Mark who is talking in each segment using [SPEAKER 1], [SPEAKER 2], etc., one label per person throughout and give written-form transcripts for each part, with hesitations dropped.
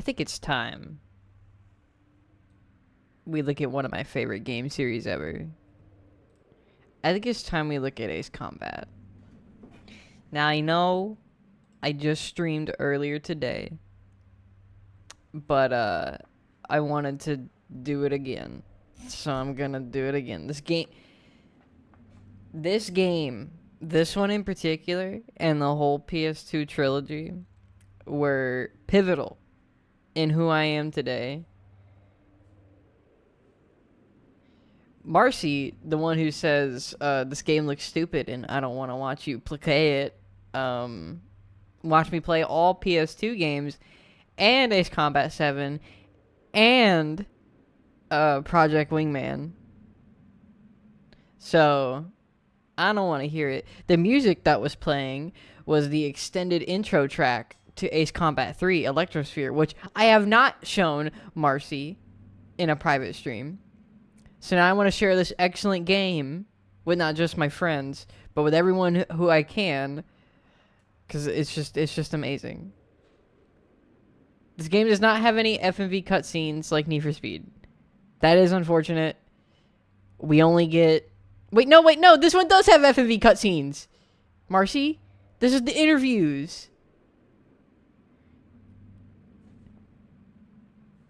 [SPEAKER 1] I think it's time we look at one of my favorite game series ever. I think it's time we look at Ace Combat. Now, I know I just streamed earlier today, but I wanted to do it again. So I'm gonna do it again. This one in particular, and the whole PS2 trilogy were pivotal in who I am today. Marcy, the one who says, this game looks stupid and I don't want to watch you play it, watch me play all PS2 games and Ace Combat 7 and Project Wingman. So, I don't want to hear it. The music that was playing was the extended intro track to Ace Combat 3 Electrosphere, which I have not shown Marcy in a private stream. So now I want to share this excellent game with not just my friends, but with everyone who I can, because it's just amazing. This game does not have any FMV cutscenes like Need for Speed. That is unfortunate. We only get... Wait, no, this one does have FMV cutscenes. Marcy, this is the interviews.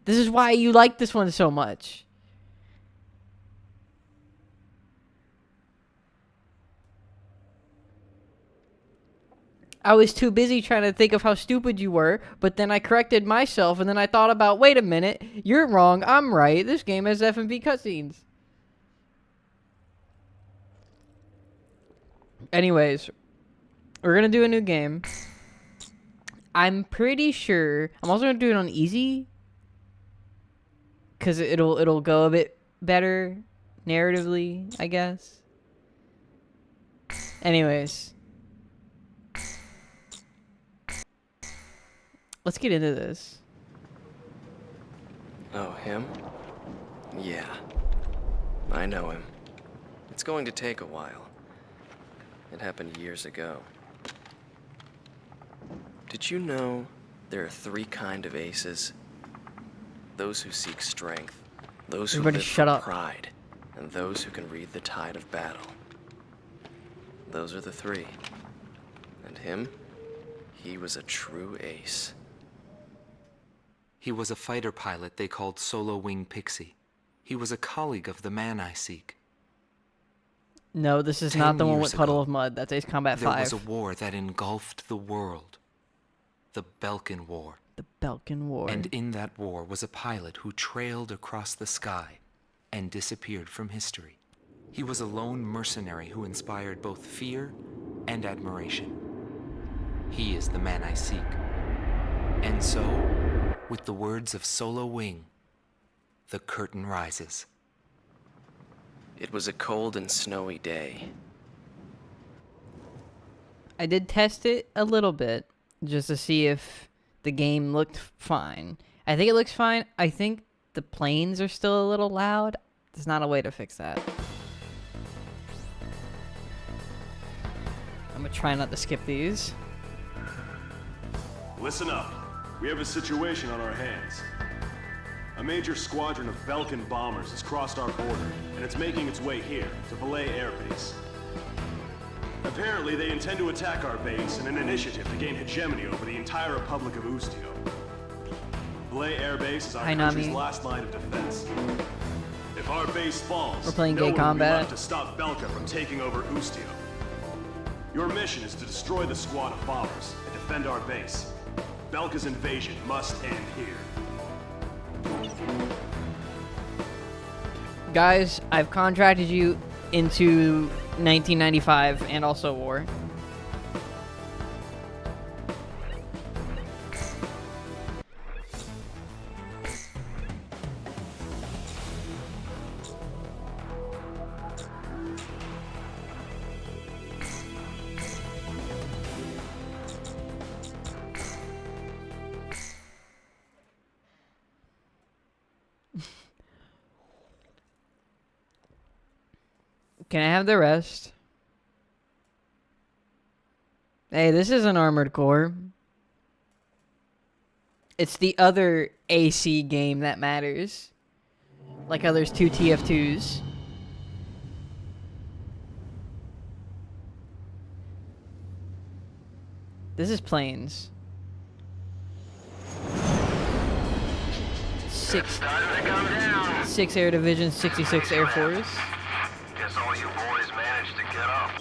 [SPEAKER 1] This is why you like this one so much. I was too busy trying to think of how stupid you were, but then I corrected myself, and then I thought about, wait a minute, you're wrong, I'm right, this game has FMV cutscenes. Anyways, we're gonna do a new game. I'm pretty sure, I'm also gonna do it on easy, because it'll go a bit better, narratively, I guess. Anyways. Let's get into this.
[SPEAKER 2] Oh, him? Yeah. I know him. It's going to take a while. It happened years ago. Did you know there are 3 kinds of aces? Those who seek strength, those who live for pride, and those who can read the tide of battle. Those are the 3. And him? He was a true ace.
[SPEAKER 3] He was a fighter pilot they called Solo Wing Pixie. He was a colleague of the man I seek.
[SPEAKER 1] No, this is not the one with Puddle of Mud. That's Ace Combat 5.
[SPEAKER 3] There was a war that engulfed the world. The Belkan War.
[SPEAKER 1] The Belkan War.
[SPEAKER 3] And in that war was a pilot who trailed across the sky and disappeared from history. He was a lone mercenary who inspired both fear and admiration. He is the man I seek. And so, with the words of Solo Wing, the curtain rises.
[SPEAKER 2] It was a cold and snowy day.
[SPEAKER 1] I did test it a little bit, just to see if the game looked fine. I think it looks fine. I think the planes are still a little loud. There's not a way to fix that. I'm gonna try not to skip these.
[SPEAKER 4] Listen up. We have a situation on our hands. A major squadron of Belkan bombers has crossed our border, and it's making its way here, to Belay Air Base. Apparently, they intend to attack our base in an initiative to gain hegemony over the entire Republic of Ustio. Belay Air Base is our country's last line of defense. If our base falls,
[SPEAKER 1] we're playing
[SPEAKER 4] no
[SPEAKER 1] gay
[SPEAKER 4] one will be
[SPEAKER 1] combat
[SPEAKER 4] left to stop Belka from taking over Ustio. Your mission is to destroy the squad of bombers and defend our base. Belka's invasion must end here.
[SPEAKER 1] Guys, I've contracted you into 1995 and also war. Can I have the rest? Hey, this is an armored core. It's the other AC game that matters. Like how there's 2 TF2s. This is planes. 6 Air Division, 66 Air Force.
[SPEAKER 5] Guess all you boys managed to get up.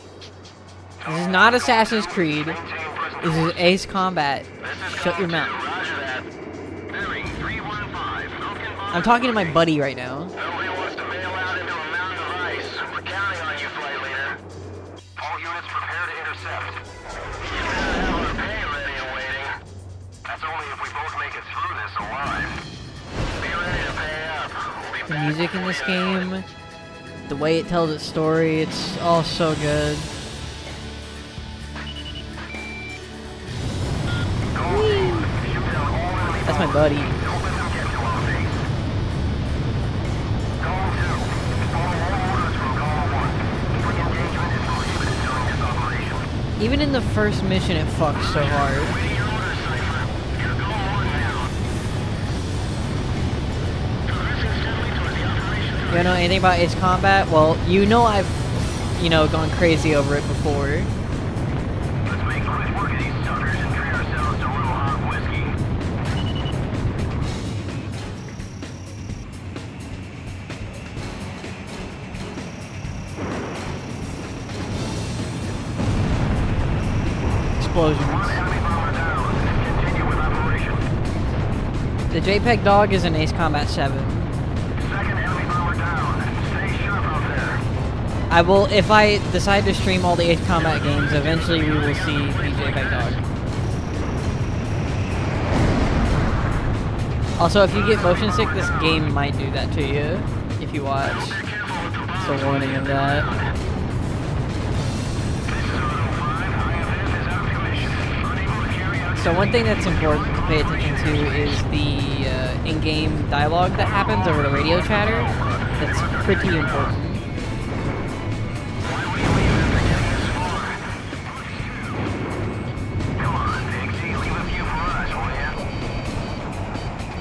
[SPEAKER 1] This is not Assassin's Creed. This is Ace Combat. Shut your mouth. I'm talking to my buddy right now.
[SPEAKER 5] Nobody wants to bail out into a mountain of ice. We're counting on you, flight leader. All units prepare to intercept. You better have our pay ready and waiting. That's only if we both make it through this alive. Be ready to pay up. We'll be
[SPEAKER 1] The
[SPEAKER 5] back
[SPEAKER 1] music in
[SPEAKER 5] before
[SPEAKER 1] this
[SPEAKER 5] you know it.
[SPEAKER 1] game, the way it tells its story, it's all so good. That's my buddy. Even in the first mission, it fucks so hard. You don't know anything about Ace Combat? Well, you know I've, gone crazy over it before.
[SPEAKER 5] Let's make quick work of these suckers and treat ourselves to a little hot whiskey.
[SPEAKER 1] Explosions.
[SPEAKER 5] Enemy bomber down. Continue with operation.
[SPEAKER 1] The JPEG dog is in Ace Combat 7.
[SPEAKER 5] Second enemy bomber down. Stay sharp out there.
[SPEAKER 1] I will, if I decide to stream all the Ace Combat games, eventually we will see the JPEG dog. Also, if you get motion sick, this game might do that to you if you watch. So warning of that. So one thing that's important to pay attention to is the in-game dialogue that happens over the radio chatter. That's pretty important.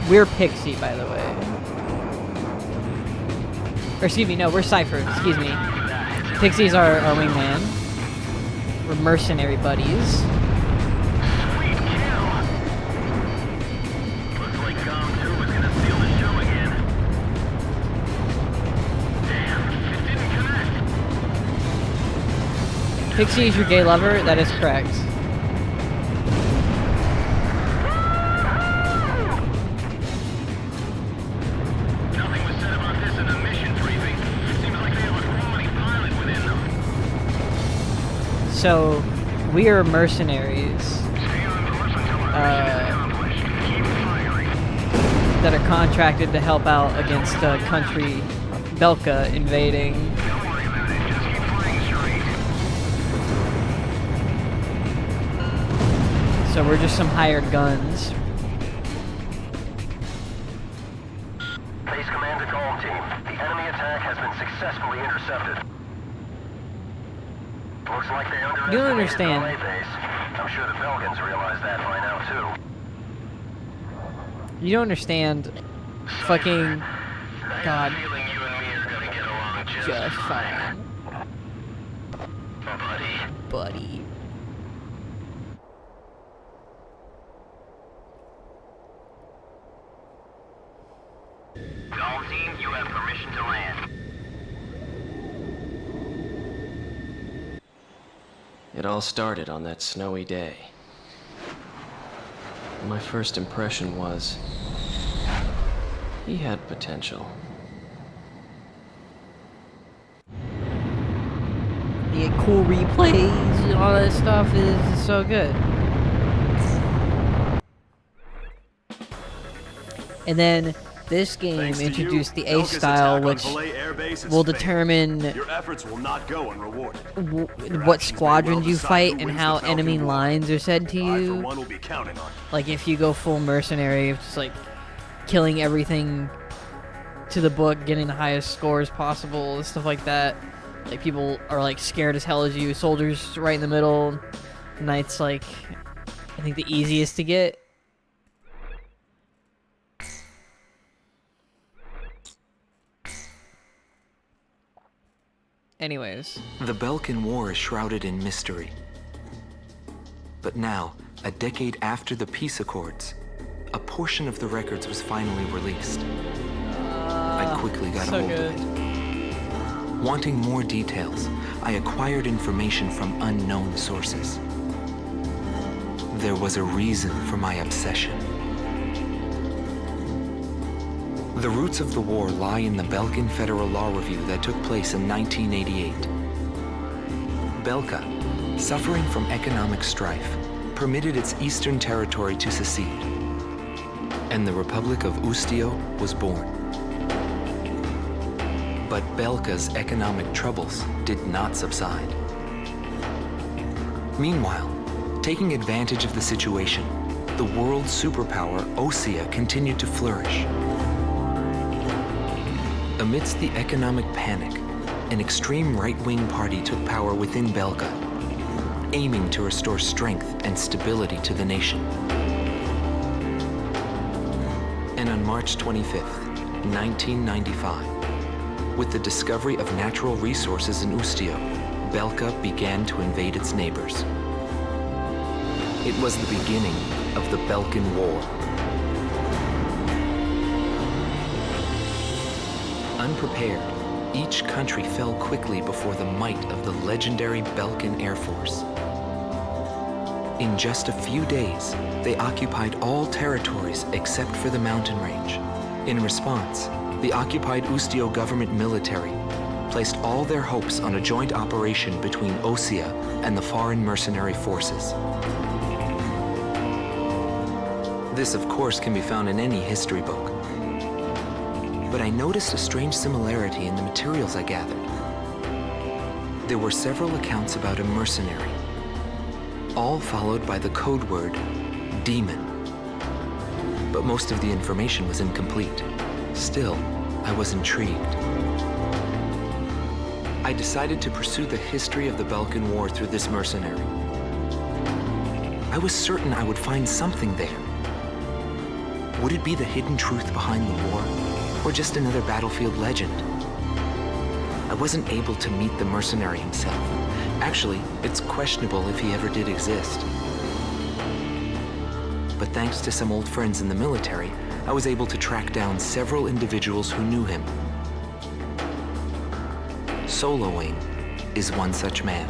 [SPEAKER 1] We're Pixie, by the way. Or excuse me, no, we're Cypher. Excuse me. Pixie's our wingman. We're mercenary buddies. Pixie is your gay lover? That is correct.
[SPEAKER 5] Nothing was said about this in the mission briefing. Seems like they have a quality pilot within them.
[SPEAKER 1] So, we are mercenaries that are contracted to help out against a country, Belka, invading. So we're just some hired guns.
[SPEAKER 5] Base Commander Calm Team. The enemy attack has been successfully intercepted. Looks like they underestimated
[SPEAKER 1] You don't understand.
[SPEAKER 5] the LA base. I'm sure the Belgians realize that by now too.
[SPEAKER 1] You don't understand. Fucking God.
[SPEAKER 5] Feeling you and me are gonna get along
[SPEAKER 1] Just fine,
[SPEAKER 5] buddy.
[SPEAKER 1] buddy.
[SPEAKER 5] Calm Team, you have permission to land.
[SPEAKER 2] It all started on that snowy day. My first impression was he had potential.
[SPEAKER 1] The cool replays and all that stuff is so good. And then this game
[SPEAKER 4] Thanks to
[SPEAKER 1] introduced
[SPEAKER 4] you,
[SPEAKER 1] the Ace
[SPEAKER 4] Belka's
[SPEAKER 1] style,
[SPEAKER 4] attack on
[SPEAKER 1] which
[SPEAKER 4] Valet Air Base has
[SPEAKER 1] will
[SPEAKER 4] failed.
[SPEAKER 1] determine
[SPEAKER 4] Your efforts will not go unrewarded. Your
[SPEAKER 1] what
[SPEAKER 4] actions may
[SPEAKER 1] squadrons
[SPEAKER 4] well
[SPEAKER 1] you
[SPEAKER 4] decide
[SPEAKER 1] fight
[SPEAKER 4] who
[SPEAKER 1] and
[SPEAKER 4] wins
[SPEAKER 1] how
[SPEAKER 4] the Falcon
[SPEAKER 1] enemy
[SPEAKER 4] War.
[SPEAKER 1] lines are said to
[SPEAKER 4] I, for
[SPEAKER 1] you.
[SPEAKER 4] one, will be counting on you.
[SPEAKER 1] Like if you go full mercenary, just like killing everything to the book, getting the highest scores possible, and stuff like that. Like people are like scared as hell as you. Soldiers right in the middle. Knights like I think the easiest to get. Anyways.
[SPEAKER 3] The Balkan War is shrouded in mystery. But now, a decade after the peace accords, a portion of the records was finally released. I quickly got hold of it. Wanting more details, I acquired information from unknown sources. There was a reason for my obsession. The roots of the war lie in the Balkan Federal Law Review that took place in 1988. Belka, suffering from economic strife, permitted its eastern territory to secede, and the Republic of Ustio was born. But Belka's economic troubles did not subside. Meanwhile, taking advantage of the situation, the world superpower Osea continued to flourish. Amidst the economic panic, an extreme right-wing party took power within Belka, aiming to restore strength and stability to the nation. And on March 25th, 1995, with the discovery of natural resources in Ustio, Belka began to invade its neighbors. It was the beginning of the Balkan War. Unprepared, each country fell quickly before the might of the legendary Balkan Air Force. In just a few days, they occupied all territories except for the mountain range. In response, the occupied Ustio government military placed all their hopes on a joint operation between Osea and the foreign mercenary forces. This, of course, can be found in any history book. But I noticed a strange similarity in the materials I gathered. There were several accounts about a mercenary, all followed by the code word, demon. But most of the information was incomplete. Still, I was intrigued. I decided to pursue the history of the Balkan War through this mercenary. I was certain I would find something there. Would it be the hidden truth behind the war, or just another battlefield legend? I wasn't able to meet the mercenary himself. Actually, it's questionable if he ever did exist. But thanks to some old friends in the military, I was able to track down several individuals who knew him. Soloing is one such man.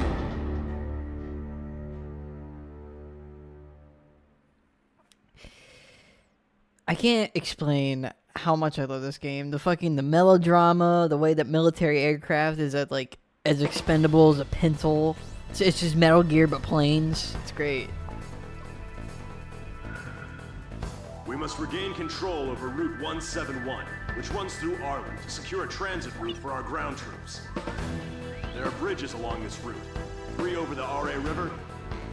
[SPEAKER 1] I can't explain how much I love this game. The melodrama, the way that military aircraft is as expendable as a pencil. It's just Metal Gear but planes. It's great.
[SPEAKER 4] We must regain control over Route 171, which runs through Arlen to secure a transit route for our ground troops. There are bridges along this route, 3 over the RA River,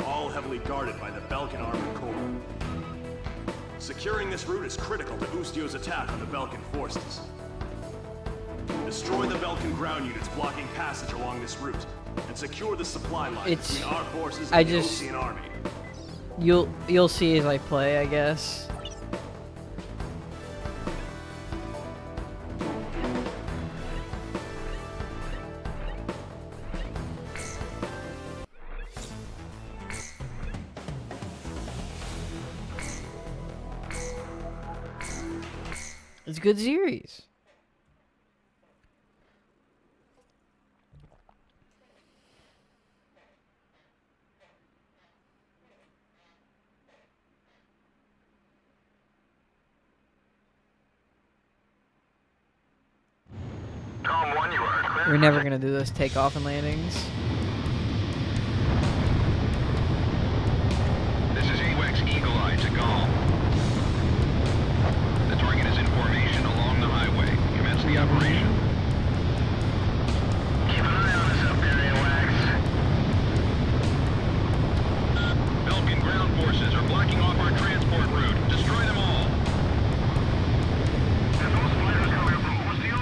[SPEAKER 4] all heavily guarded by the Balkan Armored Corps. Securing this route is critical to Ustio's attack on the Balkan forces. Destroy the Balkan ground units blocking passage along this route, and secure the supply line between our forces and the Osean army.
[SPEAKER 1] You'll see as I play, I guess. It's a good series.
[SPEAKER 5] Tom 1, you are clear.
[SPEAKER 1] We're never gonna do this takeoff and landings.
[SPEAKER 5] This is AWACS Eagle Eye to Gao. The target is in formation along the highway. Commence the operation. Keep an eye on us up there, AWACS. Balkan ground forces are blocking off our transport route. Destroy them all. There's those fighters coming from Ustio.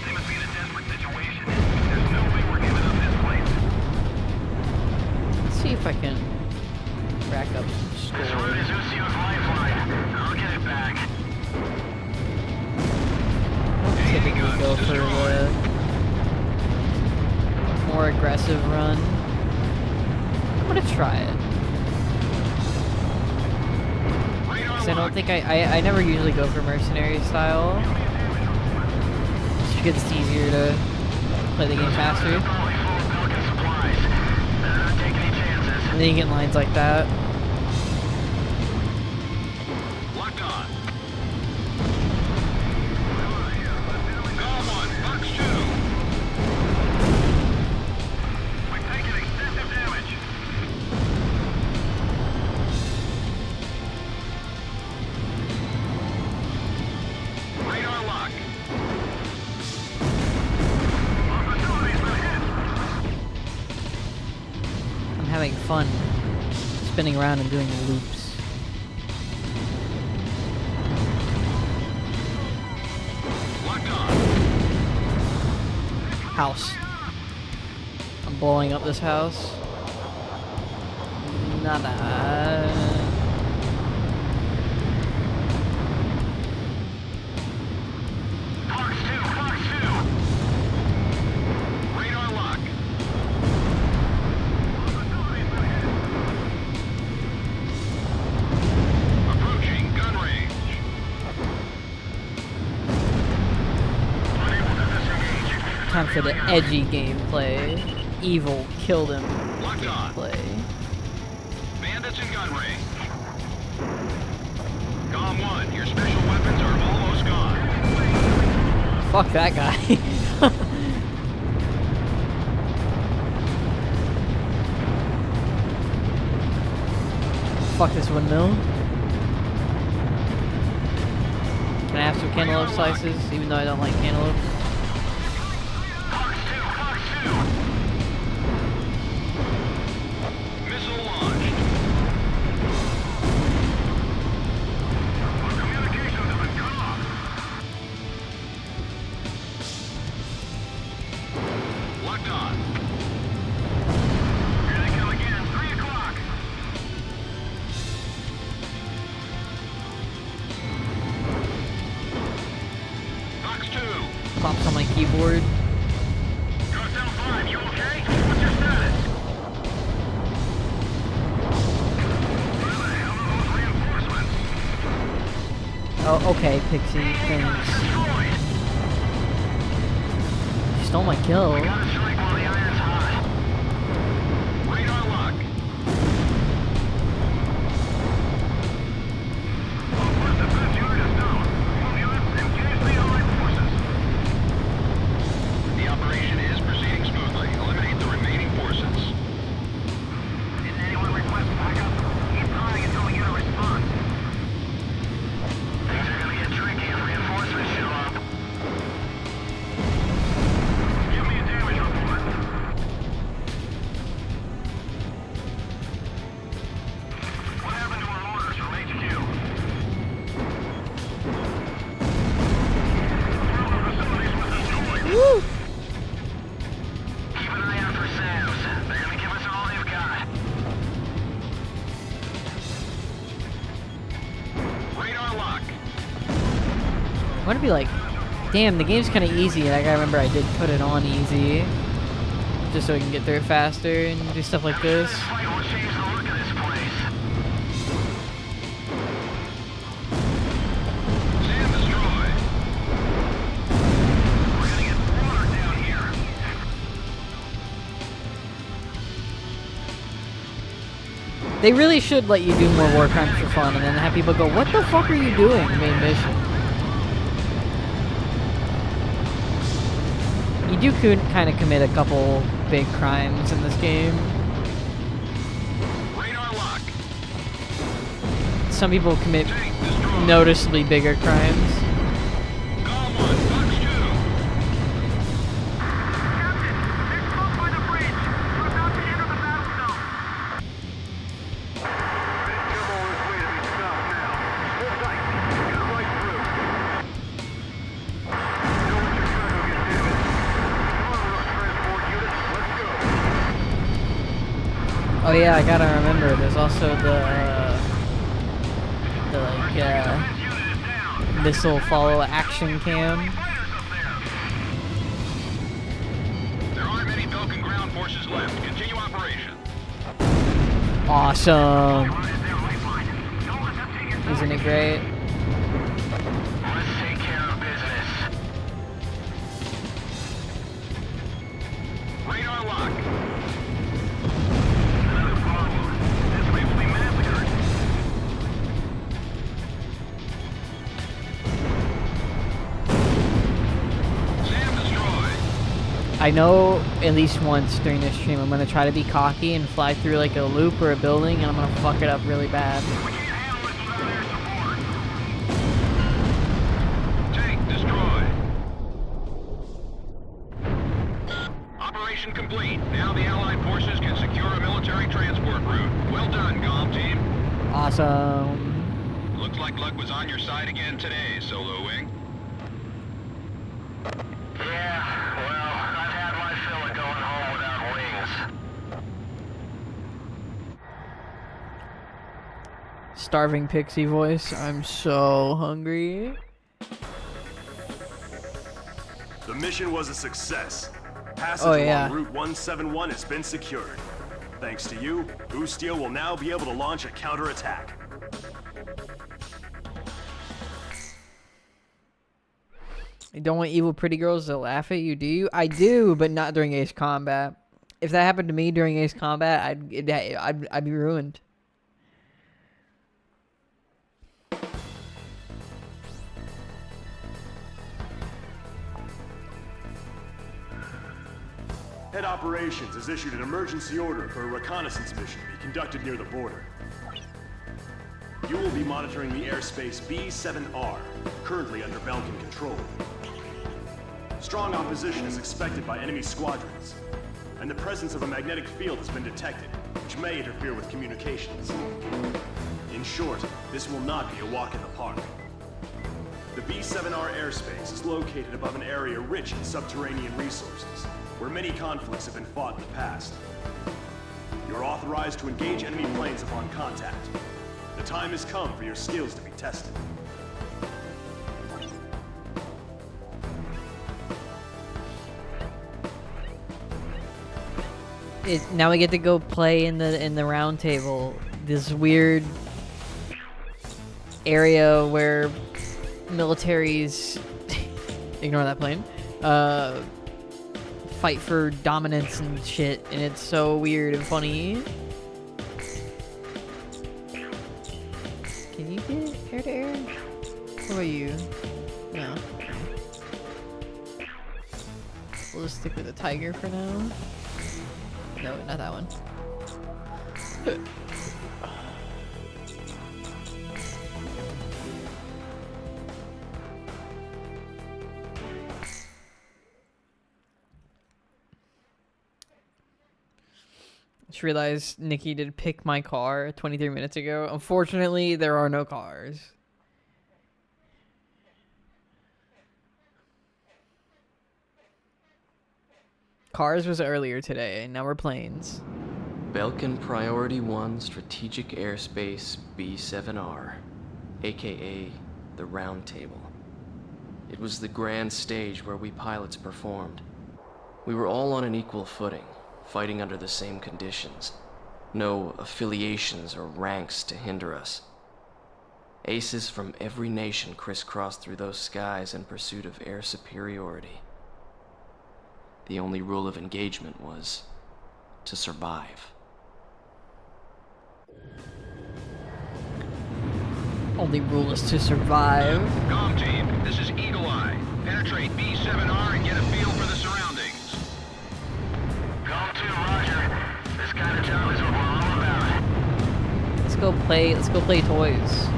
[SPEAKER 5] They must be in a desperate situation. There's no way we're giving up this place.
[SPEAKER 1] Let's see if I can rack up some
[SPEAKER 5] This route is
[SPEAKER 1] score.
[SPEAKER 5] Ustio's lifeline. I'll get it back.
[SPEAKER 1] typically go for the more aggressive run. I'm gonna try it. Cause I don't think I never usually go for mercenary style. Just because it's easier to play the game faster. And then you get lines like that. Having fun spinning around and doing loops. House. I'm blowing up this house. Nada. Time for the edgy gameplay. Evil killed him gameplay.
[SPEAKER 5] Bandits in gun range. Gao 1, your special weapons are almost gone.
[SPEAKER 1] Fuck that guy. Fuck this windmill. Can I have some cantaloupe slices, even though I don't like cantaloupe?
[SPEAKER 5] Missile launched. Our communications have been cut off. Locked on. Here they come again. 3 o'clock. Box 2.
[SPEAKER 1] Pops on my keyboard.
[SPEAKER 5] Cartel 5, you okay? What's your status? Where the hell are those reinforcements?
[SPEAKER 1] Oh, okay, Pixie, thanks.
[SPEAKER 5] Destroyed.
[SPEAKER 1] You stole my kill.
[SPEAKER 5] Gotta strike while the iron's hot. Radar lock. Our first defense unit is down. All units, engage the Allied forces. The operation is proceeding smoothly. Eliminate the remaining forces. Did anyone request backup? Keep trying until we get a response. Things are gonna get tricky if reinforcements show up. Give me a damage report. What happened to our orders from HQ? Facilities was destroyed.
[SPEAKER 1] Woo!
[SPEAKER 5] Keep an eye out for SAMs. They're gonna give us all they've got. Radar lock.
[SPEAKER 1] I want to be like, damn, the game's kind of easy, and I gotta remember I did put it on easy. Just so we can get through it faster and do stuff like this.
[SPEAKER 5] This fight will change the look of this place. SAM destroyed. We're gonna get water down here.
[SPEAKER 1] They really should let you do more war crimes for fun, and then have people go, what the fuck are you doing, main mission? You do kind of commit a couple big crimes in this game.
[SPEAKER 5] Radar lock.
[SPEAKER 1] Some people commit
[SPEAKER 5] Tank destroyed.
[SPEAKER 1] noticeably bigger crimes.
[SPEAKER 5] Gao 1, box 2. Captain, they're close by the bridge. We're about to enter the battle zone. Come on this way to be stopped now. Hold tight. Get right through. Don't let your cargo get damaged. Come on, rough transport units. Let's go.
[SPEAKER 1] Oh yeah, I gotta remember, there's also the like,
[SPEAKER 5] Defense unit is down.
[SPEAKER 1] missile follow action cam.
[SPEAKER 5] Fighters up there.
[SPEAKER 1] Awesome. Isn't it great?
[SPEAKER 5] Let's take care of business. Radar lock. Another problem. This way will be massacred. Sam destroyed.
[SPEAKER 1] I know at least once during this stream I'm gonna try to be cocky and fly through like a loop or a building, and I'm gonna fuck it up really bad.
[SPEAKER 5] We can't handle this without air support. Tank destroyed. Operation complete. Now the Allied forces can secure a military transport route. Well done, Gom team.
[SPEAKER 1] Awesome.
[SPEAKER 5] Looks like luck was on your side again today, Solo Wing. Yeah, well, I've had my fill of going home without wings.
[SPEAKER 1] Starving pixie voice. I'm so hungry.
[SPEAKER 4] The mission was a success. Passage along Route 171 has been secured. Thanks to you, Steel will now be able to launch a counterattack.
[SPEAKER 1] You don't want evil pretty girls to laugh at you, do you? I do, but not during Ace Combat. If that happened to me during Ace Combat, I'd be ruined.
[SPEAKER 4] Head Operations has issued an emergency order for a reconnaissance mission to be conducted near the border. You will be monitoring the airspace B-7R, currently under Belkin control. Strong opposition is expected by enemy squadrons, and the presence of a magnetic field has been detected, which may interfere with communications. In short, this will not be a walk in the park. The B-7R airspace is located above an area rich in subterranean resources, where many conflicts have been fought in the past. You're authorized to engage enemy planes upon contact. The time has come for your skills to be tested.
[SPEAKER 1] Now we get to go play in the round table. This weird area where militaries ignore that plane. Fight for dominance and shit, and it's so weird and funny. Can you get air to air? What about you? No. We'll just stick with the tiger for now. No, not that one. Just realized Nikki did pick my car 23 minutes ago. Unfortunately, there are no cars. Cars was earlier today, now we're planes.
[SPEAKER 2] Belkin Priority 1 Strategic Airspace B-7R, aka the Round Table. It was the grand stage where we pilots performed. We were all on an equal footing, fighting under the same conditions. No affiliations or ranks to hinder us. Aces from every nation crisscrossed through those skies in pursuit of air superiority. The only rule of engagement was to survive.
[SPEAKER 1] Only rule is to survive.
[SPEAKER 5] Gom team, this is Eagle Eye. Penetrate B-7R and get a feel for the surroundings. Gom 2, roger. This kind of job is what we're all about.
[SPEAKER 1] Let's go play toys.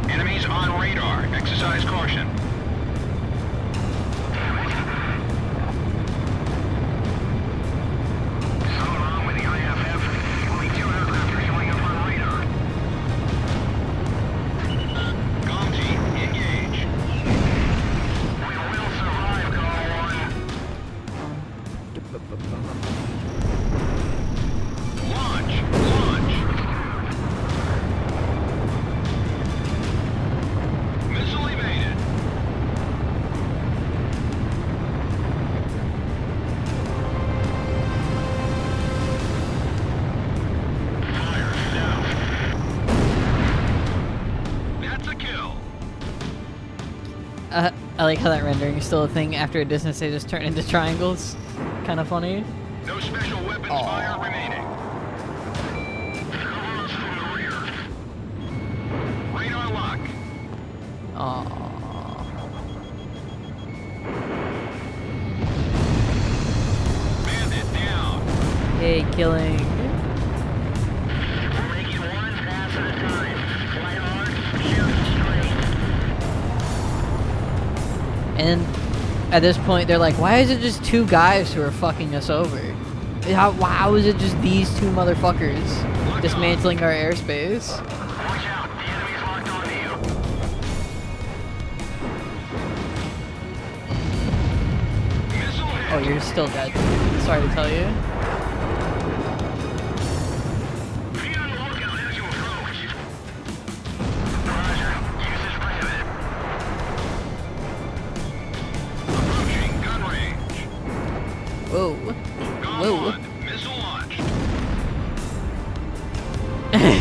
[SPEAKER 5] Enemies on radar. Exercise caution. Something wrong with the IFF. Only 2 aircraft are showing up on radar. Gom team, engage. We will survive, Gom 1. Launch! Missile evaded.
[SPEAKER 1] like how that rendering is still a thing. After a distance, they just turn into triangles. Kind of funny.
[SPEAKER 5] No special weapons fire remaining. Cover us from the rear. Radar lock.
[SPEAKER 1] Aww.
[SPEAKER 5] Bandit down.
[SPEAKER 1] Yay, killing.
[SPEAKER 5] We're making one pass at a time. Fly hard, shoot straight.
[SPEAKER 1] And at this point, they're like, why is it just two guys who are fucking us over? How is it just these two motherfuckers dismantling our airspace?
[SPEAKER 5] Watch out, the enemy's locked onto you. Missile hit.
[SPEAKER 1] Oh, you're still dead. Sorry to tell you.
[SPEAKER 5] Be on the lookout as you approach. Roger. Usage prohibited. Approaching gun range.
[SPEAKER 1] Whoa.
[SPEAKER 5] Gone
[SPEAKER 1] Whoa.
[SPEAKER 5] one. Missile launched. Missile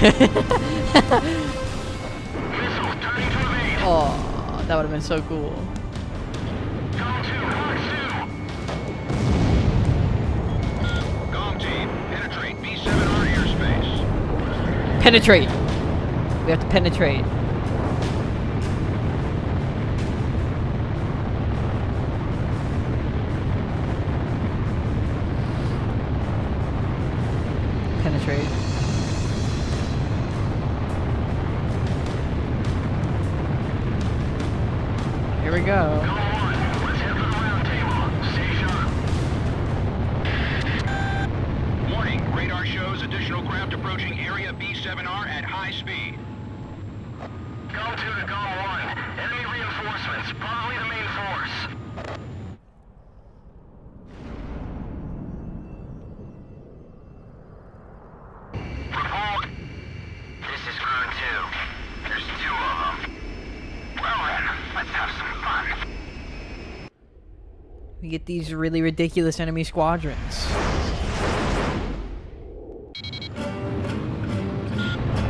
[SPEAKER 5] turning to evade.
[SPEAKER 1] Oh, that would have been so cool.
[SPEAKER 5] Gone 2, Hawk 2. Gone team, penetrate B7R airspace.
[SPEAKER 1] Penetrate. We have to penetrate. Penetrate. Here we go.
[SPEAKER 5] Gone 1, let's head for the round table. Stay sharp. Warning, radar shows additional craft approaching area B7R at high speed. Gone 2 to Gone 1. Enemy reinforcements, probably the main force. Report. This is Crew 2. There's 2 of them. Well then, let's have some fun.
[SPEAKER 1] We get these really ridiculous enemy squadrons.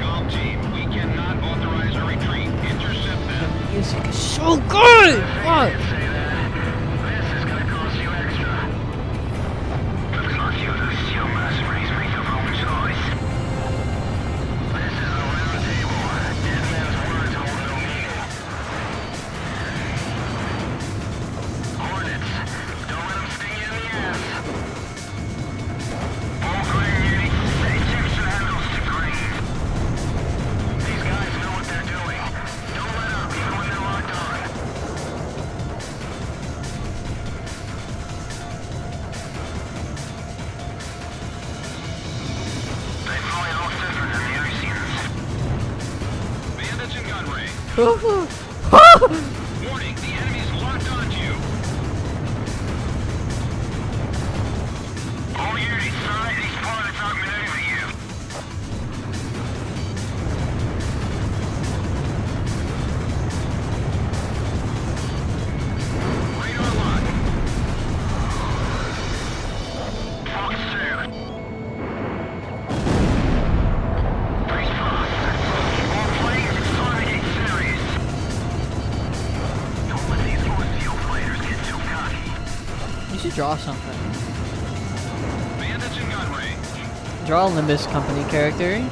[SPEAKER 5] Golf team, we cannot authorize a retreat. Intercept them.
[SPEAKER 1] The music is so good! Fuck!
[SPEAKER 5] Say that. This is gonna cost you extra. Looks like you Lucio mercenaries make your own choice. This is a round table. Dead man's words hold no meaning. Hornets, don't let them sting you in the ass. All green, set ejection handles to green. These guys know what they're doing. Don't let up even when they're locked on. They probably look different than the Arisians. Bandits in gun range. Warning, the enemy's locked onto you. All units, sir, these pilots outmaneuver you. Radar lock. Fox 2. Brace for hostiles. All planes inside 8 series. Don't let these Lucio fighters get too cocky.
[SPEAKER 1] You should draw something.
[SPEAKER 5] Bandits in gun range.
[SPEAKER 1] Draw a Limbus Company character.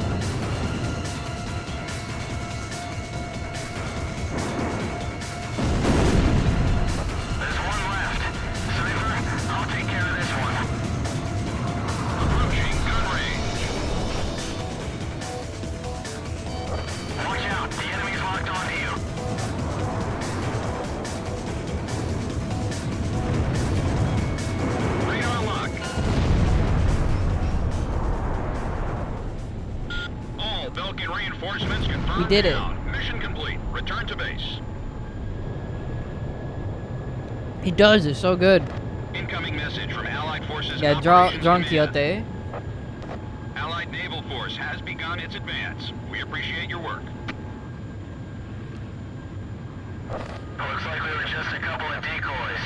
[SPEAKER 5] There's one left. Cypher, I'll take care of this one. Approaching gun range. Watch out, the enemy's locked onto you. Radar lock. All Belkin reinforcements confirmed.
[SPEAKER 1] We did it.
[SPEAKER 5] down. Mission complete. Return to base.
[SPEAKER 1] He does it so good.
[SPEAKER 5] Incoming message from Allied Forces.
[SPEAKER 1] Yeah, draw
[SPEAKER 5] Operations
[SPEAKER 1] Don
[SPEAKER 5] Command.
[SPEAKER 1] Quixote.
[SPEAKER 5] Allied Naval Force has begun its advance. We appreciate your work. Looks like we were just a couple of decoys.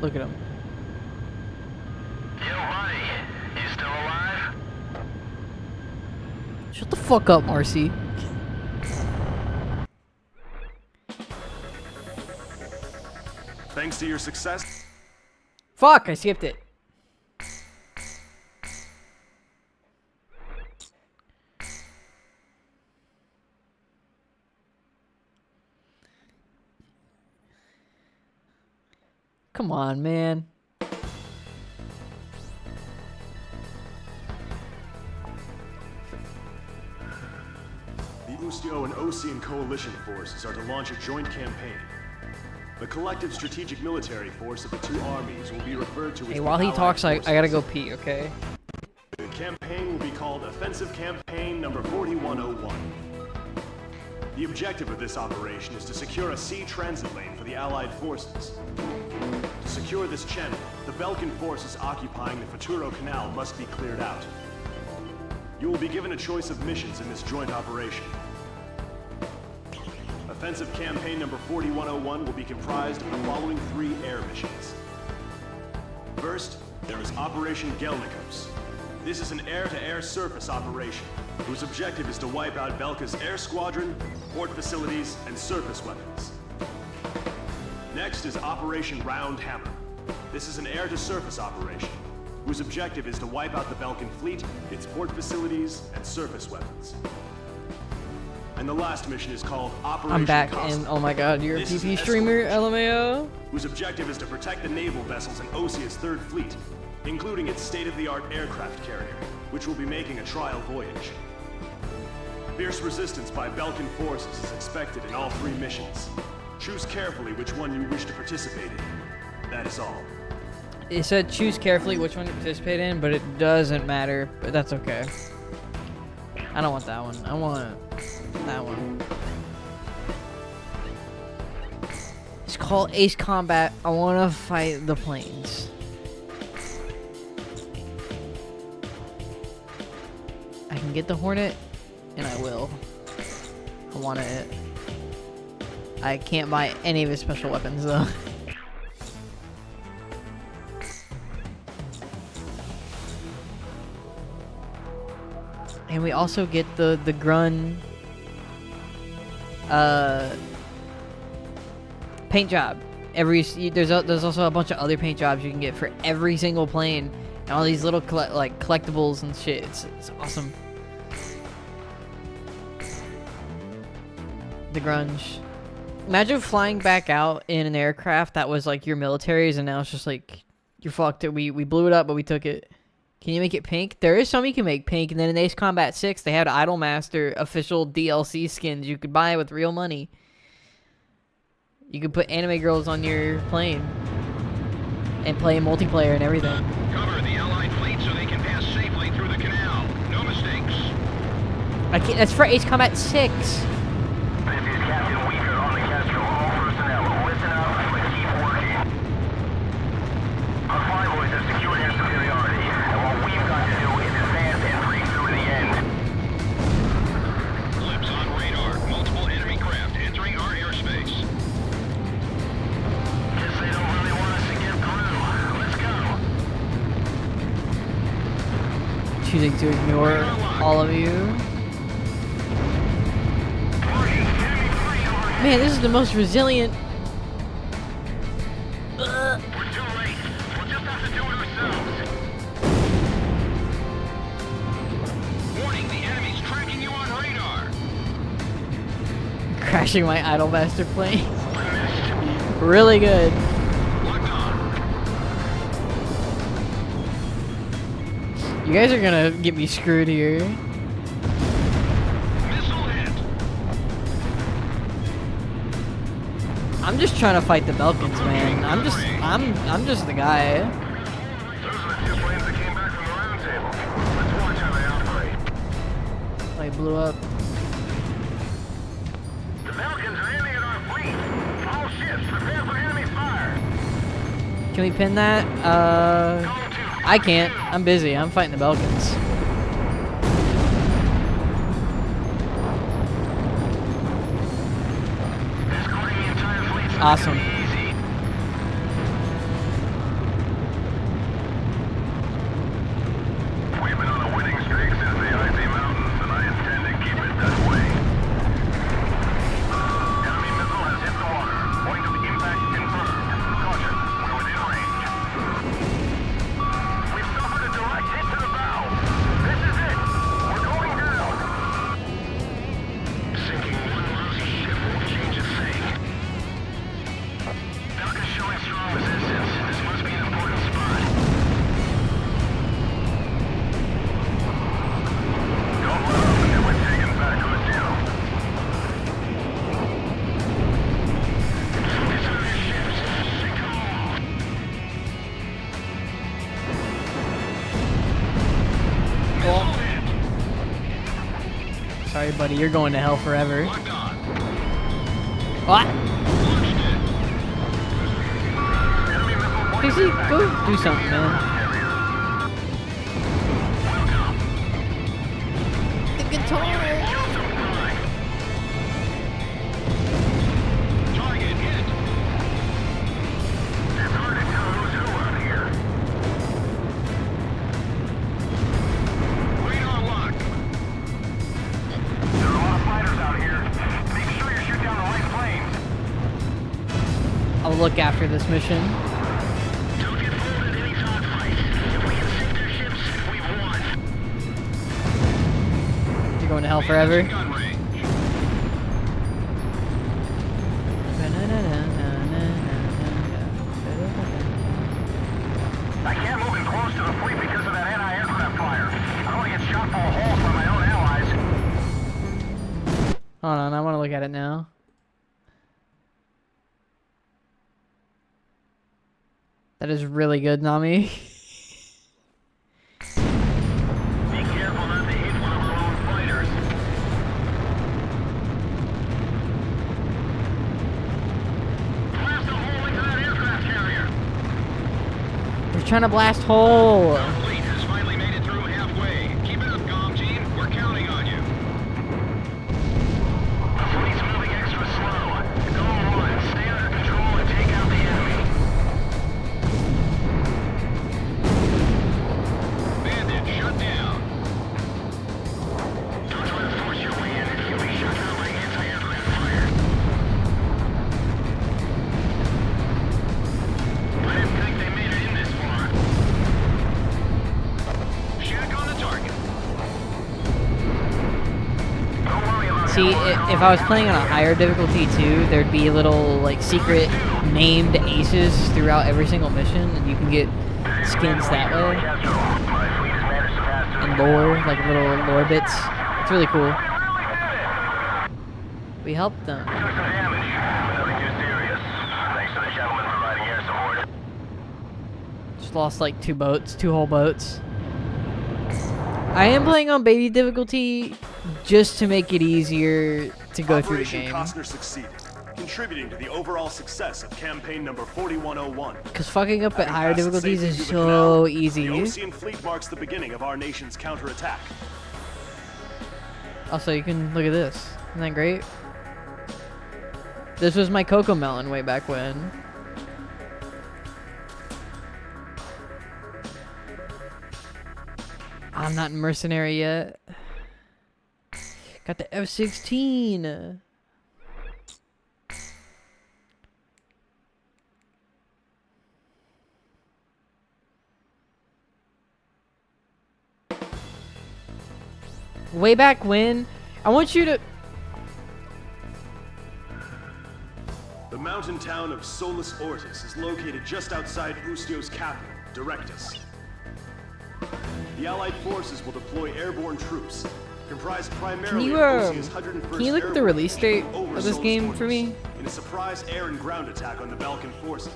[SPEAKER 1] Look at him.
[SPEAKER 5] Yo, buddy, you still alive?
[SPEAKER 1] Shut the fuck up, Marcy.
[SPEAKER 4] Thanks to your success...
[SPEAKER 1] Fuck, I skipped it. Come on, man.
[SPEAKER 4] The Ustio and Osean coalition forces are to launch a joint campaign. The collective strategic military force of the two armies will be referred to as
[SPEAKER 1] Hey, while he talks, I gotta go pee, okay?
[SPEAKER 4] The campaign will be called Offensive Campaign Number 4101. The objective of this operation is to secure a sea transit lane for the Allied forces. To secure this channel, the Belkan forces occupying the Futuro Canal must be cleared out. You will be given a choice of missions in this joint operation. Offensive Campaign Number 4101 will be comprised of the following 3 air missions. First, there is Operation Gelnikos. This is an air-to-air surface operation, whose objective is to wipe out Belka's air squadron, port facilities, and surface weapons. Next is Operation Round Hammer. This is an air-to-surface operation, whose objective is to wipe out the Belkan fleet, its port facilities, and surface weapons. And the last mission is called Operation
[SPEAKER 1] I'm back,
[SPEAKER 4] Costa.
[SPEAKER 1] and oh my god, you're a
[SPEAKER 4] This is
[SPEAKER 1] PP
[SPEAKER 4] an
[SPEAKER 1] streamer,
[SPEAKER 4] escort mission,
[SPEAKER 1] LMAO?
[SPEAKER 4] whose objective is to protect the naval vessels in Osia's 3rd Fleet, including its state-of-the-art aircraft carrier, which will be making a trial voyage. Fierce resistance by Belkan forces is expected in all 3 missions. Choose carefully which one you wish to participate in. That is all.
[SPEAKER 1] It said choose carefully which one to participate in, but it doesn't matter, but that's okay. I don't want that one. I want that one. It's called Ace Combat. I want to fight the planes. I can get the Hornet, and I will. I want it. I can't buy any of his special weapons, though. And we also get the Grun paint job. There's also a bunch of other paint jobs you can get for every single plane, and all these little like collectibles and shit. It's awesome. The grunge. Imagine flying back out in an aircraft that was like your military's, and now it's just like you're fucked. We blew it up, but we took it. Can you make it pink? There is some you can make pink, and then in Ace Combat 6, they had Idolmaster official DLC skins you could buy with real money. You could put anime girls on your plane and play multiplayer and everything.
[SPEAKER 5] Cover the Allied fleet so they can pass safely through the canal. No mistakes.
[SPEAKER 1] I can't. That's for Ace Combat 6.
[SPEAKER 5] This is Captain Weaver on the Castro. All personnel, listen up and keep working. Our flyboys have secured air superiority, and what we've got to do is advance and break through to the end. Lips on radar. Multiple enemy craft entering our airspace. Guess they don't really want us to get through. Let's go.
[SPEAKER 1] Choosing to ignore all of you. Man, this is the most resilient.
[SPEAKER 5] We're too late. We'll just have to do it ourselves. Warning, the enemy's tracking you on radar.
[SPEAKER 1] Crashing my Idolmaster plane. Really good.
[SPEAKER 5] Locked on.
[SPEAKER 1] You guys are gonna get me screwed here.
[SPEAKER 5] Missile hit.
[SPEAKER 1] I'm just trying to fight the Belkans, man. I'm just the guy.
[SPEAKER 5] Those are the 2 planes that came back from the round table. Let's watch how they operate.
[SPEAKER 1] I blew up.
[SPEAKER 5] The Falcons are aiming at our fleet. All ships, prepare for enemy fire.
[SPEAKER 1] Can we pin that? I can't. I'm busy. I'm fighting the Belkans.
[SPEAKER 5] Escorting the entire fleet's not
[SPEAKER 1] Awesome.
[SPEAKER 5] gonna be easy. We've been on a winning streak since the icy mountains, and I intend to keep it that way. Enemy missile has hit the water. Point of impact confirmed. Caution,
[SPEAKER 1] Sorry, buddy. You're going to hell forever.
[SPEAKER 5] Locked on.
[SPEAKER 1] What?
[SPEAKER 5] Launched it. Enemy missile point
[SPEAKER 1] Casey, go do something, man.
[SPEAKER 5] Welcome.
[SPEAKER 1] The guitar.
[SPEAKER 5] Target hit. It's hard to tell who's who out here. Radar locked. There are a lot of fighters out here. Make sure you shoot down the right planes.
[SPEAKER 1] I'll look after this mission.
[SPEAKER 5] Don't get pulled in any dogfight. If we can sink their ships, we've won.
[SPEAKER 1] You're going to hell forever.
[SPEAKER 5] Gun range. I can't move in close to the fleet because of that anti-aircraft fire. I don't want to get shot full of holes by my own allies.
[SPEAKER 1] Hold on, I want to look at it now. That is really good, Nami.
[SPEAKER 5] Be careful not to hit one of our own fighters. Blast a hole into that aircraft carrier.
[SPEAKER 1] They're trying to blast hole.
[SPEAKER 5] Our fleet has finally made it through halfway. Keep it up, comm team. We're counting on you. The fleet's moving extra slow. Go on, stay under control and take out the enemy. Bandit shut down. Don't try to force your way in. You'll be shut down by anti-aircraft fire. I didn't think they made it in this far. Shack on the target. Don't worry about
[SPEAKER 1] See, if I was playing on a higher difficulty too, there'd be little like secret named aces throughout every single mission, and you can get skins that way. And lore, like little lore bits. It's really cool. We helped them.
[SPEAKER 5] Took some damage. Nothing too serious. Thanks to the gentleman providing air support.
[SPEAKER 1] Just lost like 2 boats, 2 whole boats. I am playing on baby difficulty just to make it easier to go through the
[SPEAKER 4] Operation
[SPEAKER 1] game.
[SPEAKER 4] Costner succeeded, contributing to the overall success of campaign number 4101.
[SPEAKER 1] Because fucking up at
[SPEAKER 4] Having
[SPEAKER 1] higher
[SPEAKER 4] passed
[SPEAKER 1] difficulties
[SPEAKER 4] safely
[SPEAKER 1] is
[SPEAKER 4] through the canal,
[SPEAKER 1] so easy.
[SPEAKER 4] The Ocean Fleet marks the beginning of our nation's counterattack.
[SPEAKER 1] Also, you can look at this. Isn't that great? This was my Coco Melon way back when. I'm not mercenary yet. Got the F-16. Way back when, I want you to...
[SPEAKER 4] The mountain town of Solus Ortis is located just outside Ustio's capital, Directus. The Allied forces will deploy airborne troops, comprised primarily of Osea's 101st
[SPEAKER 1] can you look at the
[SPEAKER 4] Airborne
[SPEAKER 1] release
[SPEAKER 4] Division
[SPEAKER 1] date
[SPEAKER 4] over
[SPEAKER 1] of this
[SPEAKER 4] Solus
[SPEAKER 1] game
[SPEAKER 4] Ortis
[SPEAKER 1] for me?
[SPEAKER 4] in a surprise air and ground attack on the Balkan forces.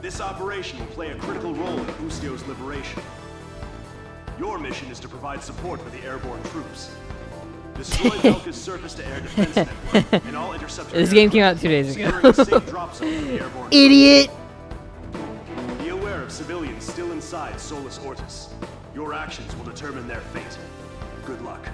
[SPEAKER 4] This operation will play a critical role in Ustio's liberation. Your mission is to provide support for the airborne troops. Destroy Valka's surface-to-air defense network and all interceptor
[SPEAKER 1] This game came out 2 days
[SPEAKER 4] securing a
[SPEAKER 1] ago.
[SPEAKER 4] safe drop zone for the airborne
[SPEAKER 1] Idiot!
[SPEAKER 4] Be aware of civilians still inside Solus Ortis. Your actions will determine their fate. Good luck.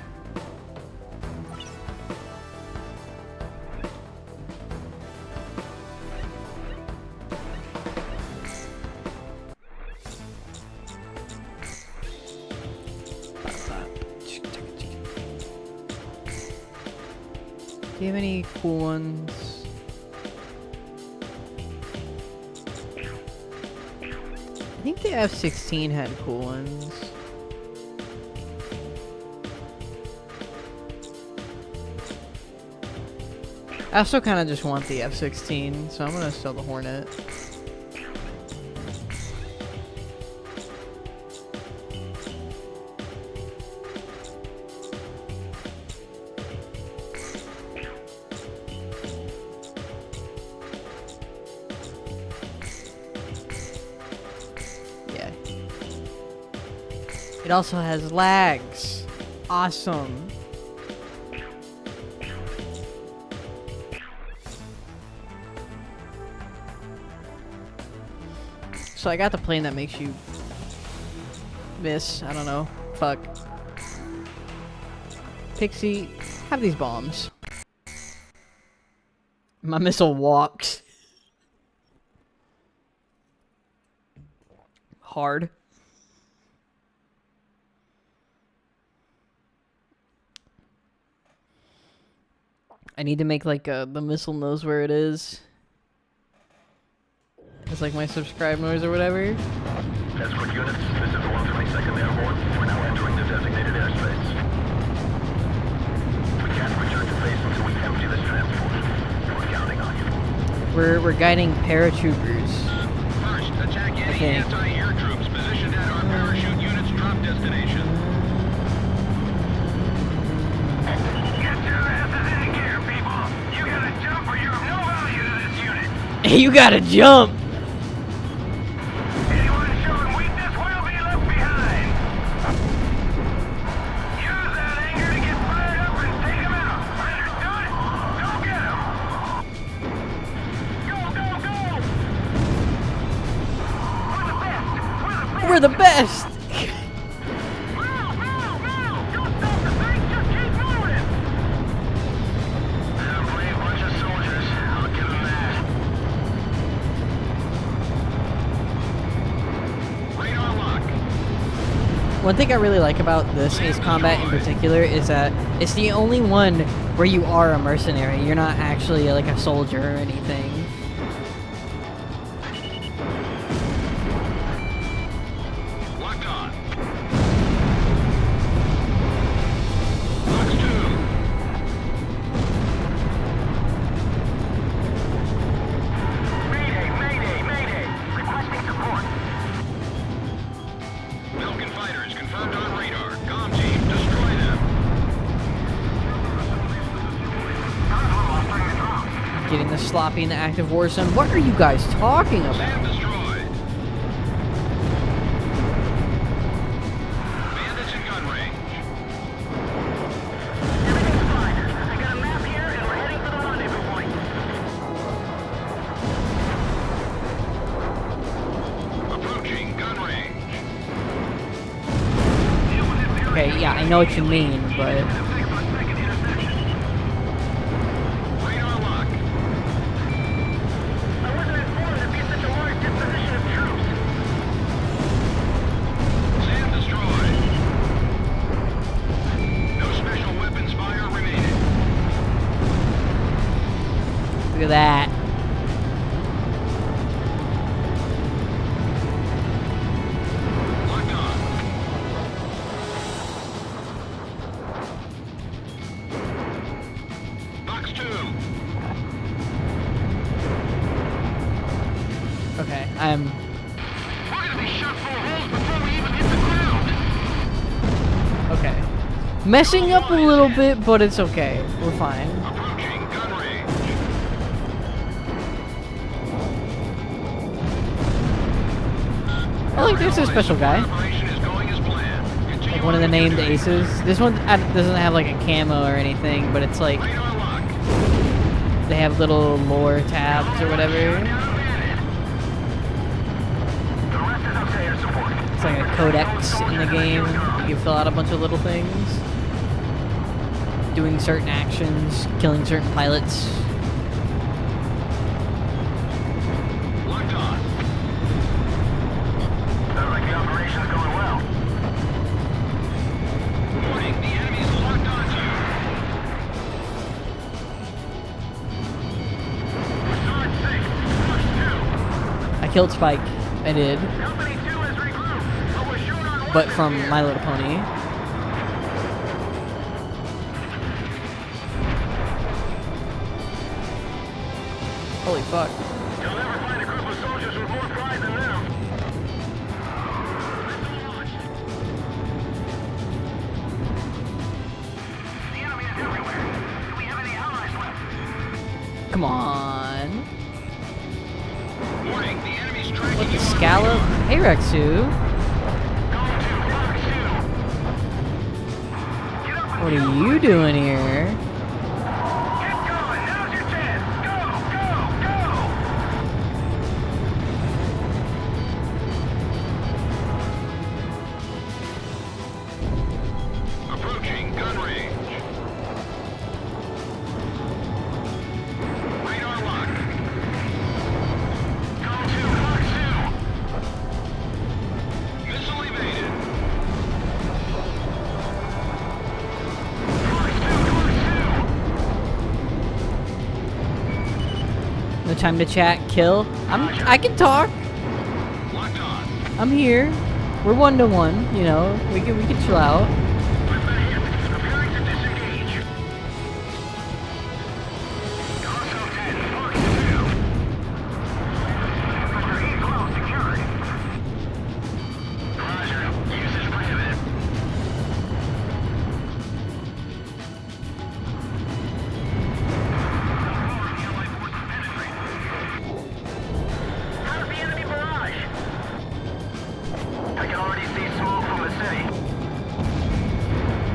[SPEAKER 1] Do you have any cool ones? I think the F-16 had cool ones. I also kind of just want the F-16, so I'm gonna sell the Hornet. Yeah. It also has lags. Awesome. So I got the plane that makes you miss. I don't know. Fuck. Pixie, have these bombs. My missile walks. Hard. I need to make like the missile knows where it is. It's like my subscribe noise or whatever.
[SPEAKER 5] Escort units, this is the 122nd Airborne. We're now entering the designated airspace. We can't return to base until we empty this transport. We're counting on you.
[SPEAKER 1] We're guiding paratroopers.
[SPEAKER 5] First, attack any anti-air troops positioned at our parachute unit's drop destination. Get your asses in gear, people! You gotta jump or you're of no value to this unit!
[SPEAKER 1] You gotta jump!
[SPEAKER 5] Anyone showing weakness will be left behind! Use that anger to get fired up and take them out! Understood? Go get them! Go, go, go!
[SPEAKER 1] We're the best!
[SPEAKER 5] Move, move, move! Don't stop the thing, just keep moving! They're a brave bunch of soldiers. I'll give them that. Radar lock.
[SPEAKER 1] One thing I really like about this Ace Combat in particular is that it's the only one where you are a mercenary. You're not actually like a soldier or anything.
[SPEAKER 5] Locked on. Box 2. Mayday, mayday, mayday. Requesting support. Falcon fighters confirmed on radar. Comm team, destroy them.
[SPEAKER 1] Getting the sloppy in the active war zone. What are you guys talking
[SPEAKER 5] Sam
[SPEAKER 1] about?
[SPEAKER 5] destroyed. Bandits in gun range. Everything's fine. I got a map here and we're heading for the rendezvous point. Approaching gun range.
[SPEAKER 1] Okay, yeah, I know what you mean, but
[SPEAKER 5] Radar lock. I wasn't informed there'd be such a large disposition of troops. Sam destroyed. No special weapons fire remaining.
[SPEAKER 1] look at that.
[SPEAKER 5] Locked on. Box 2.
[SPEAKER 1] Okay, I'm...
[SPEAKER 5] We're gonna be shot full of holes before we even hit the ground.
[SPEAKER 1] Okay. Messing up a little bit, but it's okay. We're fine.
[SPEAKER 5] Approaching gun range.
[SPEAKER 1] Oh, look, there's a special guy.
[SPEAKER 5] Operation is going as planned. Continue
[SPEAKER 1] Like one of the
[SPEAKER 5] on
[SPEAKER 1] named
[SPEAKER 5] your trajectory.
[SPEAKER 1] aces. This one doesn't have like a camo or anything, but it's like
[SPEAKER 5] Radar lock.
[SPEAKER 1] they have little lore tabs or whatever.
[SPEAKER 5] The rest is up to air support.
[SPEAKER 1] It's like a codex in the game. You can fill out a bunch of little things. Doing certain actions, killing certain pilots.
[SPEAKER 5] Locked on. Sounds like the operation's going well. Warning, the enemy's locked onto you. Sword 6, push 2.
[SPEAKER 1] I killed Spike. I did.
[SPEAKER 5] Company 2 is regrouped, but we're short on
[SPEAKER 1] But from My Little Pony. Holy fuck.
[SPEAKER 5] You'll never find a group of soldiers with more pride than them. The enemy is everywhere. Do we have any allies left?
[SPEAKER 1] Come on.
[SPEAKER 5] Warning, the enemy's tracking
[SPEAKER 1] Look,
[SPEAKER 5] you on
[SPEAKER 1] Scallop.
[SPEAKER 5] radar.
[SPEAKER 1] Hey, Rexu.
[SPEAKER 5] Go to Box 2. Get up and
[SPEAKER 1] What
[SPEAKER 5] kill
[SPEAKER 1] are you
[SPEAKER 5] one.
[SPEAKER 1] doing here?
[SPEAKER 5] Keep going. Now's your chance. Go, go, go.
[SPEAKER 1] time to chat. Kill. I can talk.
[SPEAKER 5] Locked on.
[SPEAKER 1] I'm here. We're 1-to-1. You know, we can chill out.
[SPEAKER 5] We've been hit. Preparing to disengage. Console 10, Fox 2. Sector E close secured. Roger. Usage prohibited. How's the enemy barrage? I can already see smoke from the city.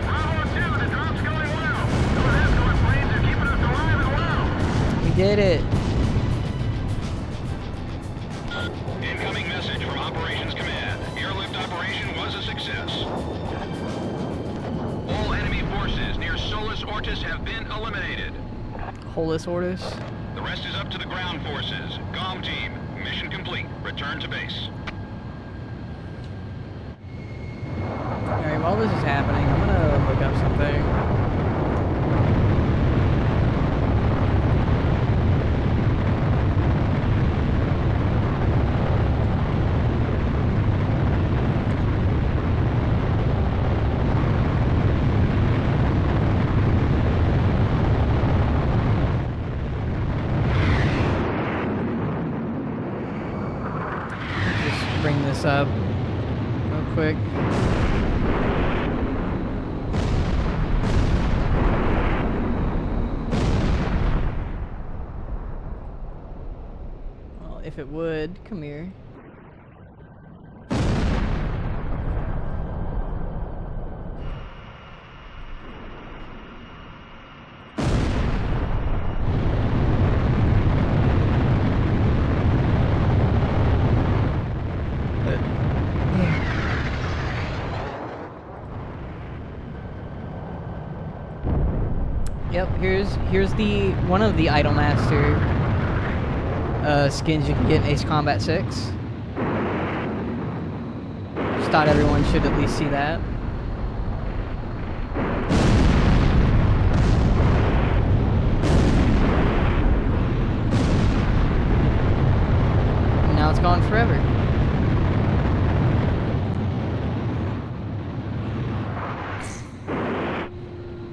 [SPEAKER 5] Bravo 2, the drop's going well. Those escort planes are keeping us alive and well.
[SPEAKER 1] We did it.
[SPEAKER 5] Incoming message from Operations Command. Airlift operation was a success. All enemy forces near Solus Ortis have been eliminated.
[SPEAKER 1] Holus Ortis.
[SPEAKER 5] The rest is up to the ground forces. GOM team, mission complete. Return to base.
[SPEAKER 1] Alright, while this is happening, I'm gonna look up something. Just bring this up real quick. Well, if it would, come here. Yep, here's the one of the Idolmaster skins you can get in Ace Combat 6. Just thought everyone should at least see that. And now it's gone forever.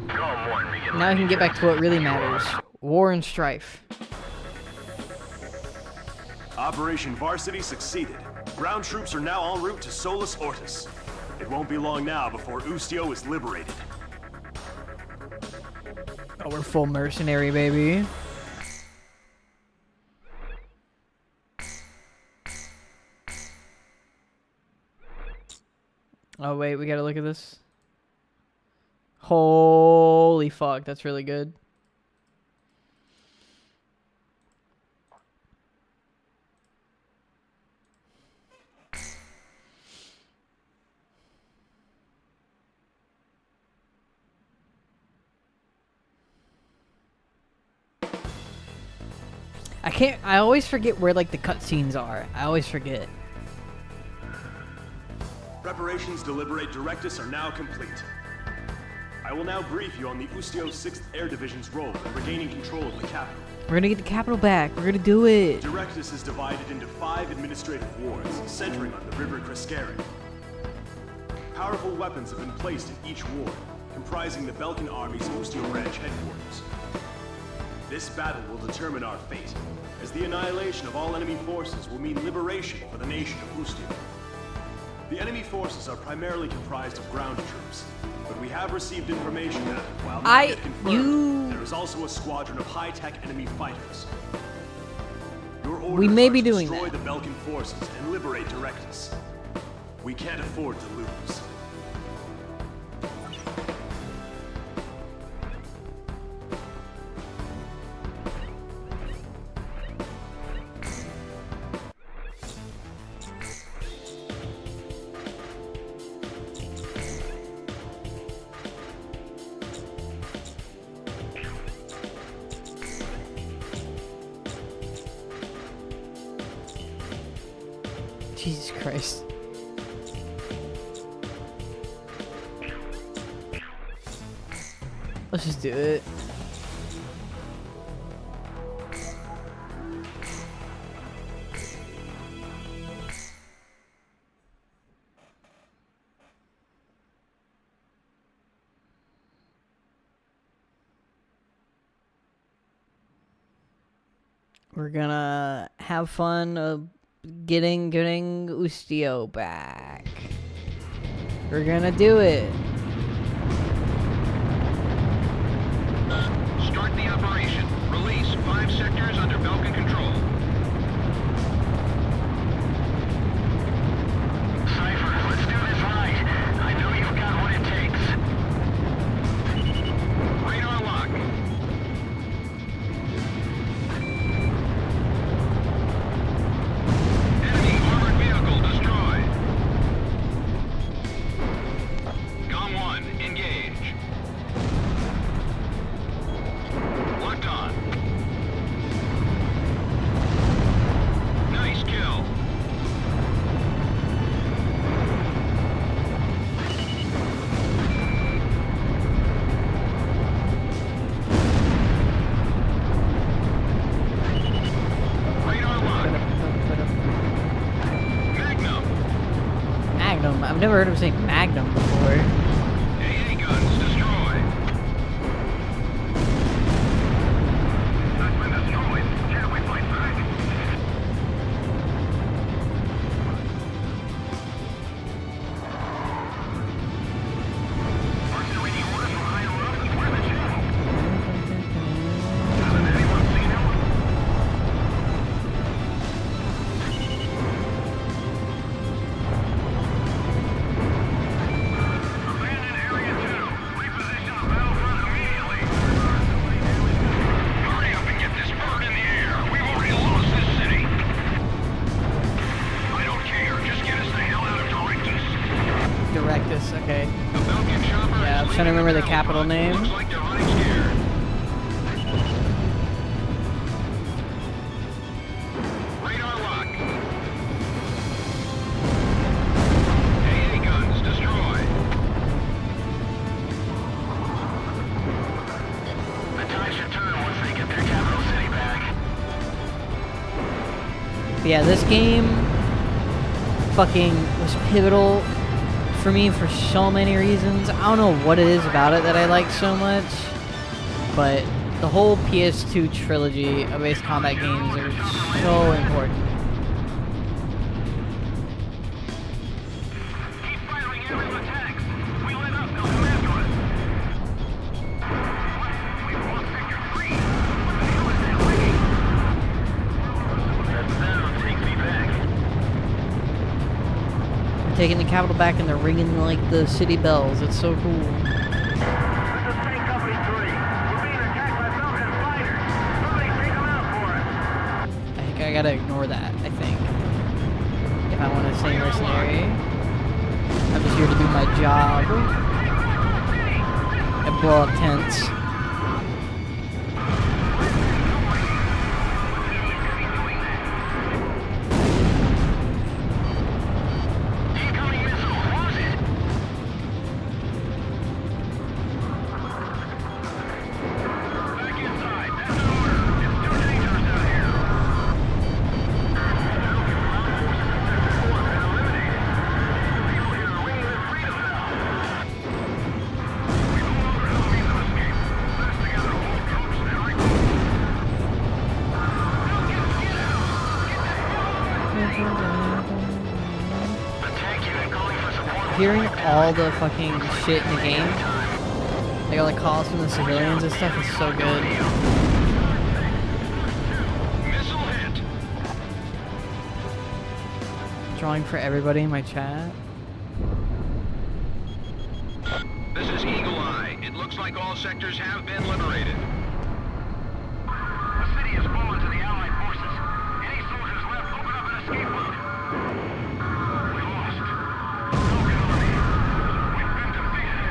[SPEAKER 5] GOM 1 begin.
[SPEAKER 1] Now we can get back to what really matters. War and strife.
[SPEAKER 4] Operation Varsity succeeded. Ground troops are now en route to Solus Ortis. It won't be long now before Ustio is liberated.
[SPEAKER 1] Oh, we're full mercenary, baby. Oh, wait, we gotta look at this. Holy fuck, that's really good. I always forget where, like, the cutscenes are. I always forget.
[SPEAKER 4] Preparations to liberate Directus are now complete. I will now brief you on the Ustio 6th Air Division's role in regaining control of the capital.
[SPEAKER 1] We're gonna get the capital back. We're gonna do it.
[SPEAKER 4] Directus is divided into 5 administrative wards, centering on the River Criscari. Powerful weapons have been placed in each ward, comprising the Belkan Army's Ustio Branch headquarters. This battle will determine our fate, as the annihilation of all enemy forces will mean liberation for the nation of Ustio. The enemy forces are primarily comprised of ground troops, but we have received information that, while not yet confirmed, there is also a squadron of high-tech enemy fighters. Your orders
[SPEAKER 1] We may
[SPEAKER 4] are
[SPEAKER 1] be
[SPEAKER 4] to
[SPEAKER 1] doing
[SPEAKER 4] destroy
[SPEAKER 1] that.
[SPEAKER 4] the Belkan forces and liberate Directus. We can't afford to lose.
[SPEAKER 1] Jesus Christ. Let's just do it. We're gonna have fun getting Ustio back. We're gonna do it.
[SPEAKER 5] Start the operation. Release 5 sectors under Belkin control. Cypher, let's do this right. I know you've got what it takes. Radar lock. Enemy armored vehicle destroyed. GOM 1, engage. Locked on. Nice kill. Radar lock. Magnum.
[SPEAKER 1] Magnum. I've never heard him say Magnum before.
[SPEAKER 5] AA guns destroyed. That's been destroyed. Can't we fight back? Aren't there any orders from higher up? Where's the channel? Hasn't anyone seen him? Abandon Area 2. Reposition the battlefront immediately. Hurry up and get this bird in the air. We've already lost this city. I don't care. Just get us the hell out of Directus.
[SPEAKER 1] Directus, okay.
[SPEAKER 5] The Belkin chopper
[SPEAKER 1] Yeah, I was
[SPEAKER 5] is
[SPEAKER 1] trying to remember the
[SPEAKER 5] leaving
[SPEAKER 1] capital
[SPEAKER 5] battlefront.
[SPEAKER 1] name.
[SPEAKER 5] Looks like they're running scared. Radar lock. AA guns destroyed. The tide should turn once they get their capital city back.
[SPEAKER 1] But yeah, this game fucking was pivotal for me for so many reasons. I don't know what it is about it that I like so much, but the whole PS2 trilogy of Ace Combat games are so important.
[SPEAKER 5] Keep firing aerial attacks. We let up, they'll come after us. What? We've lost Sector 3. What the hell is that ringing? That sound takes me back.
[SPEAKER 1] They're taking the capital back and they're ringing like the city bells. It's so cool.
[SPEAKER 5] This is Tank Company 3. We're being attacked by Belkin fighters. Somebody take them out for us.
[SPEAKER 1] I think I gotta ignore that, I think. If I want to stay mercenary. I'm just here to do my job and blow up tents.
[SPEAKER 5] Incoming missile. Close it. Back inside. That's an order. It's too dangerous out here. Belkin ground forces in Sector 4 have been eliminated. People here are ringing their freedom now. We no longer have a means of escape. Let us together hold troops and regroup. Get out! The tank unit calling for support.
[SPEAKER 1] Hearing all the fucking shit in the game, like all the calls from the civilians and stuff, is so good.
[SPEAKER 5] Missile hit.
[SPEAKER 1] Drawing for everybody in my chat.
[SPEAKER 5] This is Eagle Eye. It looks like all sectors have been liberated. The city has fallen to the Allied forces. Any soldiers left, open up an escape route. We lost. Belkin Army. We've been defeated.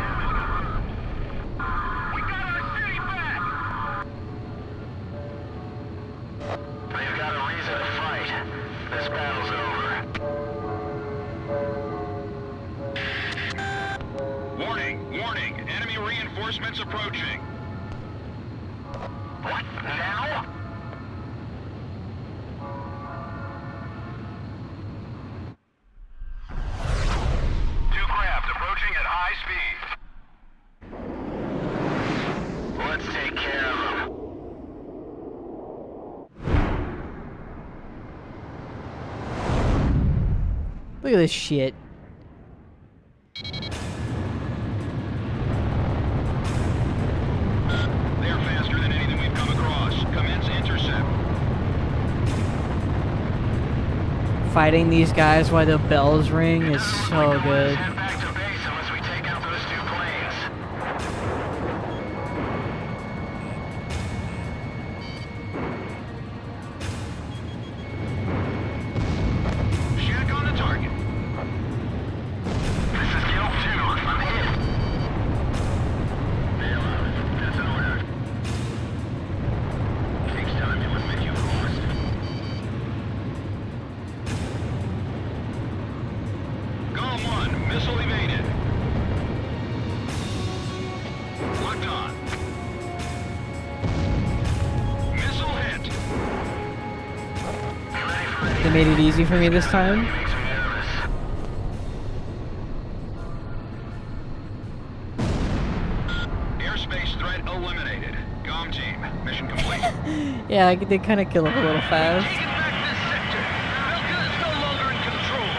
[SPEAKER 5] We got our city back! They've got a reason to fight. This battle's over. Warning! Warning! Enemy reinforcements approaching. What? Now? Two craft approaching at high speed. Let's take care of them.
[SPEAKER 1] Look at this shit.
[SPEAKER 5] They're faster than anything we've come across. Commence intercept.
[SPEAKER 1] Fighting these guys while the bells ring is so good.
[SPEAKER 5] Head back to base unless we take out those 2 planes. Shack on the target. This is Gao 2. I'm hit. Bail out. That's an order. Takes time to admit you've lost. Gao 1, missile evaded. Locked on. Missile hit. Be ready for any
[SPEAKER 1] They made it easy for me this time.
[SPEAKER 5] makes me nervous. Airspace threat eliminated. GOM team, mission complete.
[SPEAKER 1] Yeah, I did kind of kill him a little fast.
[SPEAKER 5] Taking back this sector. Belka is no longer in control.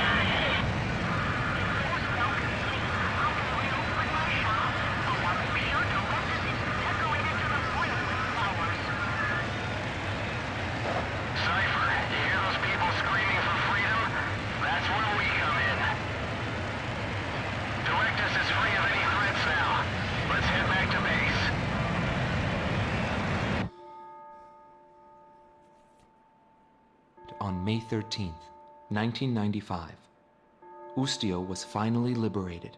[SPEAKER 5] Cypher, you hear those people screaming for freedom? That's where we come in. Directus is free of any threats now. Let's head back to base.
[SPEAKER 3] On May 13th, 1995, Ustio was finally liberated.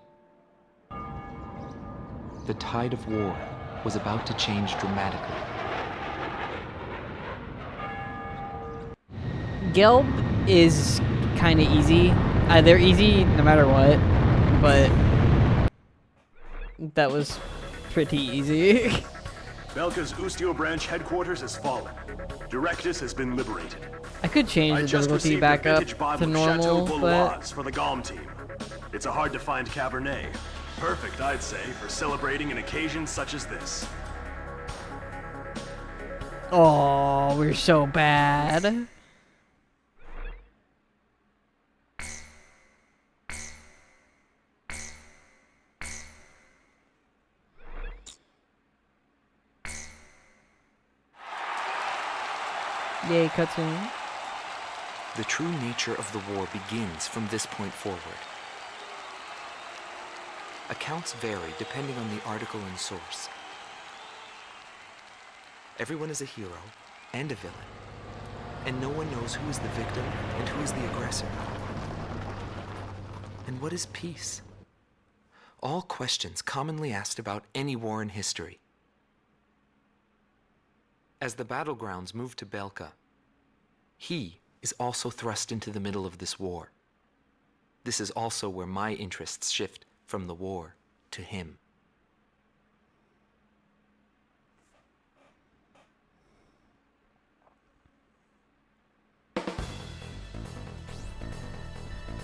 [SPEAKER 3] The tide of war was about to change dramatically.
[SPEAKER 1] Gelb is kind of easy. They're easy no matter what, but that was pretty easy.
[SPEAKER 4] Belka's Ustio branch headquarters has fallen. Directus has been liberated.
[SPEAKER 1] I could change
[SPEAKER 4] I
[SPEAKER 1] the
[SPEAKER 4] just
[SPEAKER 1] difficulty
[SPEAKER 4] received
[SPEAKER 1] back
[SPEAKER 4] a
[SPEAKER 1] up
[SPEAKER 4] vintage bottle
[SPEAKER 1] to
[SPEAKER 4] of
[SPEAKER 1] normal,
[SPEAKER 4] Chateau
[SPEAKER 1] but
[SPEAKER 4] Valois for the GOM team. It's a hard-to-find Cabernet. Perfect, I'd say, for celebrating an occasion such as this.
[SPEAKER 1] oh, we're so bad. Yay, cutscene.
[SPEAKER 3] The true nature of the war begins from this point forward. Accounts vary depending on the article and source. Everyone is a hero and a villain, and no one knows who is the victim and who is the aggressor. And what is peace? All questions commonly asked about any war in history. As the battlegrounds move to Belka, he is also thrust into the middle of this war. This is also where my interests shift from the war to him.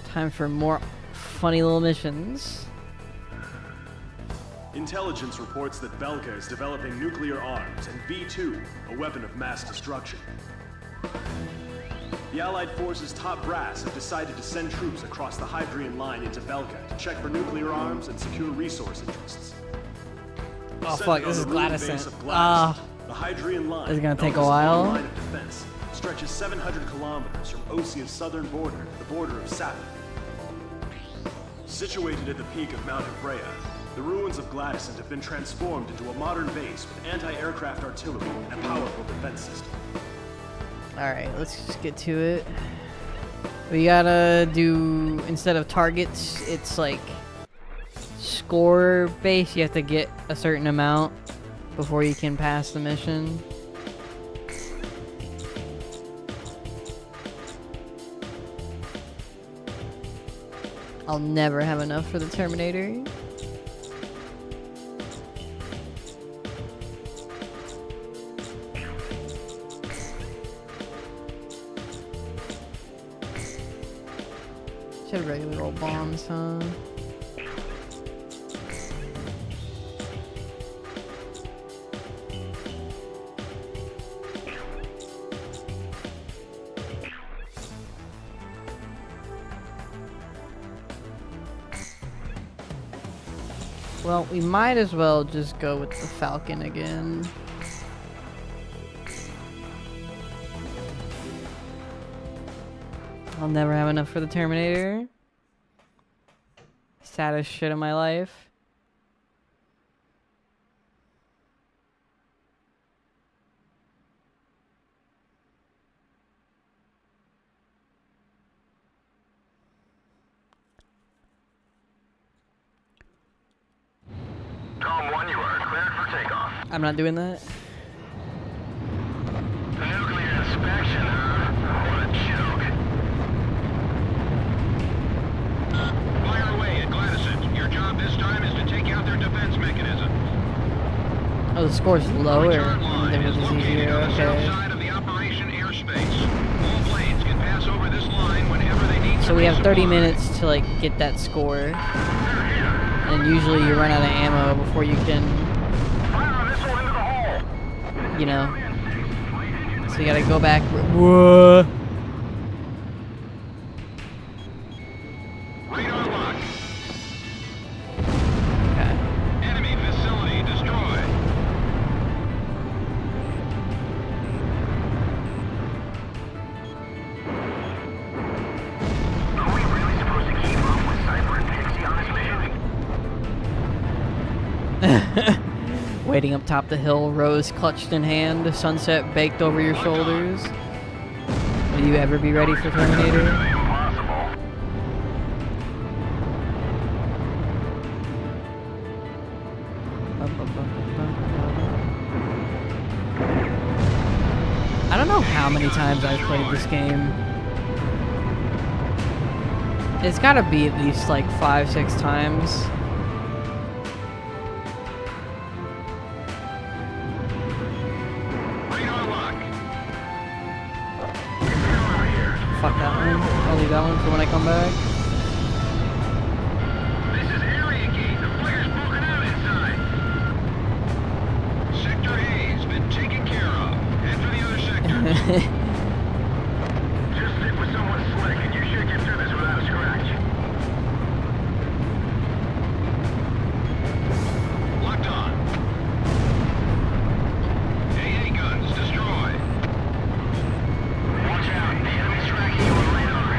[SPEAKER 1] Time for more funny little missions.
[SPEAKER 4] Intelligence reports that Belka is developing nuclear arms and V2, a weapon of mass destruction. The Allied forces' top brass have decided to send troops across the Hydrian line into Belka to check for nuclear arms and secure resource interests.
[SPEAKER 1] Oh
[SPEAKER 4] Centered
[SPEAKER 1] fuck,
[SPEAKER 4] on
[SPEAKER 1] this is
[SPEAKER 4] the ruined
[SPEAKER 1] Gladys.
[SPEAKER 4] base of Gladys, the Hydrian line,
[SPEAKER 1] This is gonna take a
[SPEAKER 4] known as the
[SPEAKER 1] while.
[SPEAKER 4] Long Line of Defense, stretches 700 kilometers from Osia's southern border to the border of Sapphire. Situated at the peak of Mount Freya, the ruins of Gladysant have been transformed into a modern base with anti-aircraft artillery and a powerful defense system.
[SPEAKER 1] Alright, let's just get to it. We gotta do, instead of targets, it's like score base. You have to get a certain amount before you can pass the mission. I'll never have enough for the Terminator. Should have regular old bombs, huh? Well, we might as well just go with the Falcon again. I'll never have enough for the Terminator. Saddest shit in my life.
[SPEAKER 5] Tom 1, you are cleared for takeoff.
[SPEAKER 1] I'm not doing that.
[SPEAKER 5] Nuclear inspection, huh? What a joke. Fire away at Gladysons. Your job this time is to take out their defense mechanism.
[SPEAKER 1] Oh, the score's lower.
[SPEAKER 5] Return line
[SPEAKER 1] It
[SPEAKER 5] is
[SPEAKER 1] was
[SPEAKER 5] located
[SPEAKER 1] easier.
[SPEAKER 5] on the south
[SPEAKER 1] Okay.
[SPEAKER 5] side of the operation airspace. All planes can pass over this line whenever they need
[SPEAKER 1] So we have 30
[SPEAKER 5] resupply.
[SPEAKER 1] minutes to like get that score. And usually you run out of ammo before you can,
[SPEAKER 5] Fire a missile into the hole.
[SPEAKER 1] you know. So you gotta go back. Whoa.
[SPEAKER 5] Radar lock.
[SPEAKER 1] Okay.
[SPEAKER 5] Enemy facility destroyed. Are we really supposed to keep up with Cypher and Pixie on this mission?
[SPEAKER 1] Waiting up top the hill, rose clutched in hand, sunset baked over your shoulders. Will you ever be ready for Terminator?
[SPEAKER 5] Impossible.
[SPEAKER 1] I don't know how many times I've played this game. It's gotta be at least like 5-6 times.
[SPEAKER 5] Radar lock.
[SPEAKER 1] Fuck that one. I'll leave that one for when I come back.
[SPEAKER 5] This is area gate. The fire's broken out inside. Sector A's been taken care of. Head for the other sector. Just stick with someone slick and you should get through this without a scratch. Locked on. AA guns destroyed. Watch out. The enemy's tracking you on radar.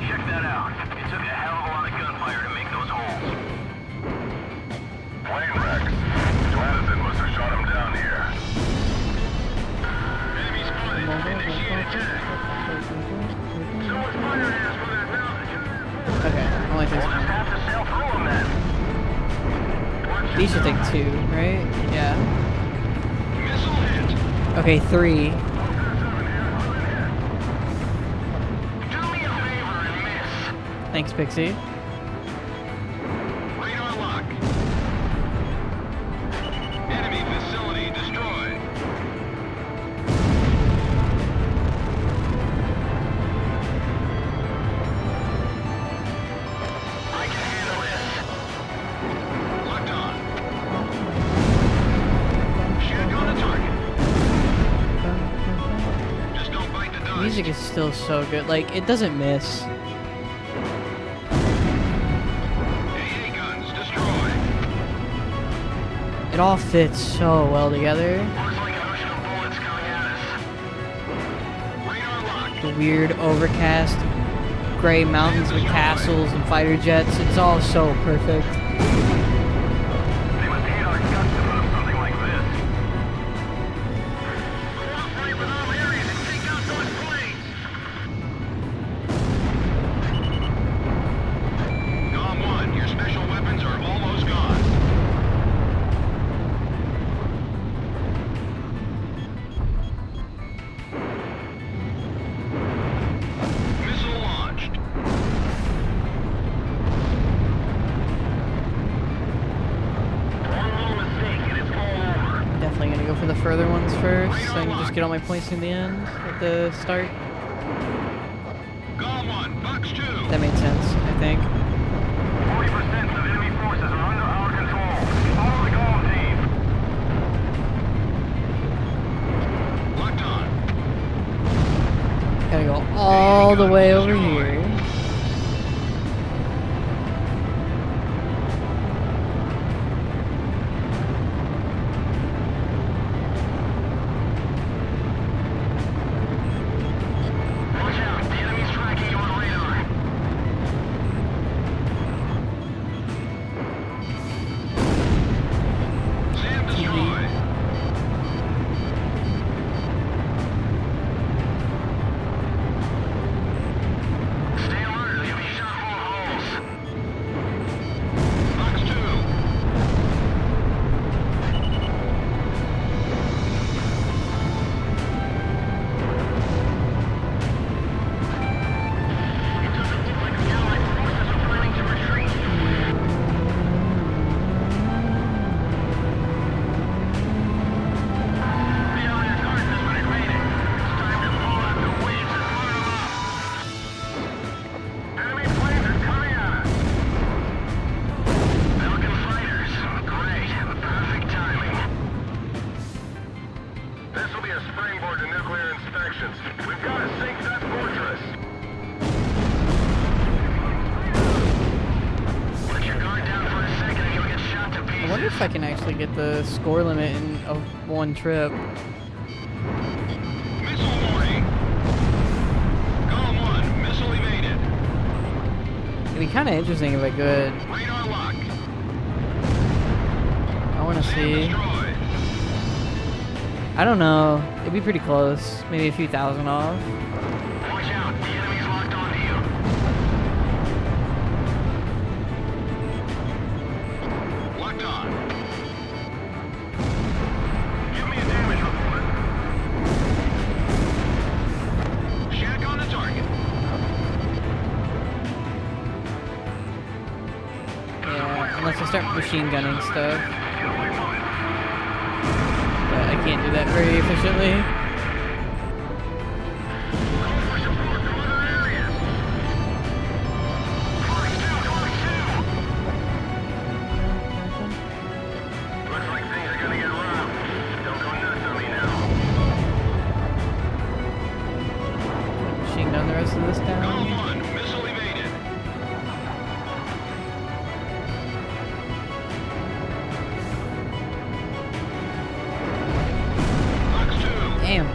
[SPEAKER 5] Check that out. It took a hell of a lot of gunfire to make those holes. Plane wrecks. Gladison must have shot him down here. Enemy spotted. Initiate attack. Someone's firing at us from that mountain.
[SPEAKER 1] Okay, only takes
[SPEAKER 5] We'll just
[SPEAKER 1] one.
[SPEAKER 5] have to sail through them then.
[SPEAKER 1] These should take 2, right? Yeah.
[SPEAKER 5] Missile hit.
[SPEAKER 1] Okay, 3.
[SPEAKER 5] Do me a favor and miss.
[SPEAKER 1] Thanks, Pixie.
[SPEAKER 5] Radar lock. Enemy facility destroyed. I can handle this. Locked on. Shoot on the target. Just don't bite the dust.
[SPEAKER 1] Music is still so good. Like, it doesn't miss.
[SPEAKER 5] AA guns destroyed.
[SPEAKER 1] It all fits so well together.
[SPEAKER 5] Looks like an ocean of bullets coming at us. Radar locked.
[SPEAKER 1] The weird overcast gray mountains with castles and fighter jets. It's all so perfect.
[SPEAKER 5] They must hate our guts to move something like this. Cooperate with all areas and take out those planes. Gone 1, your special weapons are almost gone. Missile launched. One little mistake and it's all over.
[SPEAKER 1] Definitely gonna go for the further ones first, so I can just get all my points in the end at the start.
[SPEAKER 5] Gone 1, box 2.
[SPEAKER 1] That made sense, I think.
[SPEAKER 5] 40% of enemy forces are under our control. Follow the Gao team. Locked on.
[SPEAKER 1] Gotta go all the way over here. if I can actually get the score limit in one trip.
[SPEAKER 5] Missile warning. Gao 1, missile evaded.
[SPEAKER 1] It'd be kind of interesting if I could.
[SPEAKER 5] Radar lock.
[SPEAKER 1] I want to see.
[SPEAKER 5] Destroyed.
[SPEAKER 1] I don't know. It'd be pretty close. Maybe a few thousand off.
[SPEAKER 5] Watch out, the enemy's locked onto you. Locked on. Give me a damage report. Shack on the target.
[SPEAKER 1] Yeah, unless I start machine gunning stuff. But I can't do that very efficiently.
[SPEAKER 5] Call for support from other areas. Clock 2. Looks like things are gonna get rough. Don't go nuts on me now.
[SPEAKER 1] Machine gun the rest of this
[SPEAKER 5] Gao
[SPEAKER 1] down.
[SPEAKER 5] 1, missile evaded. Box 2.
[SPEAKER 1] Damn.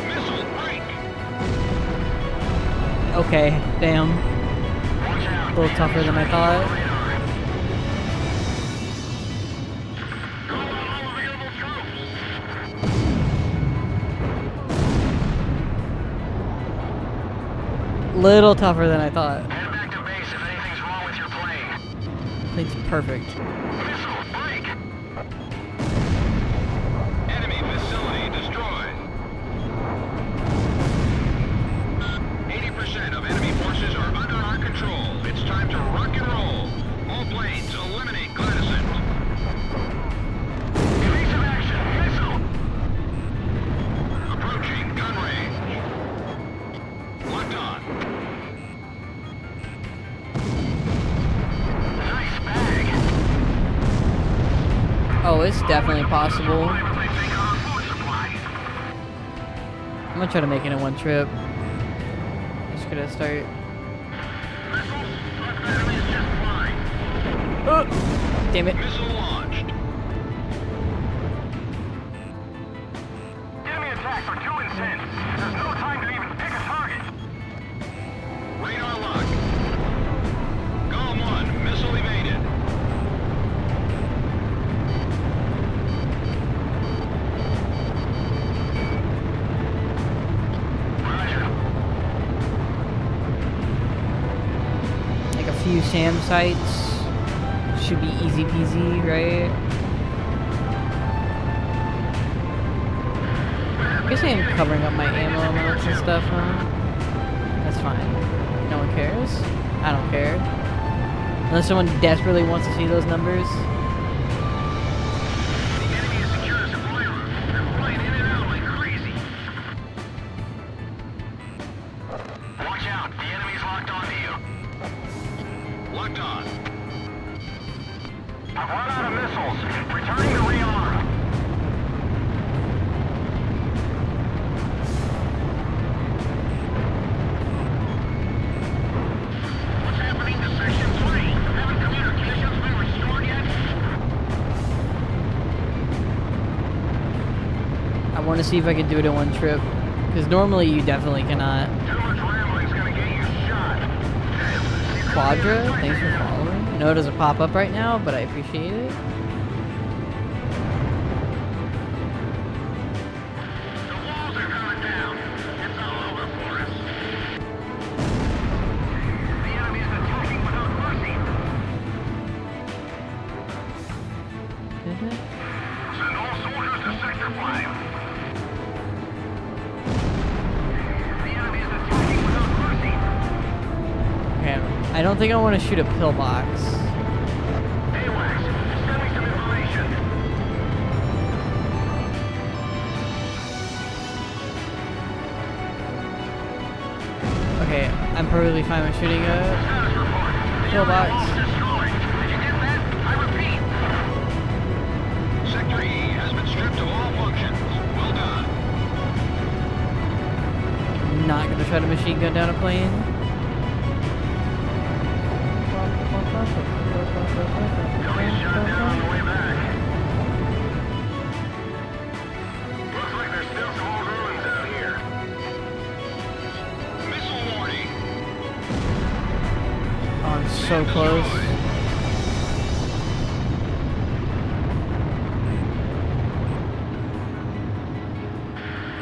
[SPEAKER 5] Missile break.
[SPEAKER 1] Okay, damn.
[SPEAKER 5] Watch out.
[SPEAKER 1] A little tougher than I thought.
[SPEAKER 5] Call out all available troops.
[SPEAKER 1] Little tougher than I thought.
[SPEAKER 5] Head back to base if anything's wrong with your plane.
[SPEAKER 1] It's perfect.
[SPEAKER 5] Missile break. Enemy facility destroyed. 80% of enemy forces are under our control. It's time to rock and roll. All planes, eliminate Gladison. Evasive action. Missile. Approaching gun range. Locked on. Nice bag.
[SPEAKER 1] Oh, it's definitely possible.
[SPEAKER 5] Why would they take our food supply?
[SPEAKER 1] I'm gonna try to make it in one trip. Just gonna start.
[SPEAKER 5] Missiles? Left enemy is just fine.
[SPEAKER 1] Oh, damn it.
[SPEAKER 5] Missile launched. Enemy attacks are too intense. There's no time to even pick a target. Radar lock. Gao 1, missile evaded. Roger.
[SPEAKER 1] Like a few SAM sites. Should be easy peasy, right? I guess I am covering up my ammo amounts and stuff, huh? That's fine. No one cares. I don't care. Unless someone desperately wants to see those numbers.
[SPEAKER 5] The enemy has secured a supply route. They're flying in and out like crazy. Watch out, the enemy's locked onto you. Locked on. I've run out of missiles. Returning to rearm. What's happening to Section 3? Haven't communications been restored yet?
[SPEAKER 1] I want to see if I can do it in one trip. Because normally you definitely cannot.
[SPEAKER 5] Too much rambling's gonna get you shot.
[SPEAKER 1] Quadra, thanks for following. I know it doesn't pop up right now, but I appreciate it.
[SPEAKER 5] The walls are coming down. It's all over for us. The enemy is attacking without mercy. Send all soldiers to Sector 5. The enemy is attacking without mercy.
[SPEAKER 1] Okay, I don't think I want to shoot a pillbox.
[SPEAKER 5] AWACS, send me some information.
[SPEAKER 1] Okay, I'm perfectly fine with shooting a
[SPEAKER 5] Status report. The
[SPEAKER 1] pillbox.
[SPEAKER 5] enemy wall destroyed. Did you get that? I repeat. Sector E has been stripped of all functions. Well done.
[SPEAKER 1] Not gonna try to machine gun down a plane.
[SPEAKER 5] Tony's shot down on the way back. Looks like there's still some old ruins out here. Missile warning.
[SPEAKER 1] Oh, I'm so close.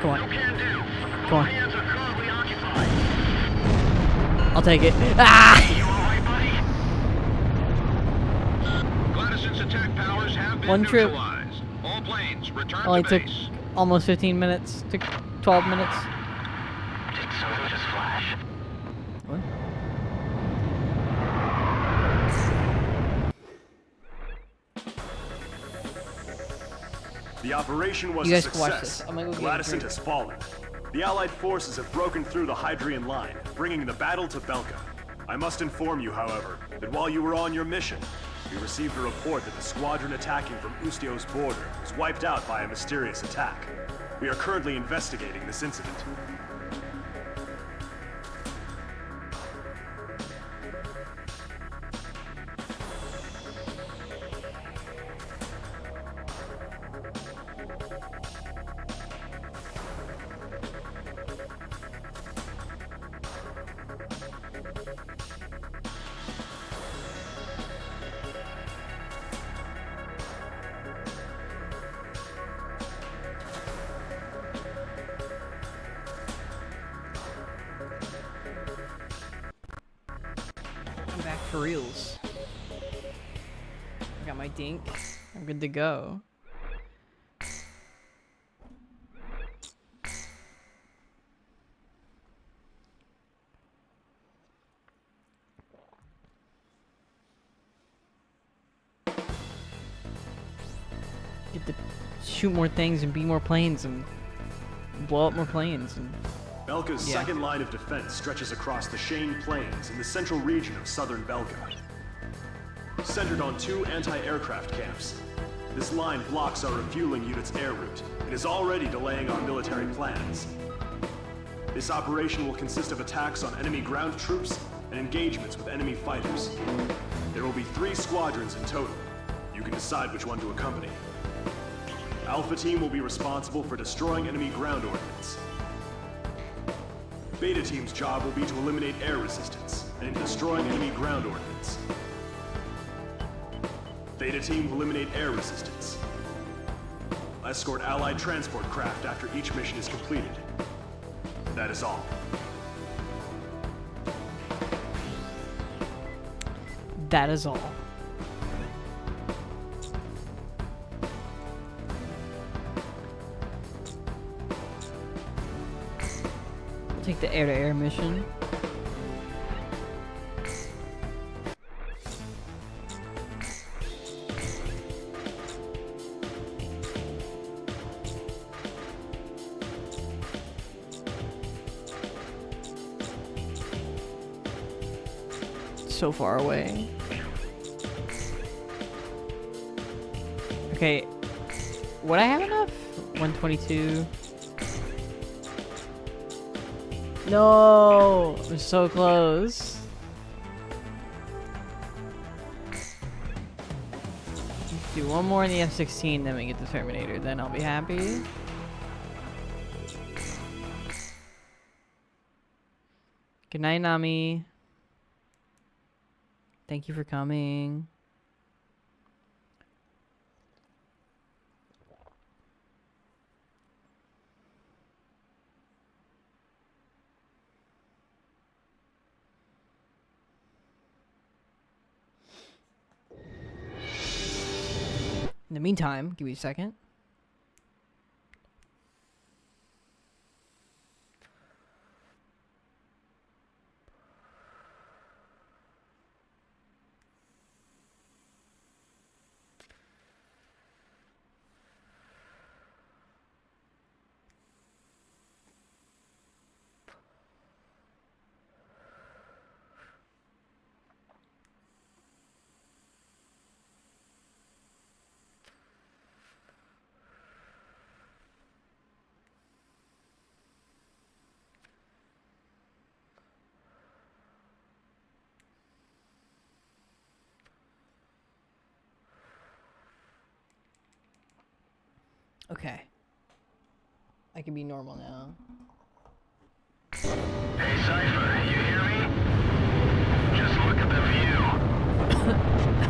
[SPEAKER 1] Go on.
[SPEAKER 5] No can do.
[SPEAKER 1] Go on.
[SPEAKER 5] Both hands are currently occupied.
[SPEAKER 1] I'll take it. Ah!
[SPEAKER 5] You all right, buddy? Gladyson's attack powers have been
[SPEAKER 1] One trip.
[SPEAKER 5] neutralized. All planes return
[SPEAKER 1] Only
[SPEAKER 5] to
[SPEAKER 1] took
[SPEAKER 5] base.
[SPEAKER 1] almost 15 minutes. Took 12 minutes.
[SPEAKER 5] Did something just flash?
[SPEAKER 1] What?
[SPEAKER 4] The operation was
[SPEAKER 1] You
[SPEAKER 4] a
[SPEAKER 1] guys can watch
[SPEAKER 4] success.
[SPEAKER 1] this. I'm gonna go get a
[SPEAKER 4] Gladys
[SPEAKER 1] drink.
[SPEAKER 4] has fallen. The Allied forces have broken through the Hydrian line, bringing the battle to Belka. I must inform you, however, that while you were on your mission, we received a report that the squadron attacking from Ustio's border was wiped out by a mysterious attack. We are currently investigating this incident.
[SPEAKER 1] I'm back for reals. I got my dink. I'm good to go. Get to shoot more things and be more planes and blow up more planes and
[SPEAKER 4] Belka's
[SPEAKER 1] Yeah.
[SPEAKER 4] second line of defense stretches across the Shane Plains in the central region of southern Belka. Centered on 2 anti-aircraft camps, this line blocks our refueling unit's air route and is already delaying our military plans. This operation will consist of attacks on enemy ground troops and engagements with enemy fighters. There will be 3 squadrons in total. You can decide which one to accompany. Alpha Team will be responsible for destroying enemy ground ordnance. Beta Team's job will be to eliminate air resistance and destroying enemy ground ordnance. Theta Team will eliminate air resistance. Escort Allied transport craft after each mission is completed. That is all.
[SPEAKER 1] that is all. Take the air-to-air mission. So far away. Okay. Would I have enough? 122. No! We're so close. Do one more in the F-16, then we get the Terminator. Then I'll be happy. Good night, Nami. Thank you for coming. In the meantime, give me a second. Okay. I can be normal now.
[SPEAKER 5] Hey, Cypher, you hear me? Just look at the view.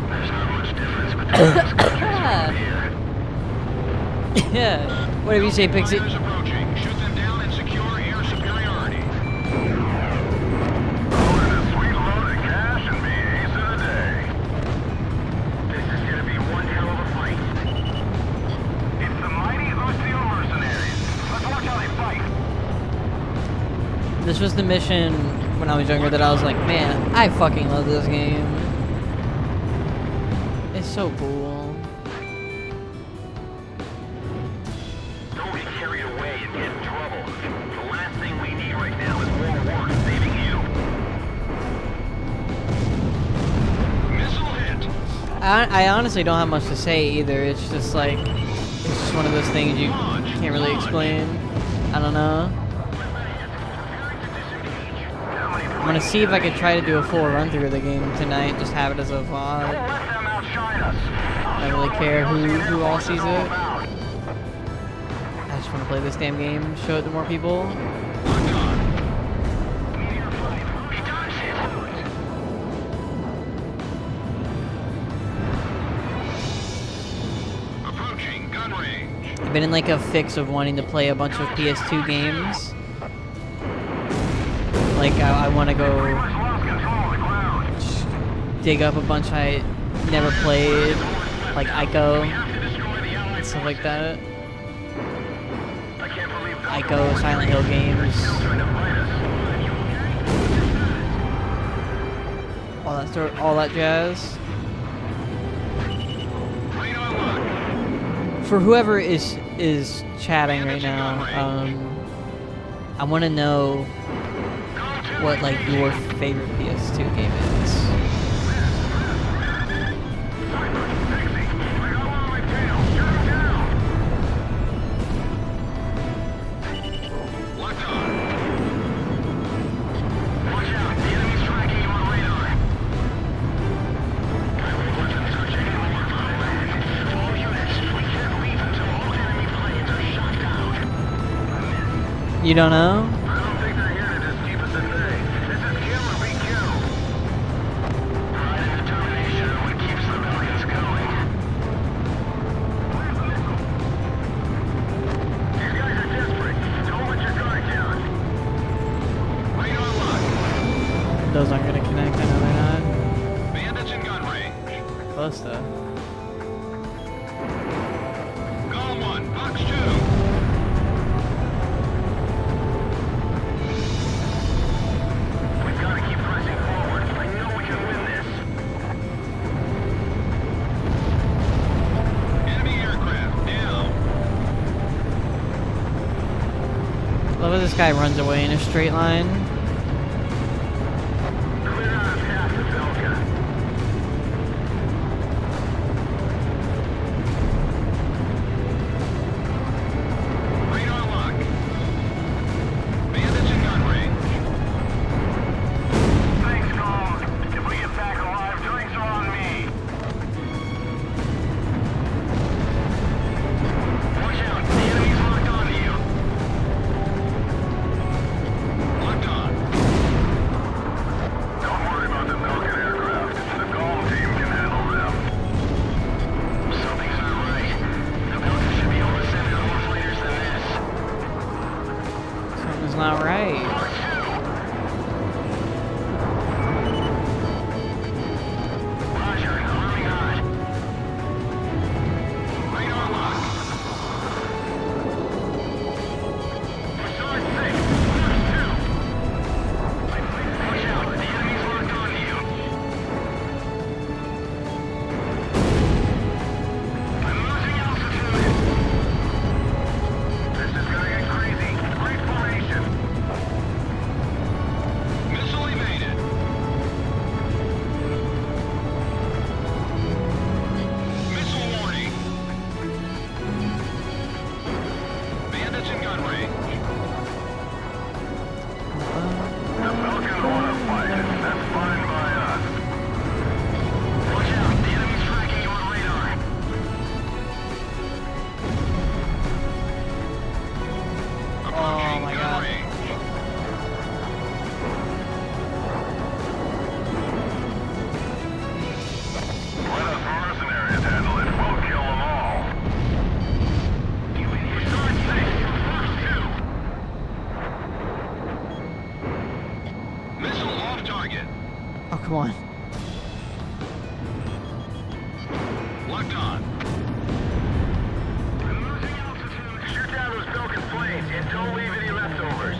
[SPEAKER 5] There's not much difference between this country and here.
[SPEAKER 1] Yeah. Whatever you say, Pixie.
[SPEAKER 5] Fighters approaching. Shoot them down and secure air superiority. Loaded a sweet load of cash and be ace of the day. This is gonna be one hell of a fight. It's the mighty Lucio mercenaries. Let's watch how they fight.
[SPEAKER 1] This was the mission when I was younger that I was like, man, I fucking love this game. It's so cool.
[SPEAKER 5] Don't get carried away and get in trouble. The last thing we need right now is more work saving you. Missile hit.
[SPEAKER 1] I honestly don't have much to say either. It's just like, it's just one of those things you can't really explain. I don't know. I'm gonna see if I could try to do a full run through of the game tonight. Just have it as a vlog.
[SPEAKER 5] Don't let them outshine us.
[SPEAKER 1] I don't really care who all sees it. I just want to play this damn game, show it to more people.
[SPEAKER 5] Approaching gun range.
[SPEAKER 1] I've been in like a fix of wanting to play a bunch of PS2 games. Like I want to go dig up a bunch I never played, like Ico and stuff like that. Ico, Silent Hill games, all that jazz. For whoever is chatting right now, I want to know what like your favorite PS2 game is. You don't know?
[SPEAKER 5] I don't think they're here to just keep us at bay. This is kill or be killed. Pride and determination are what keeps the Falcons going. These guys are desperate. Don't let your guard down. Radar locked.
[SPEAKER 1] Those aren't gonna connect, I know they're not.
[SPEAKER 5] Bandits in gun range.
[SPEAKER 1] Close though.
[SPEAKER 5] Gao 1, Box 2.
[SPEAKER 1] Love how this guy runs away in a straight line.
[SPEAKER 5] Clear out of half the Velka. Radar lock. Bandits in gun range. Thanks, Gold. If we get back alive, drinks are on me. Watch out, the enemy's locked onto you. Locked on. Don't worry about the Falcon aircraft. The Golem team can handle them. Something's not right. The Falcon should be able to send out more fighters than this.
[SPEAKER 1] Something's not right.
[SPEAKER 5] Roger, alarming hot. Radar lock. Pursuit 6, Fox 2. Watch out, the enemy's locked onto you. I'm losing altitude. This is gonna get crazy. Great formation. off target.
[SPEAKER 1] Oh, come on.
[SPEAKER 5] Locked on. I'm losing altitude. Shoot down those Belkin planes and don't leave any leftovers.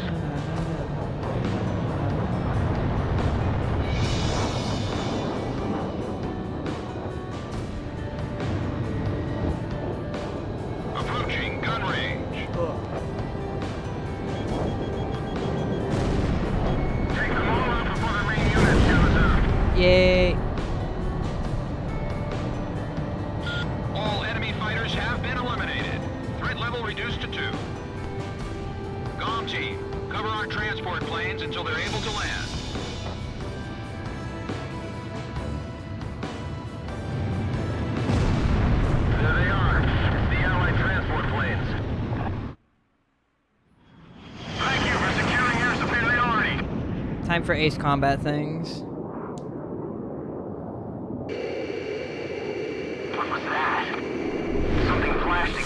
[SPEAKER 5] Approaching gun range. Take them all out before the main unit shows up.
[SPEAKER 1] Yay.
[SPEAKER 5] All enemy fighters have been eliminated. Threat level reduced to 2. GOM team, cover our transport planes until they're able to land. There they are. It's the Allied transport planes. Thank you for securing air superiority.
[SPEAKER 1] Time for ace combat things.
[SPEAKER 5] What was that? Something flashed again.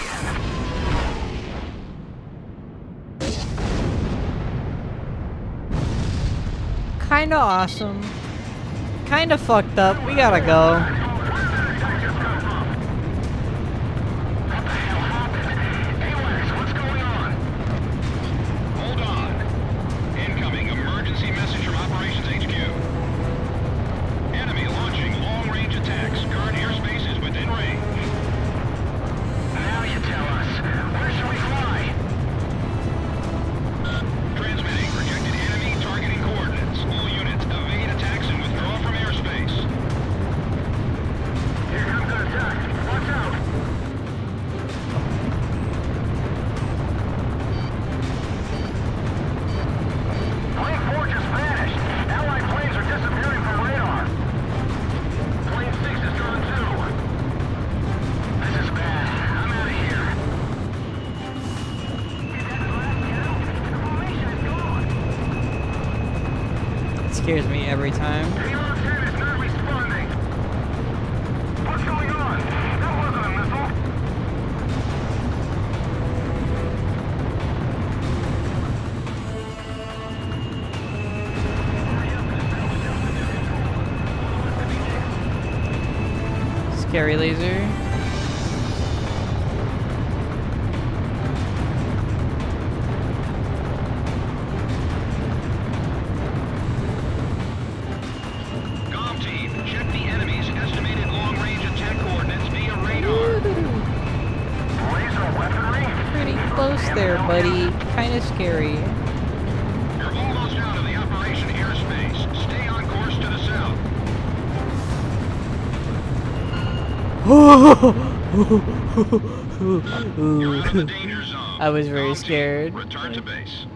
[SPEAKER 1] Kinda awesome. Kinda fucked up. We gotta go.
[SPEAKER 5] Where did that attack just come from? What the hell happened? AWACS, what's going on? Hold on. Incoming emergency message from Operations HQ. Enemy launching long-range attacks. Current airspace is within range. Now you tell us. Where should we fly? Transmitting projected enemy targeting coordinates. All units evade attacks and withdraw from airspace. Here comes an attack. Watch out. Plane 4 just vanished. Allied planes are disappearing from radar. Plane 6 is gone too. This is bad. I'm out of here. Is that the last kill? The formation is gone.
[SPEAKER 1] It scares me every time.
[SPEAKER 5] Payload 10 is not responding. What's going on? That wasn't a missile.
[SPEAKER 1] Scary laser.
[SPEAKER 5] GOM team, check the enemy's estimated long-range attack coordinates via radar. Laser weaponry?
[SPEAKER 1] Pretty close there, buddy. Kinda scary.
[SPEAKER 5] You're almost out of the operation airspace. Stay on course to the south. You're out of the danger zone.
[SPEAKER 1] I was very
[SPEAKER 5] GOM team,
[SPEAKER 1] scared.
[SPEAKER 5] return to base.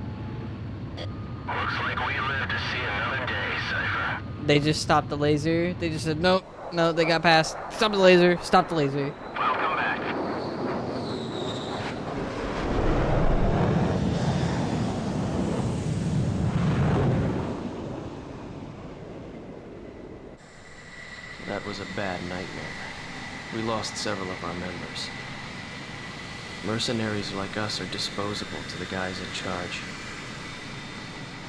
[SPEAKER 5] Looks like we live to see another day, Cypher.
[SPEAKER 1] They just stopped the laser. They just said, nope, no, they got past. Stop the laser. Stop the laser.
[SPEAKER 5] Welcome back.
[SPEAKER 2] That was a bad nightmare. We lost several of our members. Mercenaries like us are disposable to the guys in charge.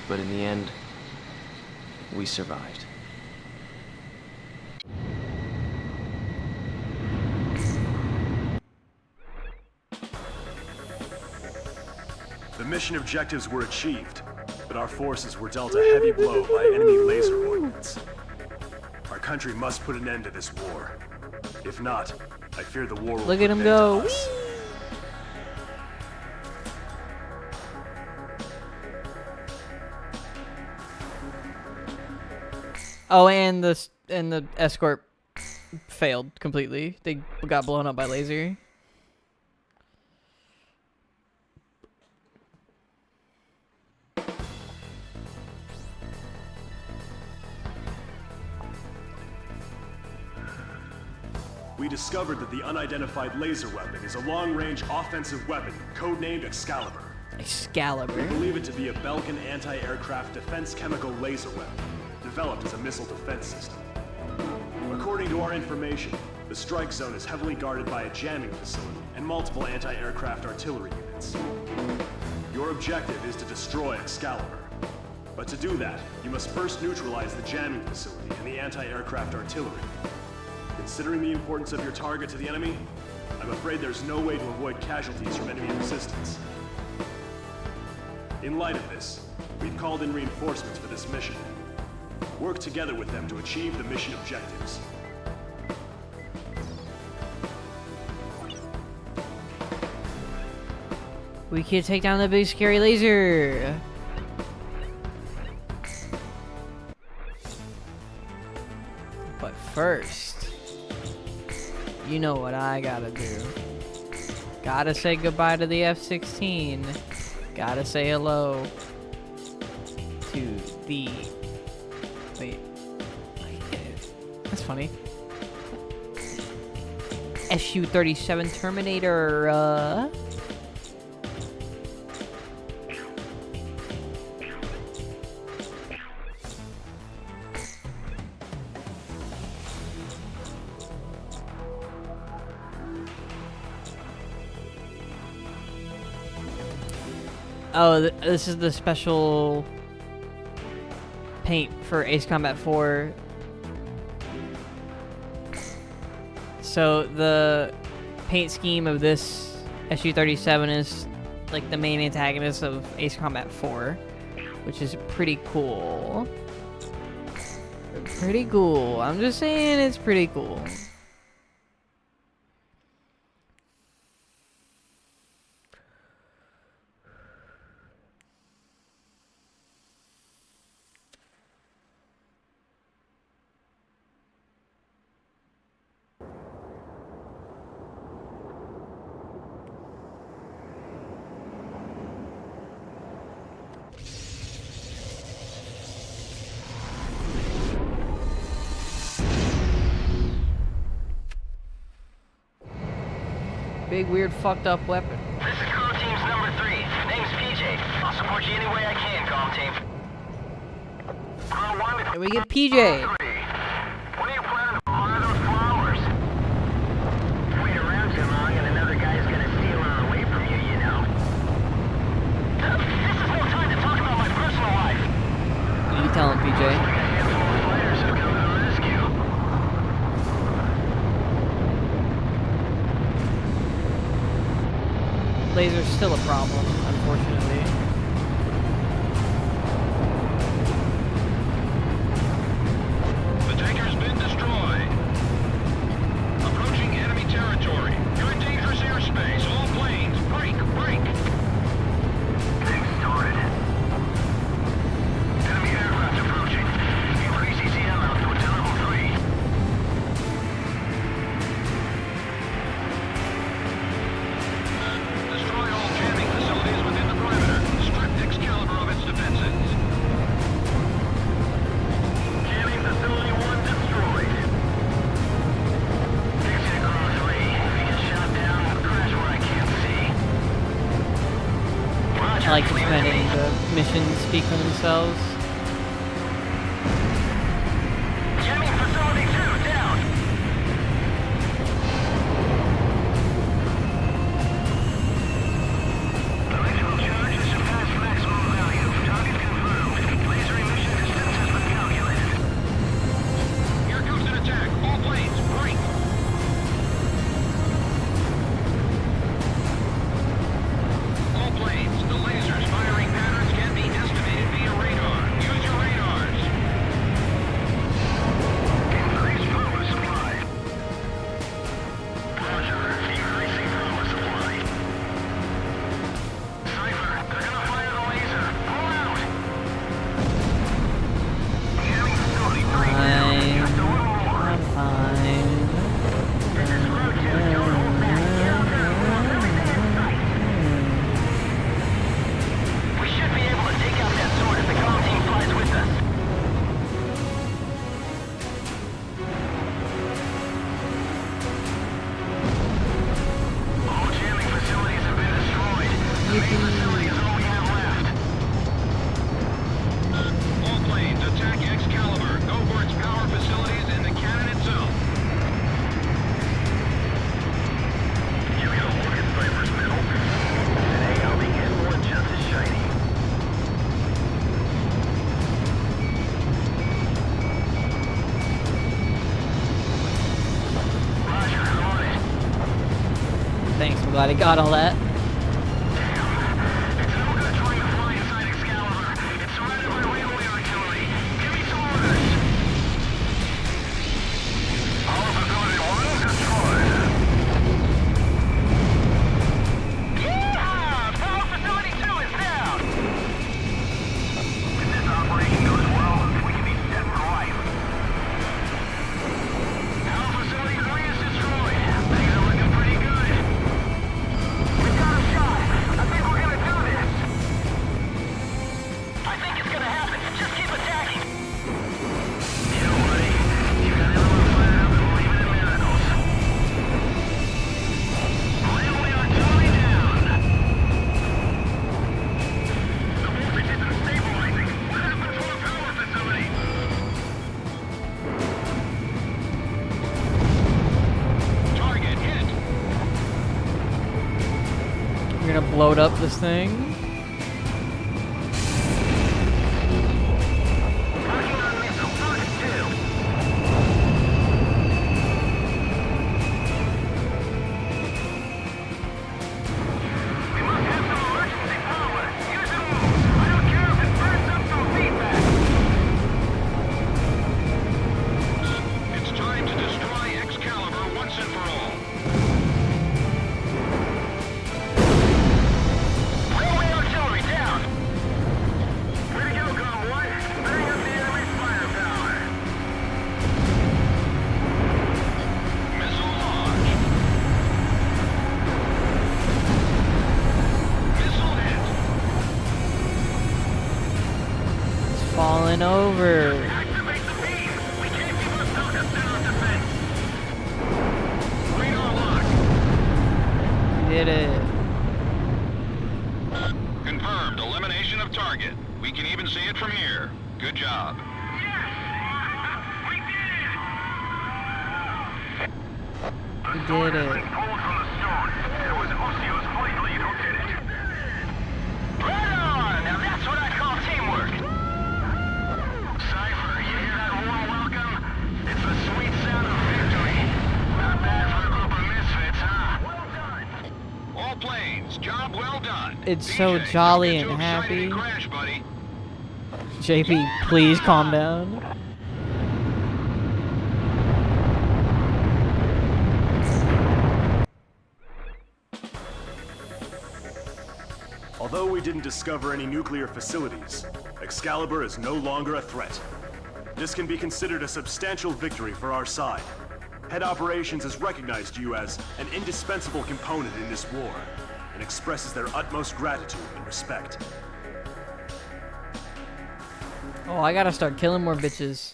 [SPEAKER 2] But in the end, we survived.
[SPEAKER 4] The mission objectives were achieved, but our forces were dealt a heavy blow by enemy laser ordnance. Our country must put an end to this war. If not, I fear the war will
[SPEAKER 1] Look
[SPEAKER 4] put
[SPEAKER 1] at him
[SPEAKER 4] an end to
[SPEAKER 1] go.
[SPEAKER 4] us.
[SPEAKER 1] Oh, and the escort failed completely. They got blown up by laser.
[SPEAKER 4] We discovered that the unidentified laser weapon is a long-range offensive weapon, codenamed Excalibur.
[SPEAKER 1] Excalibur.
[SPEAKER 4] We believe it to be a Belkin anti-aircraft defense chemical laser weapon, developed as a missile defense system. According to our information, the strike zone is heavily guarded by a jamming facility and multiple anti-aircraft artillery units. Your objective is to destroy Excalibur. But to do that, you must first neutralize the jamming facility and the anti-aircraft artillery. Considering the importance of your target to the enemy, I'm afraid there's no way to avoid casualties from enemy resistance. In light of this, we've called in reinforcements for this mission. Work together with them to achieve the mission objectives.
[SPEAKER 1] We can take down the big scary laser. But first, you know what I gotta do. Gotta say goodbye to the F-16. Gotta say hello to the... Wait. That's funny. Su-37 Terminator, Oh, this is the special paint for Ace Combat 4. So the paint scheme of this Su-37 is like the main antagonist of Ace Combat 4, which is pretty cool. Pretty cool. I'm just saying it's pretty cool. Big, weird, fucked up weapon.
[SPEAKER 5] This is Comm Team's number 3. Name's PJ. I'll support you any way I can, Comm Team.
[SPEAKER 1] And we get PJ.
[SPEAKER 5] When are you planning to buy those flowers? Wait around too long and another guy's gonna steal them away from you, you know. This is no time to talk about my personal life.
[SPEAKER 1] You tell him, PJ. Laser's still a problem, unfortunately.
[SPEAKER 5] The tanker's been destroyed. Approaching enemy territory. You're in dangerous airspace. All planes, break, break. Things started. Enemy aircraft approaching. Increase ECM output to level 3. Destroy all jamming facilities within the perimeter. Strip Excalibur of its defenses. Jamming facility 1 destroyed. Exit across 3. If he gets shot down, crash where I can't see. Roger,
[SPEAKER 1] I like
[SPEAKER 5] clear
[SPEAKER 1] letting
[SPEAKER 5] enemy.
[SPEAKER 1] the missions speak for themselves.
[SPEAKER 5] Jamming facility 2 down. Electrical charge has surpassed maximum value. Target confirmed. Laser emission distance has been calculated. Here comes an attack. All planes, break. All planes, the laser's firing patterns can be estimated via radar.
[SPEAKER 1] glad he got all that.
[SPEAKER 5] It's no good trying to fly inside Excalibur. It's surrounded by railway artillery. Give me some orders. Power facility 1 destroyed. Yeah! Power facility 2 is down. If this operation goes well, we can be set for life. Power facility 3 is destroyed. Things are looking pretty good. We've got a shot. I think we're gonna do this. I think it's gonna happen. Just keep attacking. Yeah, buddy. You got everyone fired up and believing in miracles. Railway artillery down. The voltage isn't stabilizing. What happened to our power facility? Target hit.
[SPEAKER 1] We're gonna bloat up this thing.
[SPEAKER 5] Working on missile target 2. We must have some emergency power. Use it all. I don't care if it burns up some feedback. It's time to destroy Excalibur once and for all. Railway artillery down. Way to go, Gao Buddy. Bang up the enemy's firepower. Missile launch. Missile hit.
[SPEAKER 1] It's falling over.
[SPEAKER 5] Activate the beam. We can't keep our Falcons down on defense. Radar lock.
[SPEAKER 1] Did it.
[SPEAKER 5] Confirmed. Elimination of target. We can even see it from here. Good job. Yes! We did it!
[SPEAKER 1] We did it.
[SPEAKER 5] Pulled from the stone. It was Osseo's flight lead who did it. Right on! Now that's what I call teamwork. Cypher, you hear that warm welcome? It's the sweet sound of victory. Not bad for a group of misfits, huh? Well done. All planes, job well done.
[SPEAKER 1] It's so
[SPEAKER 5] DJ,
[SPEAKER 1] jolly
[SPEAKER 5] don't get
[SPEAKER 1] and
[SPEAKER 5] too excited
[SPEAKER 1] happy.
[SPEAKER 5] and crash, buddy.
[SPEAKER 1] JP, please calm down.
[SPEAKER 4] Although we didn't discover any nuclear facilities, Excalibur is no longer a threat. This can be considered a substantial victory for our side. Head Operations has recognized you as an indispensable component in this war, and expresses their utmost gratitude and respect.
[SPEAKER 1] Oh, I gotta start killing more bitches.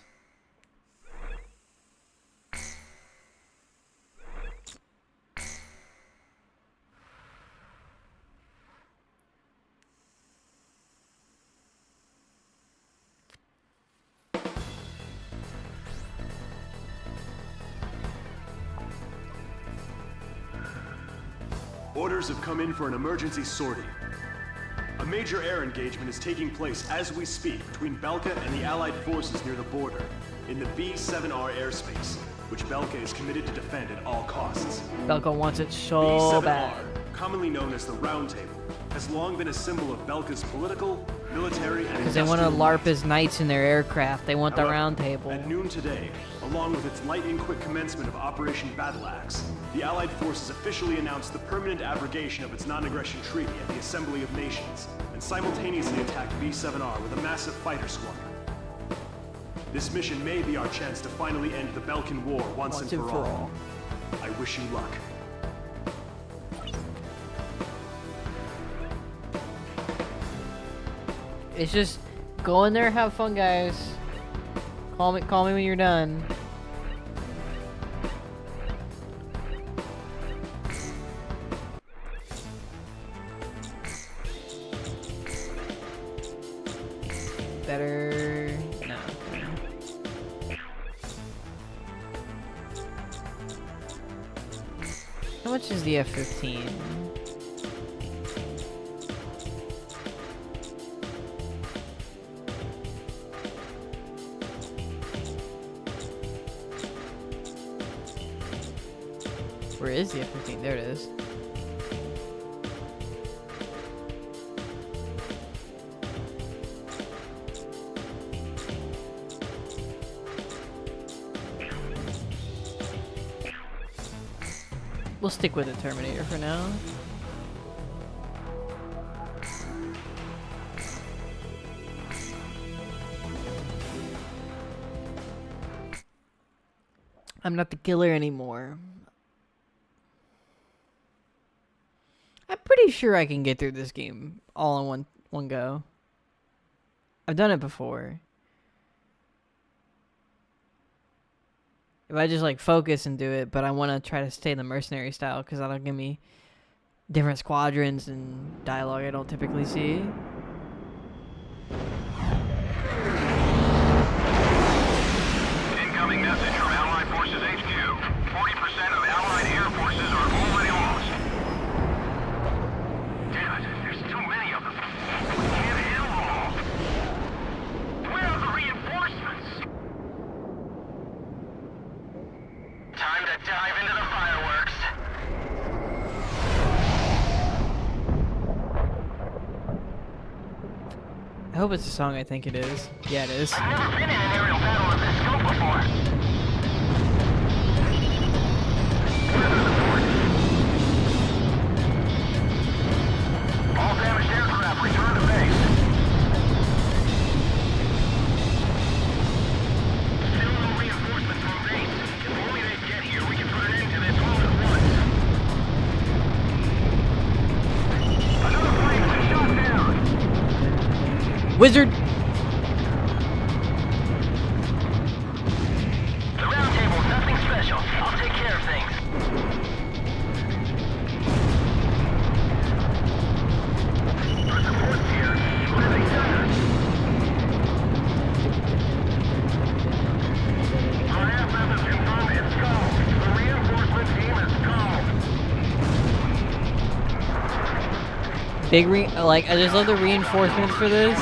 [SPEAKER 4] Orders have come in for an emergency sortie. A major air engagement is taking place as we speak between Belka and the Allied forces near the border, in the B-7R airspace, which Belka is committed to defend at all costs.
[SPEAKER 1] Belka wants it so
[SPEAKER 4] B-7R,
[SPEAKER 1] bad.
[SPEAKER 4] commonly known as the Round Table, has long been a symbol of Belka's political, military, and
[SPEAKER 1] Because they want to
[SPEAKER 4] industrial
[SPEAKER 1] LARP as knights in their aircraft. They want the
[SPEAKER 4] However,
[SPEAKER 1] round table.
[SPEAKER 4] At noon today, along with its lightning quick commencement of Operation Battle Axe, the Allied forces officially announced the permanent abrogation of its non-aggression treaty at the Assembly of Nations, and simultaneously attacked B-7R with a massive fighter squadron. This mission may be our chance to finally end the Belkan War once and for all. I wish you luck.
[SPEAKER 1] It's just go in there, have fun, guys. Call me when you're done. Better. No. How much is the F-15? Where is the F-15? There it is. we'll stick with the Terminator for now. I'm not the killer anymore. I'm pretty sure I can get through this game all in one go. I've done it before. If I just like focus and do it, but I want to try to stay the mercenary style because that'll give me different squadrons and dialogue I don't typically see.
[SPEAKER 5] Incoming message from Allied Forces HQ. 40% of Allied air forces are already lost. Damn it, there's too many of them. We can't handle them all. Where are the reinforcements? Time to dive into the fireworks.
[SPEAKER 1] I hope it's the song I think it is. Yeah, it is.
[SPEAKER 5] I've never been in an aerial battle of this scope before. All damaged aircraft return to base. Still no reinforcements from base. If only they get here, we can put an end to this all at once. Another plane's been shot down.
[SPEAKER 1] Wizard!
[SPEAKER 5] The round table, nothing special. I'll take care of things. Our support's here. What have they done? Our aircraft has confirmed it's called. The reinforcement team is called.
[SPEAKER 1] Big like, I just love the reinforcements for this.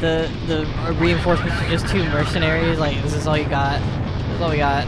[SPEAKER 1] The reinforcements are just 2 mercenaries. Like, this is all you got. This is all we got.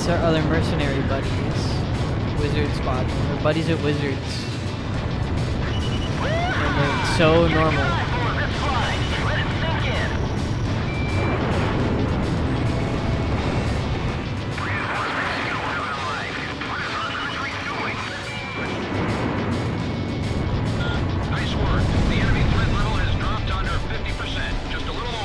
[SPEAKER 1] Our other mercenary buddies. Wizard Squadron. We're buddies at Wizards. And they're so normal.
[SPEAKER 5] Nice work. The enemy threat level has dropped under 50%. Just a little more.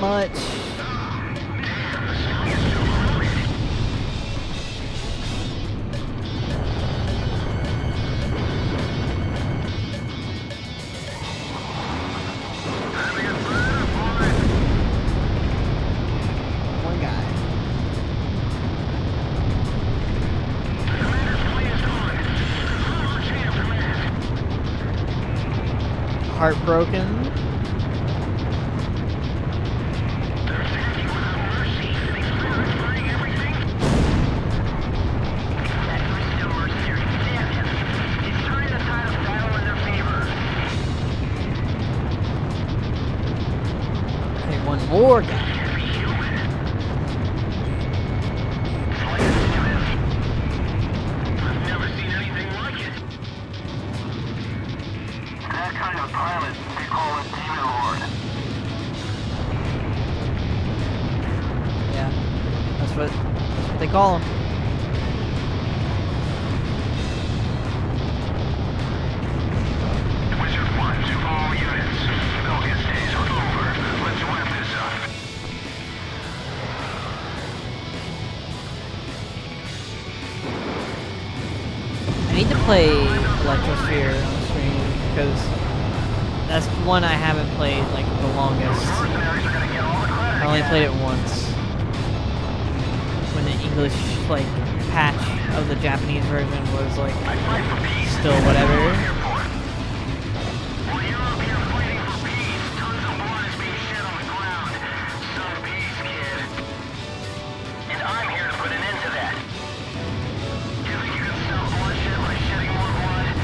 [SPEAKER 1] Much. One guy. Heartbroken. Okay, one more guy.
[SPEAKER 5] That kind of pilot, they call a demon lord.
[SPEAKER 1] Yeah, that's what they call him.
[SPEAKER 5] Wizard 1 to all units. Focus days are over. Let's wrap this up.
[SPEAKER 1] I need to play Electrosphere on the stream because that's one I haven't played like the longest.
[SPEAKER 5] Mercenaries are gonna get all the credit
[SPEAKER 1] I only
[SPEAKER 5] again.
[SPEAKER 1] played it once when the English like patch of the Japanese version was like
[SPEAKER 5] I fight for peace.
[SPEAKER 1] still whatever.
[SPEAKER 5] While you're up here fighting for peace, tons of blood is being shed on the ground. Some peace, kid. And I'm here to put an end to that. You think you can stop bloodshed by shedding more blood?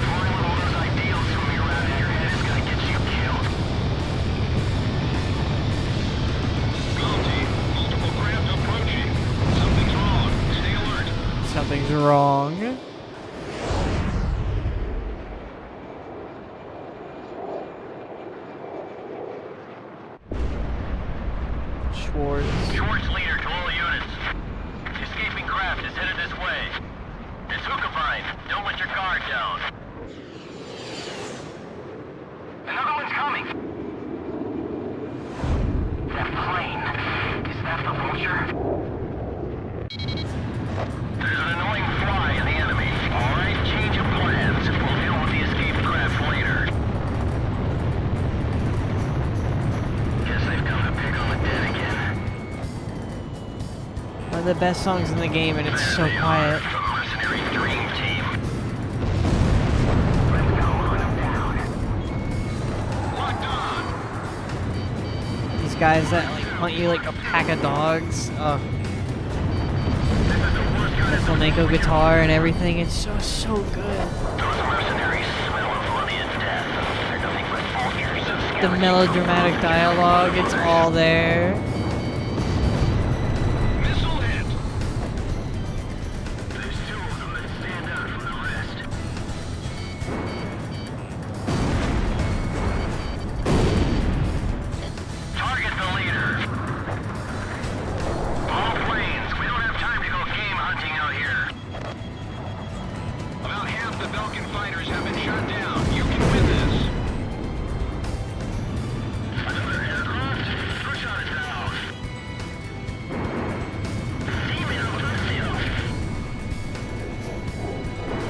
[SPEAKER 5] Flying with all those ideals swimming around in your head is gonna get you killed. Multiple craft approaching. Something's wrong. Stay alert.
[SPEAKER 1] Something's wrong. Schwartz.
[SPEAKER 5] Schwartz leader to all units. Escaping craft is headed this way. It's Hookavine. Don't let your guard down. Another one's coming. That plane. Is that the vulture? There's an annoying fly in the enemy. Alright, change of plans. We'll deal with the escaped craft later. Guess they've come to pick on the dead again.
[SPEAKER 1] One of the best songs in the game, and it's so quiet.
[SPEAKER 5] The mercenary dream team. Let's go hunt them down. Locked on.
[SPEAKER 1] These guys that like hunt you like a pack of dogs. The flamenco guitar and everything. It's so good.
[SPEAKER 5] Those mercenaries smell of money and death. They're nothing but vultures and
[SPEAKER 1] The melodramatic dialogue. It's all there.
[SPEAKER 5] missile hit. There's two of them that stand out from the rest. Target the leader. All planes, we don't have time to go game hunting out here. About half the Belkin fighters have been shot down. You can win this. Another aircraft? Push on it down. Demon Alessio.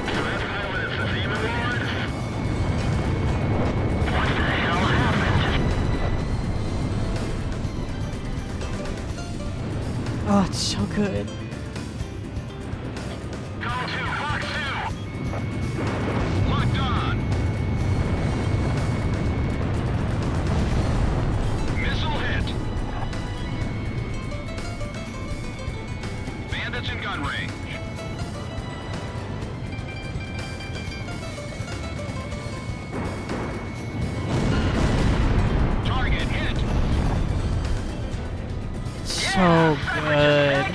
[SPEAKER 5] So that pilot is the Demon Lord? What the hell happened?
[SPEAKER 1] Oh, it's so good.
[SPEAKER 5] Go to Fox 2. Locked on. Missile hit. Bandits in gun range. Target hit.
[SPEAKER 1] So good.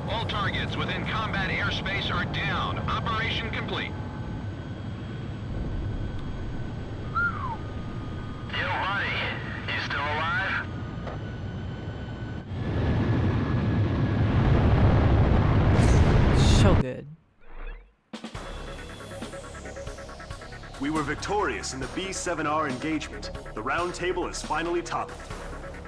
[SPEAKER 5] All targets within combat airspace are down. Operation complete. Yo, buddy. You still alive?
[SPEAKER 1] So good.
[SPEAKER 4] We were victorious in the B-7R engagement. The round table is finally toppled.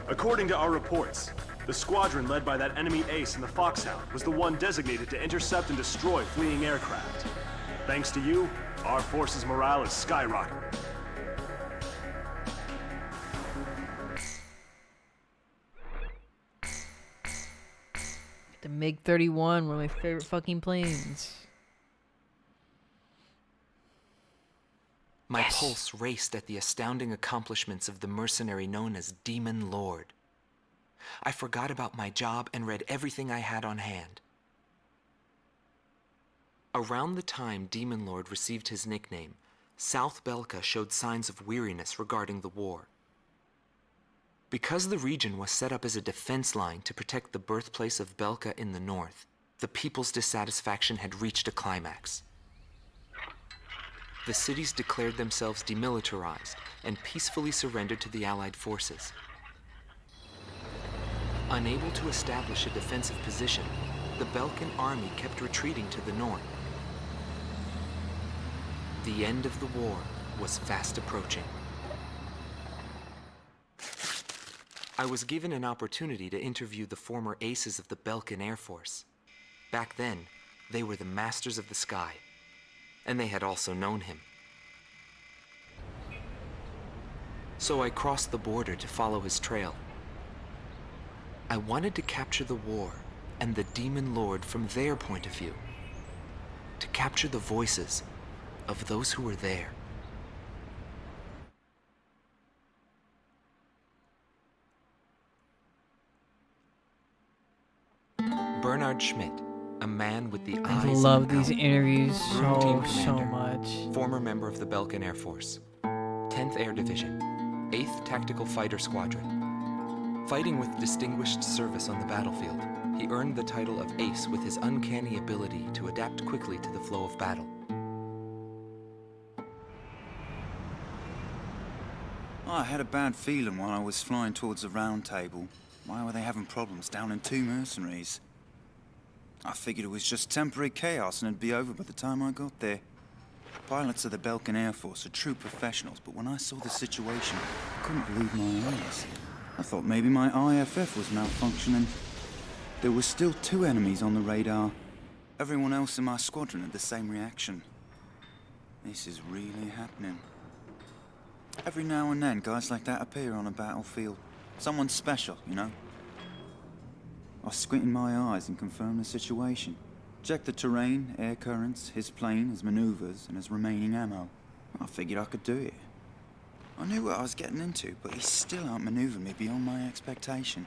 [SPEAKER 4] According to our reports, the squadron led by that enemy ace in the Foxhound was the one designated to intercept and destroy fleeing aircraft. Thanks to you, our forces' morale is skyrocketing.
[SPEAKER 1] The MiG-31, one of my favorite fucking planes.
[SPEAKER 3] My pulse raced at the astounding accomplishments of the mercenary known as Demon Lord. I forgot about my job and read everything I had on hand. Around the time Demon Lord received his nickname, South Belka showed signs of weariness regarding the war. Because the region was set up as a defense line to protect the birthplace of Belka in the north, the people's dissatisfaction had reached a climax. The cities declared themselves demilitarized and peacefully surrendered to the Allied forces. Unable to establish a defensive position, the Belkan army kept retreating to the north. The end of the war was fast approaching. I was given an opportunity to interview the former aces of the Belkan Air Force. Back then, they were the masters of the sky, and they had also known him. So I crossed the border to follow his trail. I wanted to capture the war and the Demon Lord from their point of view, to capture the voices of those who were there. Bernard Schmidt, a man with the eyes
[SPEAKER 1] I
[SPEAKER 3] of
[SPEAKER 1] love
[SPEAKER 3] an
[SPEAKER 1] these
[SPEAKER 3] owl.
[SPEAKER 1] interviews
[SPEAKER 3] Groom team
[SPEAKER 1] so
[SPEAKER 3] commander,
[SPEAKER 1] much.
[SPEAKER 3] Former member of the Belkan Air Force, 10th Air Division, 8th Tactical Fighter Squadron. Fighting with distinguished service on the battlefield, he earned the title of Ace with his uncanny ability to adapt quickly to the flow of battle.
[SPEAKER 6] I had a bad feeling while I was flying towards the round table. Why were they having problems down in 2 mercenaries? I figured it was just temporary chaos and it'd be over by the time I got there. Pilots of the Belkan Air Force are true professionals, but when I saw the situation, I couldn't believe my eyes. I thought maybe my IFF was malfunctioning. There were still 2 enemies on the radar. Everyone else in my squadron had the same reaction. This is really happening. Every now and then, guys like that appear on a battlefield. Someone special, you know? I squinted my eyes and confirmed the situation. Checked the terrain, air currents, his plane, his maneuvers, and his remaining ammo. I figured I could do it. I knew what I was getting into, but he still outmaneuvered me beyond my expectation.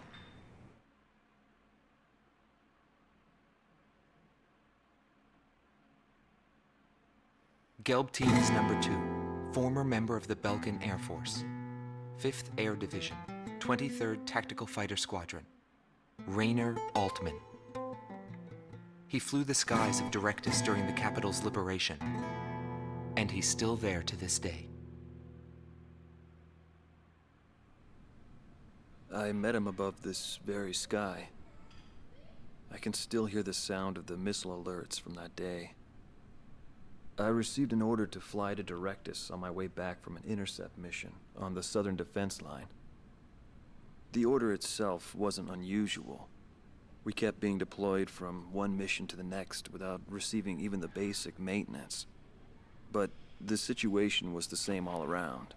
[SPEAKER 3] Gelb Teams Number 2, former member of the Belkan Air Force, 5th Air Division, 23rd Tactical Fighter Squadron, Rainer Altman. He flew the skies of Directus during the capital's liberation, and he's still there to this day.
[SPEAKER 2] I met him above this very sky. I can still hear the sound of the missile alerts from that day. I received an order to fly to Directus on my way back from an intercept mission on the southern defense line. The order itself wasn't unusual. We kept being deployed from one mission to the next without receiving even the basic maintenance. But the situation was the same all around.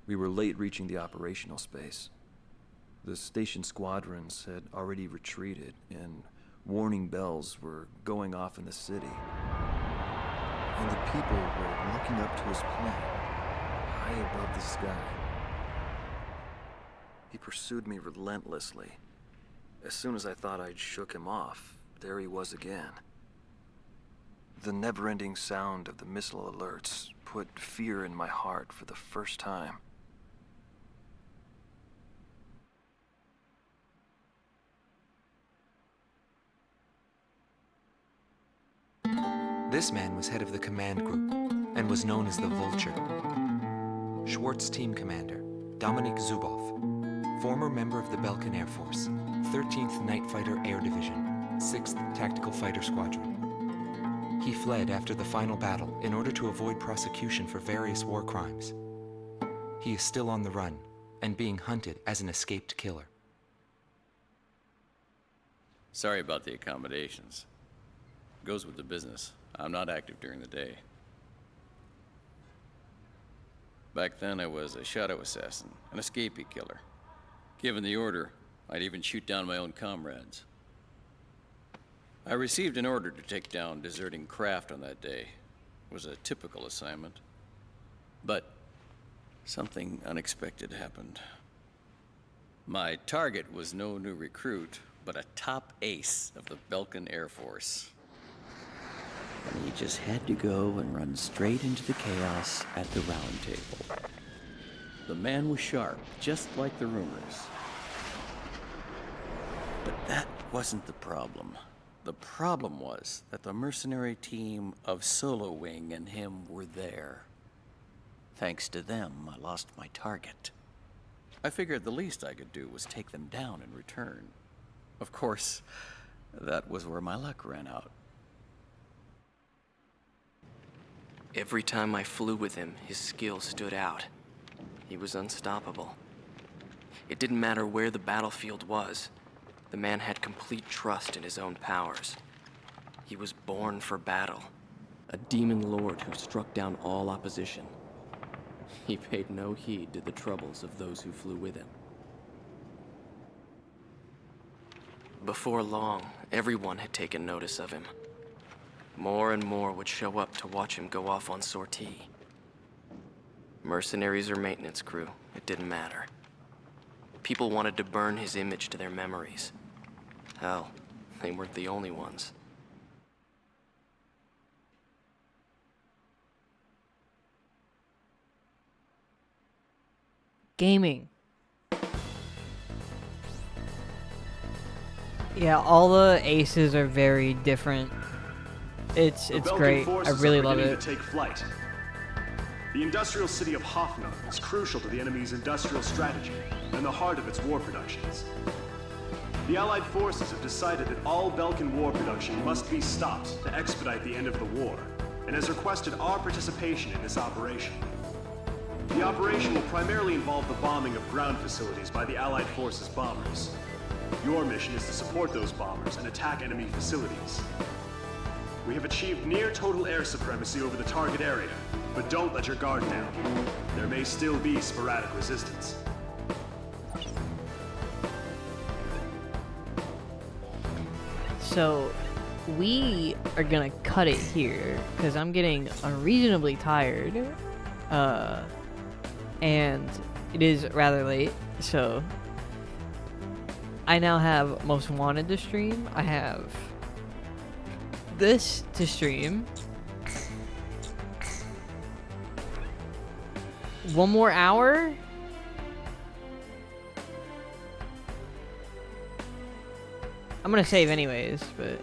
[SPEAKER 2] We were late reaching the operational space. The station squadrons had already retreated, and warning bells were going off in the city. And the people were looking up to his plane, high above the sky. He pursued me relentlessly. As soon as I thought I'd shook him off, there he was again. The never-ending sound of the missile alerts put fear in my heart for the first time.
[SPEAKER 3] This man was head of the command group and was known as the Vulture. Schwartz Team Commander, Dominik Zubov, former member of the Belkan Air Force, 13th Night Fighter Air Division, 6th Tactical Fighter Squadron. He fled after the final battle in order to avoid prosecution for various war crimes. He is still on the run and being hunted as an escaped killer.
[SPEAKER 7] Sorry about the accommodations. Goes with the business. I'm not active during the day. Back then, I was a shadow assassin, an escapee killer. Given the order, I'd even shoot down my own comrades. I received an order to take down deserting craft on that day. It was a typical assignment. But something unexpected happened. My target was no new recruit, but a top ace of the Belkan Air Force.
[SPEAKER 8] And he just had to go and run straight into the chaos at the round table.
[SPEAKER 7] The man was sharp, just like the rumors. But that wasn't the problem. The problem was that the mercenary team of Solo Wing and him were there. Thanks to them, I lost my target. I figured the least I could do was take them down in return. Of course, that was where my luck ran out.
[SPEAKER 2] Every time I flew with him, his skill stood out. He was unstoppable. It didn't matter where the battlefield was. The man had complete trust in his own powers. He was born for battle. A demon lord who struck down all opposition. He paid no heed to the troubles of those who flew with him. Before long, everyone had taken notice of him. More and more would show up to watch him go off on sortie. Mercenaries or maintenance crew, it didn't matter. People wanted to burn his image to their memories. Hell, they weren't the only ones.
[SPEAKER 1] Gaming. Yeah, all the aces are very different. It's great. I really love it.
[SPEAKER 4] To take flight. The industrial city of Hoffner is crucial to the enemy's industrial strategy and the heart of its war productions. The Allied forces have decided that all Belkan war production must be stopped to expedite the end of the war, and has requested our participation in this operation. The operation will primarily involve the bombing of ground facilities by the Allied forces' bombers. Your mission is to support those bombers and attack enemy facilities. We have achieved near total air supremacy over the target area, but don't let your guard down. There may still be sporadic resistance.
[SPEAKER 1] So, we are gonna cut it here, because I'm getting unreasonably tired, and it is rather late, so I now have Most Wanted to stream. I have this to stream. One more hour? I'm gonna save anyways, but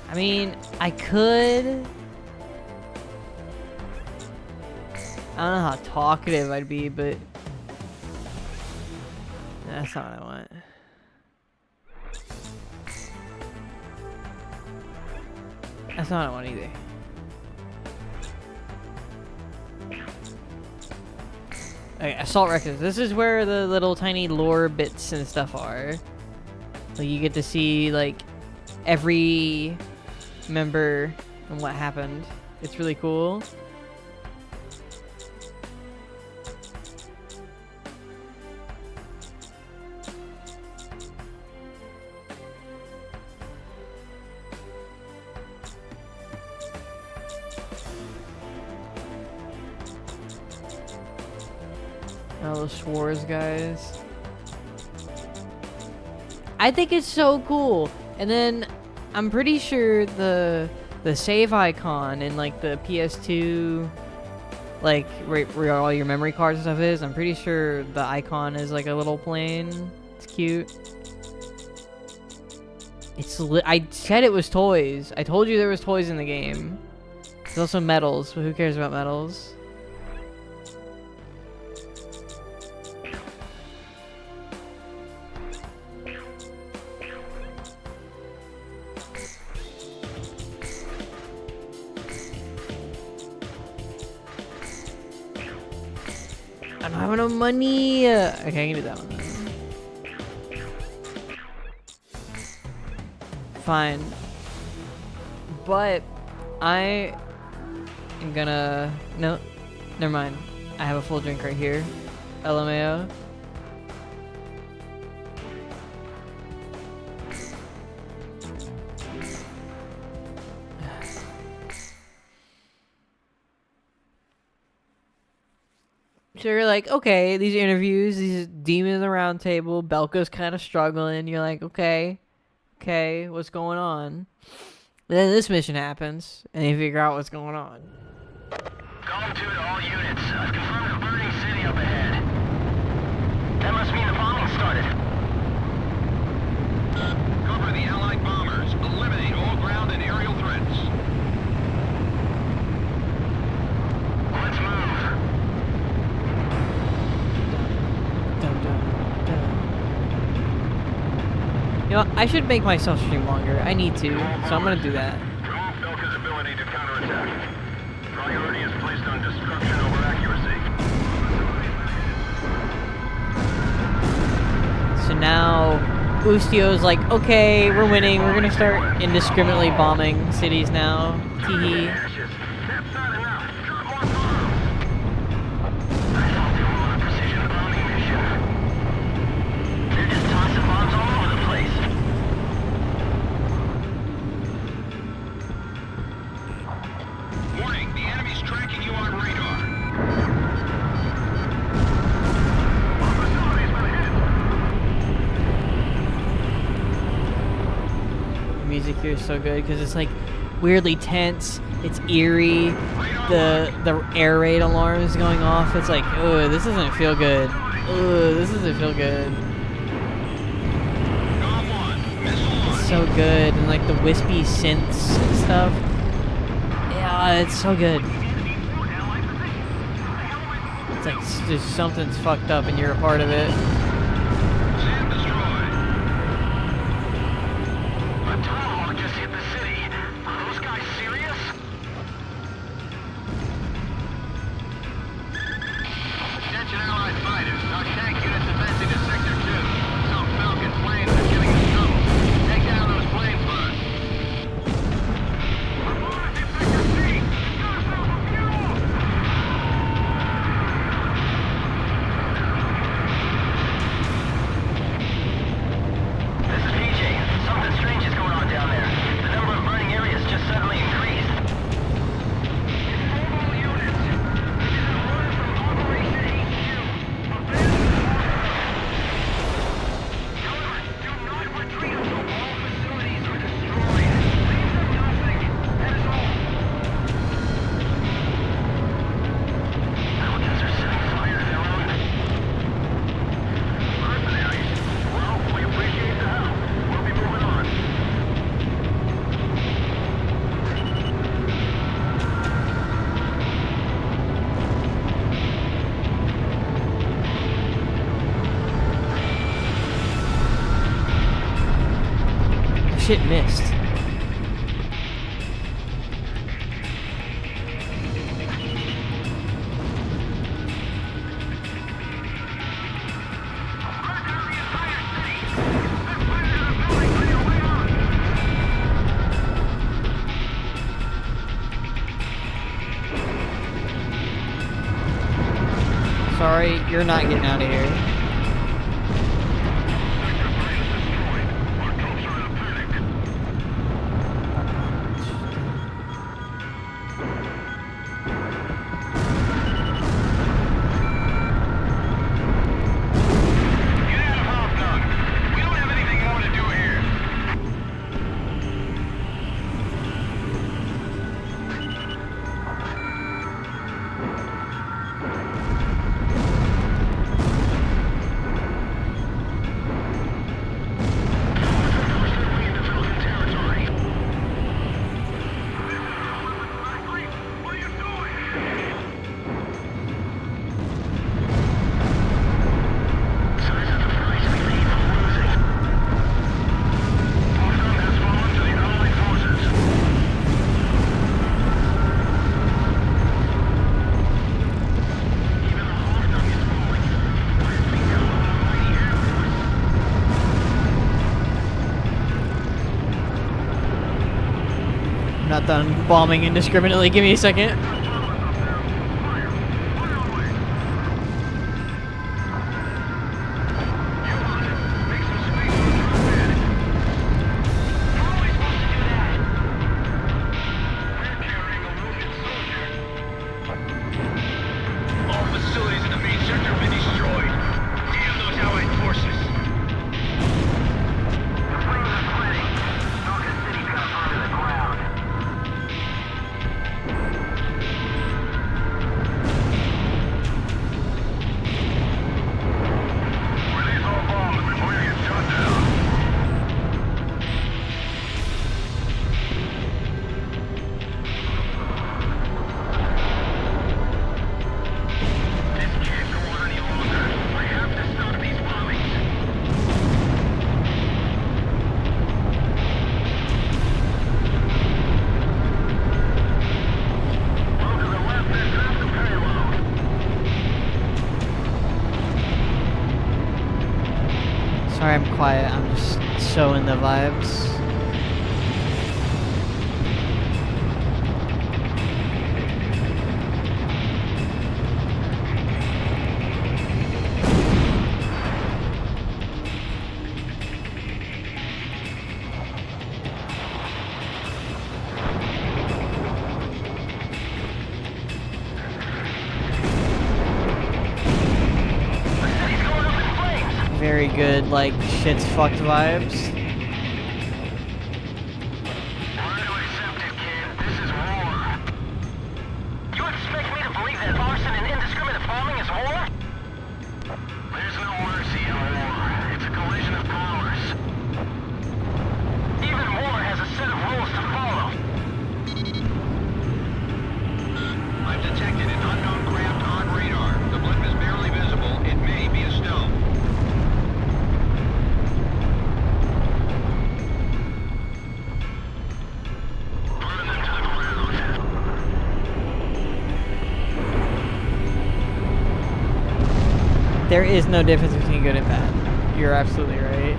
[SPEAKER 1] I mean, I could. I don't know how talkative I'd be, but that's not what I want. That's not what I want either. Okay, Assault Records. This is where the little tiny lore bits and stuff are. Like, you get to see, like, every member and what happened. It's really cool. All those Schwarz guys. I think it's so cool. And then I'm pretty sure the save icon in like the PS2, like where all your memory cards and stuff is, I'm pretty sure the icon is like a little plane. It's cute. I said it was toys. I told you there was toys in the game. There's also medals, but who cares about medals? I don't have enough money. Okay, I can do that one. Fine. But I am gonna... No, never mind. I have a full drink right here. LMAO. So you're like, okay, these interviews, these demons in the round table, Belka's kind of struggling. You're like, okay, okay, what's going on? And then this mission happens, and you figure out what's going on.
[SPEAKER 5] Gao 2 to all units. I've confirmed a burning city up ahead. That must mean the bombing started. Cover the Allied bombers. Eliminate all ground and aerial threats. Let's move.
[SPEAKER 1] Dun, dun, dun. You know, I should make myself stream longer. I need to, so I'm gonna do that.
[SPEAKER 5] Remove Belka's ability to counterattack. Priority is placed on destruction over accuracy.
[SPEAKER 1] So now, Ustio's like, okay, we're winning. We're gonna start indiscriminately bombing cities now. Teehee.
[SPEAKER 5] Ashes. That's not enough. Drop more bombs. I thought they were on a precision bombing mission. They're just tossing bombs all over the place. Warning, the enemy's tracking you on radar. Our facility's been hit.
[SPEAKER 1] The music here is so good because it's like weirdly tense. It's eerie. The air raid alarm is going off. It's like, oh, this doesn't feel good. Oh, this doesn't feel good. It's so good, and like the wispy synths and stuff. Yeah, it's so good. It's like just something's fucked up and you're a part of it.
[SPEAKER 5] Sam destroyed. A tomahawk just hit the city. Are those guys serious? Attention Allied fighters. Our tank units advancing to Sector 2. Some Falcon planes are giving us trouble. Take down those planes first. Reporters in Sector C. Got ourselves a fuel! This is PJ. Something strange is going on down there. The number of burning areas just suddenly increased. All units. This is an order from Operation HQ. Abandon the However, do not retreat until all facilities are destroyed. Leave them nothing. That is all. Falcons are setting fire to their own. Mercenaries. Well, we appreciate the help. We'll be moving on.
[SPEAKER 1] Shit missed. Sorry, you're not getting out of here.
[SPEAKER 5] Get out of Hobnob. We don't have anything more to do here. Into Falcon territory. What are you doing? So this is the price we pay for losing. Hobnob has fallen to the Allied forces. Even the Hobnob is falling. Why is being held on a mighty air force?
[SPEAKER 1] I'm not done bombing indiscriminately. Give me a second.
[SPEAKER 5] All facilities in the main sector have been destroyed. Damn those Allied forces. The flames are spreading.
[SPEAKER 1] Sorry I'm quiet, I'm just so in the vibes. Very good, like, shit's fucked vibes.
[SPEAKER 5] Learn to accept it, kid. This is war. You expect me to believe that arson and indiscriminate bombing is war? There's no mercy in war. It's a collision of powers. Even war has a set of rules to follow. I've detected an unknown craft on radar. The blimp is barely visible. It may be a stone.
[SPEAKER 1] There is no difference between good and bad. You're absolutely right.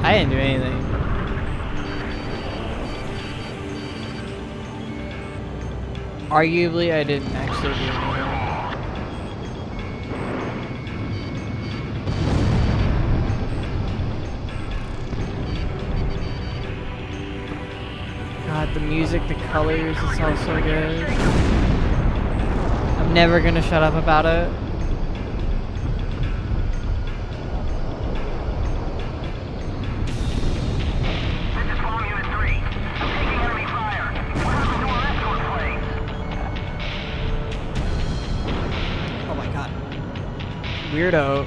[SPEAKER 1] I didn't do anything. Arguably, I didn't actually do anything. God, the music, the colors, it's all so good. I'm never gonna shut up about it.
[SPEAKER 5] This is Bomb Unit 3. I'm taking enemy fire. What happened to our escort planes?
[SPEAKER 1] Oh my god. Weirdo.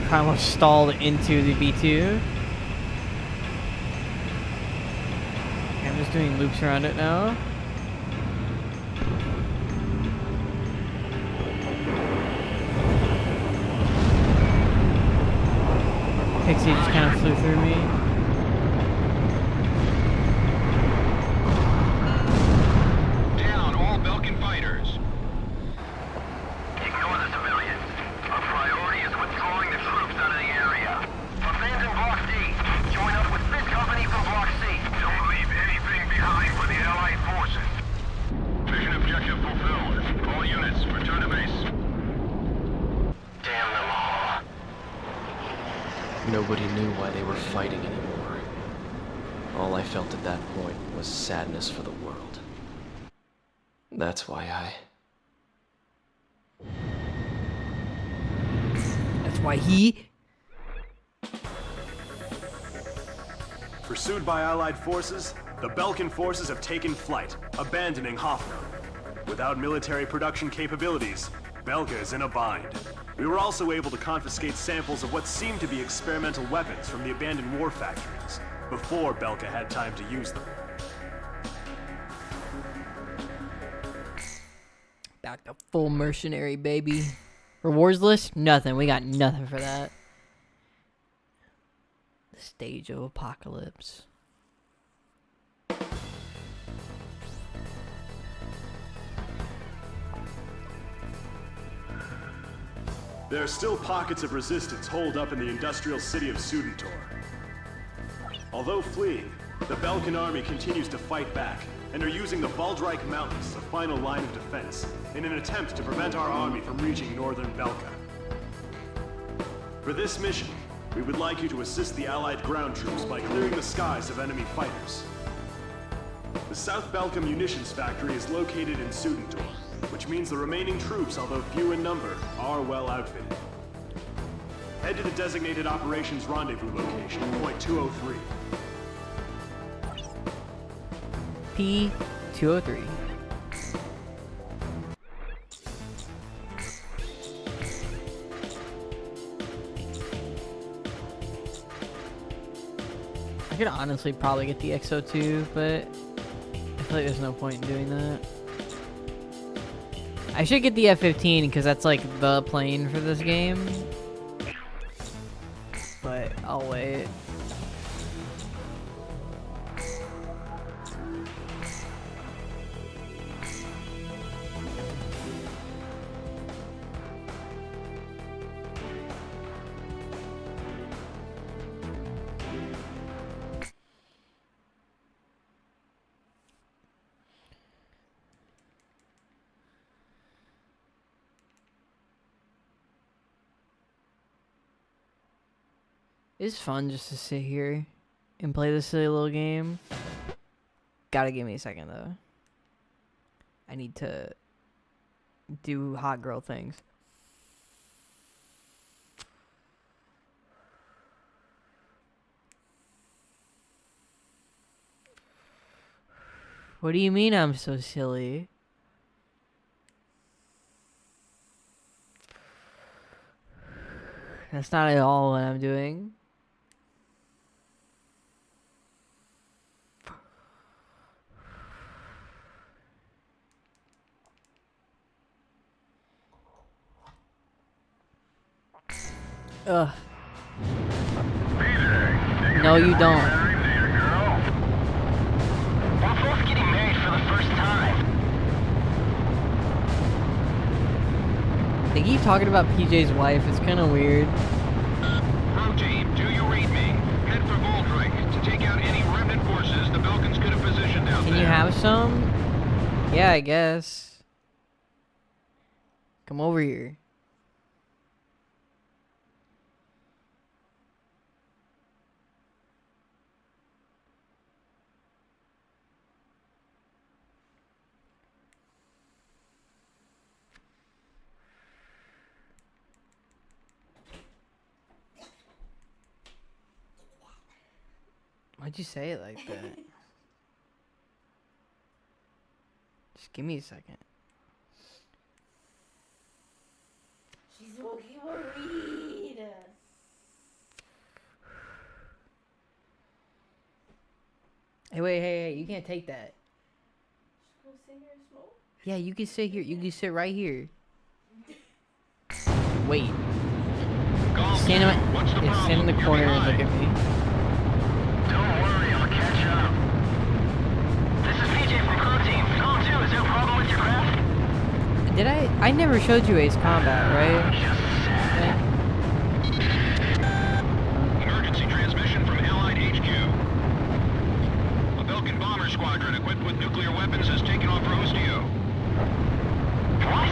[SPEAKER 1] Kind of stalled into the B2. I'm just doing loops around it now. Pixie just kind of flew through me.
[SPEAKER 5] Down all Belkin fighters. Ignore the civilians. Our priority is withdrawing the troops out of the area. Abandon Block D. Join up with this company from Block C. Don't leave anything behind for the Allied forces. Mission objective fulfilled. All units, return to base. Damn them all.
[SPEAKER 2] Nobody knew why they were fighting anymore. All I felt at that point was sadness for the world. That's why
[SPEAKER 1] That's why he...
[SPEAKER 4] Pursued by Allied forces, the Belkin forces have taken flight, abandoning Hoffner. Without military production capabilities, Belka is in a bind. We were also able to confiscate samples of what seemed to be experimental weapons from the abandoned war factories, before Belka had time to use them.
[SPEAKER 1] Back to full mercenary, baby. Rewards list? Nothing. We got nothing for that. Stage of apocalypse.
[SPEAKER 4] There are still pockets of resistance holed up in the industrial city of Sudentor. Although fleeing, the Belkan army continues to fight back and are using the Baldreich Mountains as a final line of defense in an attempt to prevent our army from reaching northern Belka. For this mission, we would like you to assist the Allied ground troops by clearing the skies of enemy fighters. The South Belka munitions factory is located in Sudentor, which means the remaining troops, although few in number, are well outfitted. Head to the designated operations rendezvous location, point 203.
[SPEAKER 1] P203. I could honestly probably get the XO2, but I feel like there's no point in doing that. I should get the F-15 because that's like the plane for this game. But I'll wait. It's fun just to sit here and play this silly little game. Gotta give me a second though. I need to do hot girl things. What do you mean I'm so silly? That's not at all what I'm doing. Ugh. No, you don't.
[SPEAKER 5] We're both getting married for the first time.
[SPEAKER 1] They keep talking about PJ's wife. It's kind of weird.
[SPEAKER 5] Row team, do you read me? Head for Baldreich to take out any remnant forces the Belkans could have positioned out there.
[SPEAKER 1] Can you have some? Yeah, I guess. Come over here. Why'd you say it like that? Just give me a second.
[SPEAKER 9] She's smoking weed.
[SPEAKER 1] Hey, wait, hey, you can't take that.
[SPEAKER 9] She's gonna sit here and smoke?
[SPEAKER 1] Yeah, you can sit here. You can sit right here. Wait. Stand in the corner and look at me.
[SPEAKER 5] Don't worry, I'll catch up. This is PJ from Crew Team. Call 2, is there a problem with your craft?
[SPEAKER 1] Did I never showed you Ace Combat, right?
[SPEAKER 5] Just sad. Emergency transmission from Allied HQ. A Belkan bomber squadron equipped with nuclear weapons has taken off for Osteo. What?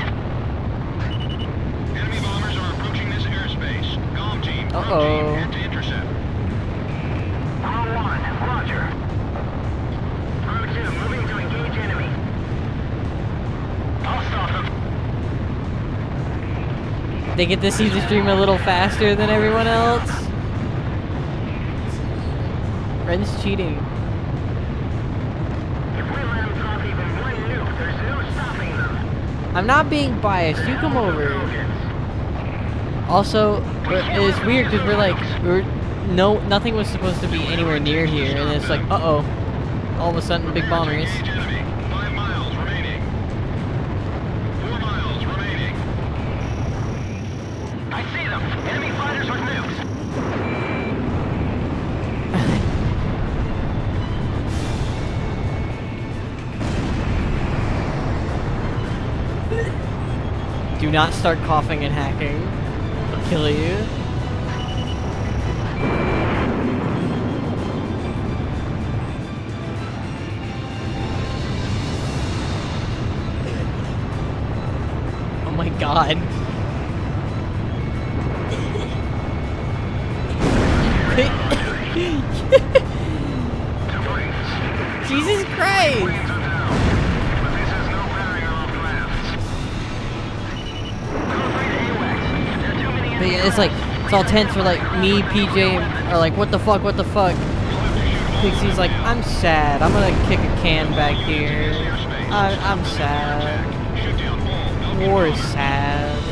[SPEAKER 5] Enemy bombers are approaching this airspace. Gao team, Crew team, head to intercept. Row 1, roger. Row 2, moving to engage enemy. I'll stop them.
[SPEAKER 1] They get to see the stream a little faster than everyone else. Ren's cheating.
[SPEAKER 5] If we let them drop even one nuke, there's no stopping them.
[SPEAKER 1] I'm not being biased. You come over. Also, it's weird because nothing was supposed to be anywhere near here, and it's like, uh-oh. All of a sudden, big bombers.
[SPEAKER 5] Engage enemy. 5 miles remaining. 4 miles remaining. I see them. Enemy fighters with nukes.
[SPEAKER 1] Do not start coughing and hacking. I'll kill you. Oh my god. Jesus Christ! But yeah, it's like, it's all tense for like me, PJ, are like, what the fuck, what the fuck? Pixie's like, I'm sad. I'm gonna kick a can back here. I'm sad. War is sad.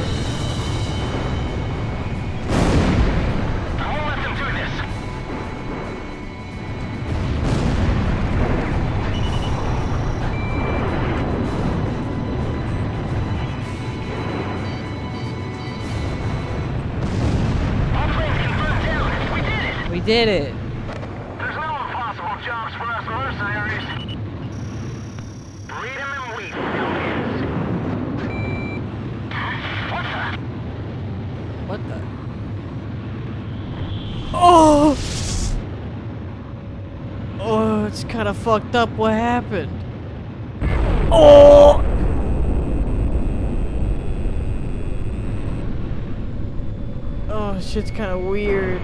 [SPEAKER 1] We did it.
[SPEAKER 5] There's no impossible jobs for us mercenaries. Read 'em and weep, What
[SPEAKER 1] What the? Oh! Oh, it's kind of fucked up. What happened? Oh! Oh, shit's kind of weird.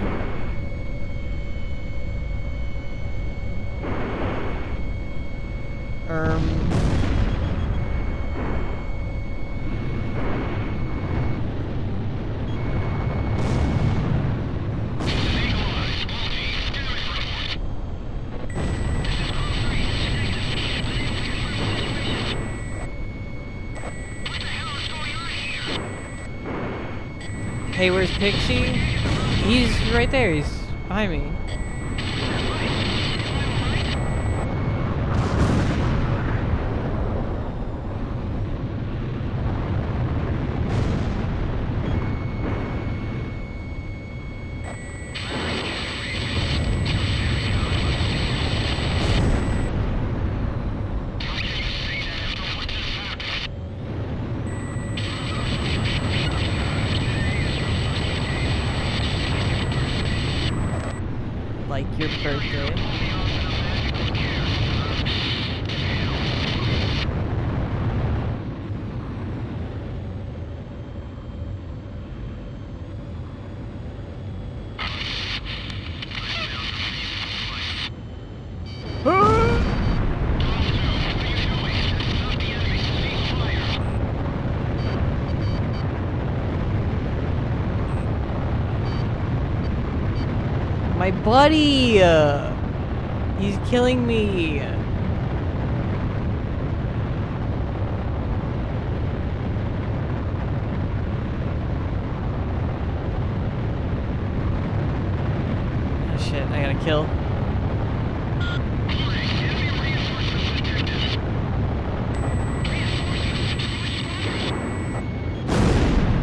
[SPEAKER 1] Hey, where's Pixie? He's right there. He's behind me. Like your birthday. My buddy! He's killing me! Oh shit, I gotta kill.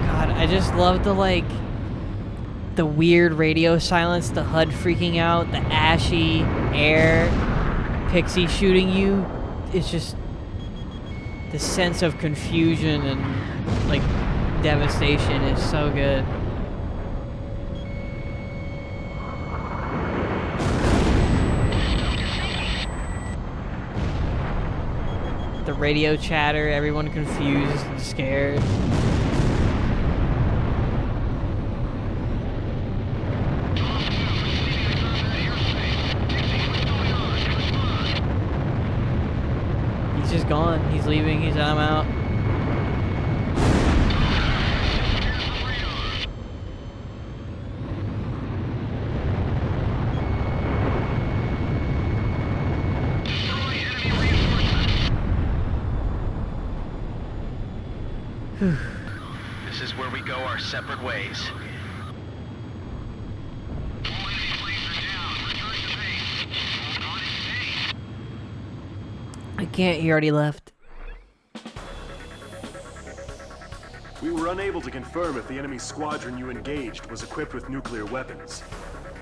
[SPEAKER 1] God, I just love the the weird radio silence, the HUD freaking out, the ashy air, Pixie shooting you. It's just the sense of confusion and devastation is so good. The radio chatter, everyone confused and scared. He's just gone. He's leaving. I'm out.
[SPEAKER 5] This is where we go our separate ways.
[SPEAKER 1] I can't. He already left.
[SPEAKER 4] We were unable to confirm if the enemy squadron you engaged was equipped with nuclear weapons.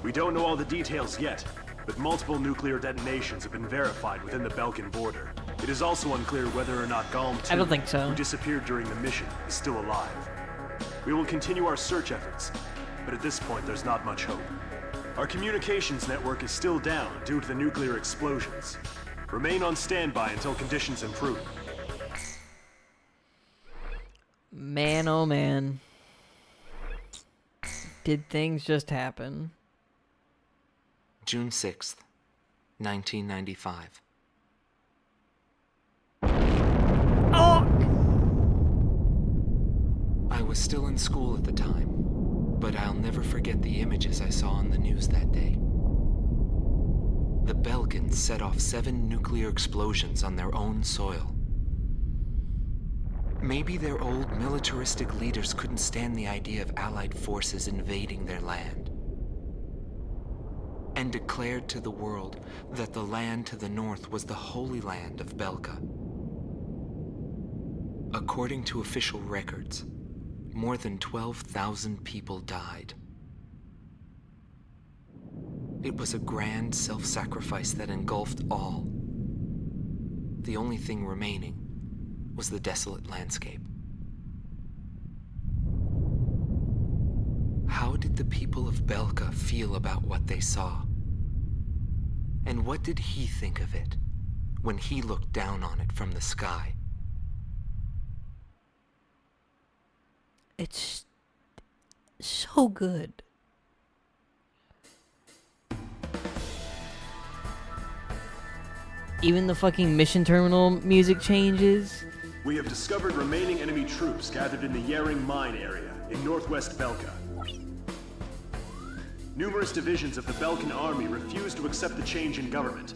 [SPEAKER 4] We don't know all the details yet, but multiple nuclear detonations have been verified within the Belkan border. It is also unclear whether or not Galm 2,
[SPEAKER 1] I don't think so.
[SPEAKER 4] who disappeared during the mission, is still alive. We will continue our search efforts, but at this point there's not much hope. Our communications network is still down due to the nuclear explosions. Remain on standby until conditions improve.
[SPEAKER 1] Man, oh man. Did things just happen?
[SPEAKER 3] June 6th, 1995.
[SPEAKER 1] Oh!
[SPEAKER 3] I was still in school at the time, but I'll never forget the images I saw on the news that day. The Belkans set off 7 nuclear explosions on their own soil. Maybe their old militaristic leaders couldn't stand the idea of Allied forces invading their land, and declared to the world that the land to the north was the Holy Land of Belka. According to official records, more than 12,000 people died. It was a grand self-sacrifice that engulfed all. The only thing remaining was the desolate landscape. How did the people of Belka feel about what they saw? And what did he think of it when he looked down on it from the sky?
[SPEAKER 1] It's so good. Even the fucking mission terminal music changes.
[SPEAKER 4] We have discovered remaining enemy troops gathered in the Yering mine area in northwest Belka. Numerous divisions of the Belkan army refuse to accept the change in government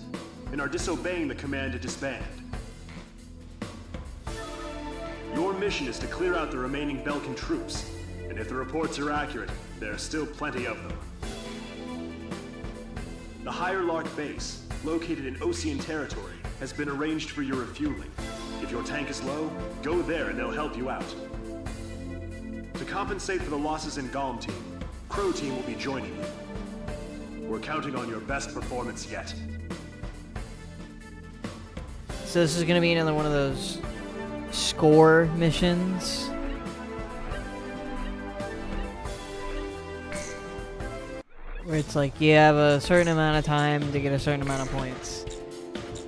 [SPEAKER 4] and are disobeying the command to disband. Your mission is to clear out the remaining Belkan troops, and if the reports are accurate, there are still plenty of them. The Higher Lark base, located in Osean territory, has been arranged for your refueling. If your tank is low, go there and they'll help you out. To compensate for the losses in Galm team, Crow team will be joining you. We're counting on your best performance yet.
[SPEAKER 1] So this is gonna be another one of those score missions. Where it's like you have a certain amount of time to get a certain amount of points.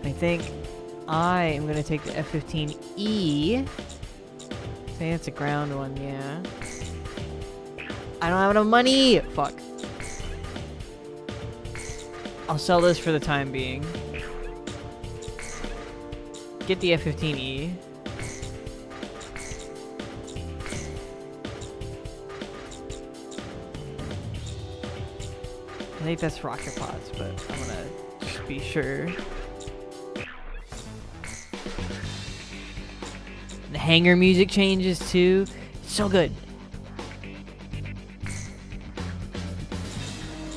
[SPEAKER 1] I think I am gonna take the F-15E. I think it's a ground one, yeah. I don't have enough money! Fuck. I'll sell this for the time being. Get the F-15E. I think that's rocket pods, but I'm gonna just be sure. The hangar music changes too. It's so good.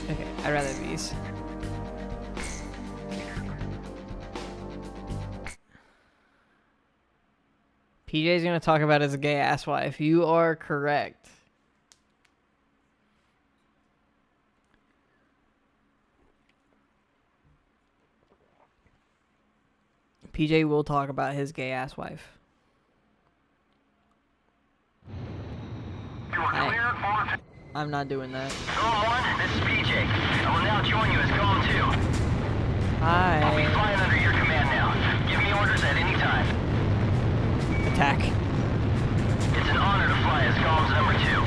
[SPEAKER 1] Okay, I'd rather these. PJ's gonna talk about his gay ass wife. You are correct. PJ will talk about his gay ass wife. I'm not doing that.
[SPEAKER 5] Galm 1, this is PJ. I will now join you as Galm 2.
[SPEAKER 1] Hi.
[SPEAKER 5] I'll be flying under your command now. Give me orders at any time.
[SPEAKER 1] Attack.
[SPEAKER 5] It's an honor to fly as Galm's number 2.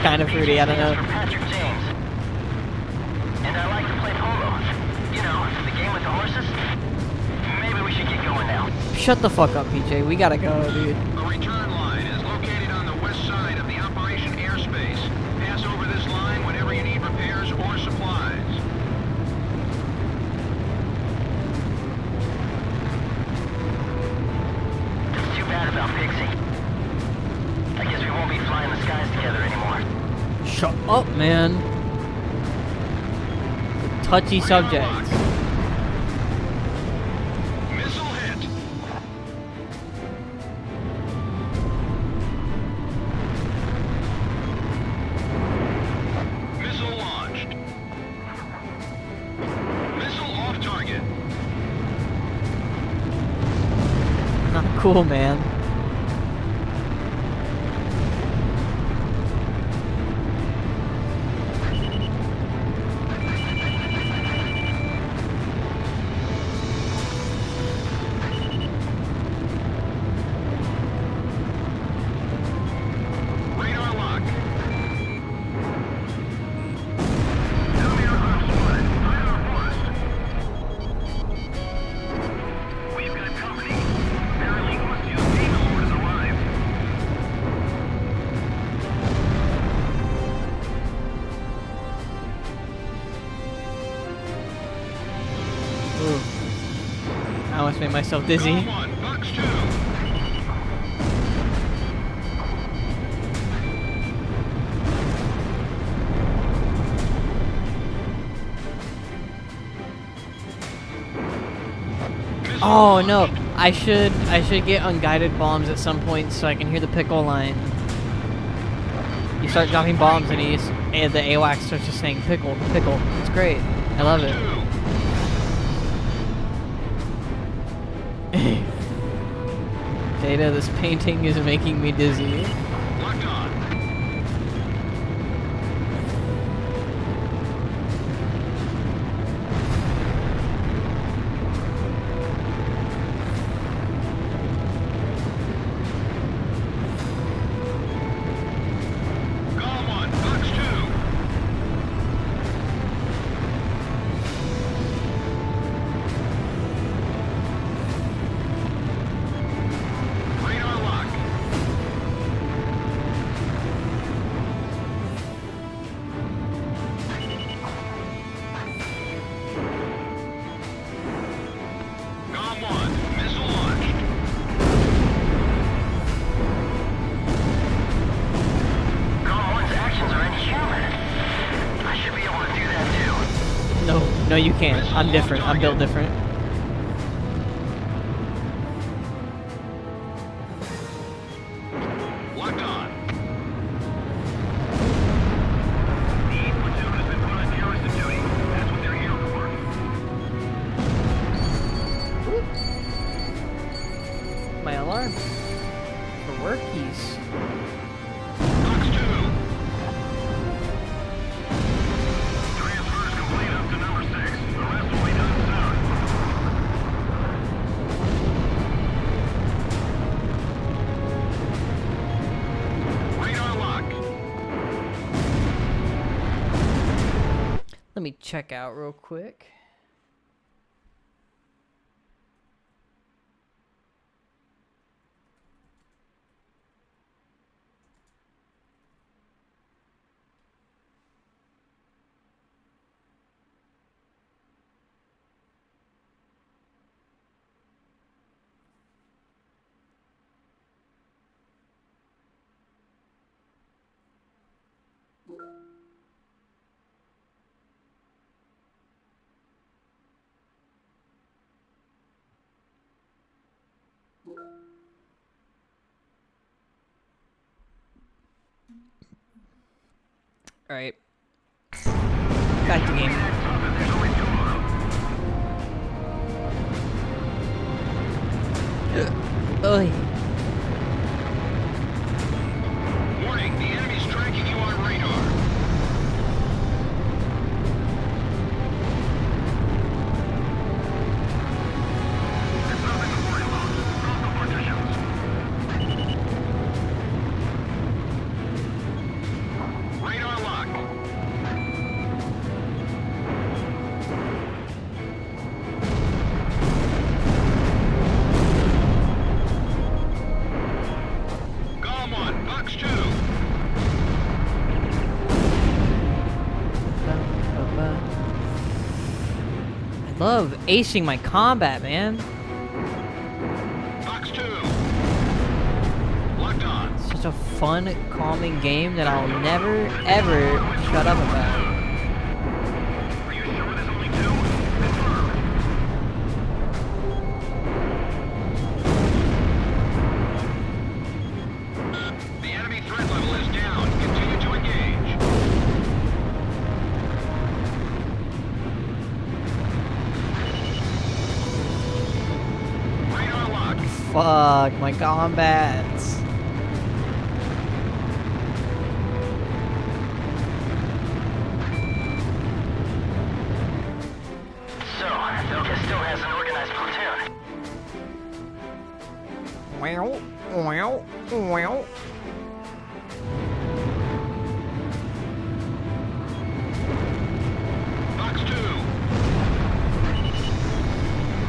[SPEAKER 1] Kind of fruity, I don't know.
[SPEAKER 5] Patrick James. And I like to play polo. You know, the game with the horses. Maybe we should get going now.
[SPEAKER 1] Shut the fuck up, PJ. We gotta go, dude.
[SPEAKER 10] A return line is located on the west side of the operation airspace. Pass over this line whenever you need repairs or supplies.
[SPEAKER 5] It's too bad about Pixie. I guess we won't be flying the skies together anymore.
[SPEAKER 1] Shut up, man. Touchy subject.
[SPEAKER 10] Missile hit. Missile launched.
[SPEAKER 1] cool, man.
[SPEAKER 10] Radar lock. We've got company. Apparently, must use payload has arrived.
[SPEAKER 1] Ooh. I almost made myself dizzy.
[SPEAKER 10] Come on, Box 2.
[SPEAKER 1] Oh no, I should get unguided bombs at some point so I can hear the pickle line. You start dropping bombs and the AWACS starts just saying pickle, pickle. It's great. I love it. Data, this painting is making me dizzy.
[SPEAKER 10] Locked on. Come on, Box 2. Radar lock. Gone 1. Missile launched.
[SPEAKER 5] Gone 1's actions are inhuman. I should be able to do that too.
[SPEAKER 1] No, you can't. I'm different. I'm built different.
[SPEAKER 10] Locked on. The 8th platoon has been put on garrison duty. That's what they're here for.
[SPEAKER 1] My alarm. For workies.
[SPEAKER 10] Box 2. Transfers complete up to number 6. The rest will be done soon. Radar lock.
[SPEAKER 1] Let me check out real quick. All right. Back to game.
[SPEAKER 10] There's only 2 of them.
[SPEAKER 1] Oy.
[SPEAKER 10] Warning, the enemy's tracking you on radar. There's nothing to worry about. Drop the partitions. Radar lock. Gone 1, Box 2.
[SPEAKER 1] I love acing my combat, man.
[SPEAKER 10] Box 2. Locked on.
[SPEAKER 1] Such a fun, calming game that I'll never, ever shut up about.
[SPEAKER 10] Are you sure there's only 2? Confirm. The enemy threat level is down. Continue to engage. Radar lock.
[SPEAKER 1] fuck, my combats.
[SPEAKER 5] So, Velka still has an organized platoon.
[SPEAKER 1] Wow, wow, wow.
[SPEAKER 10] Box 2.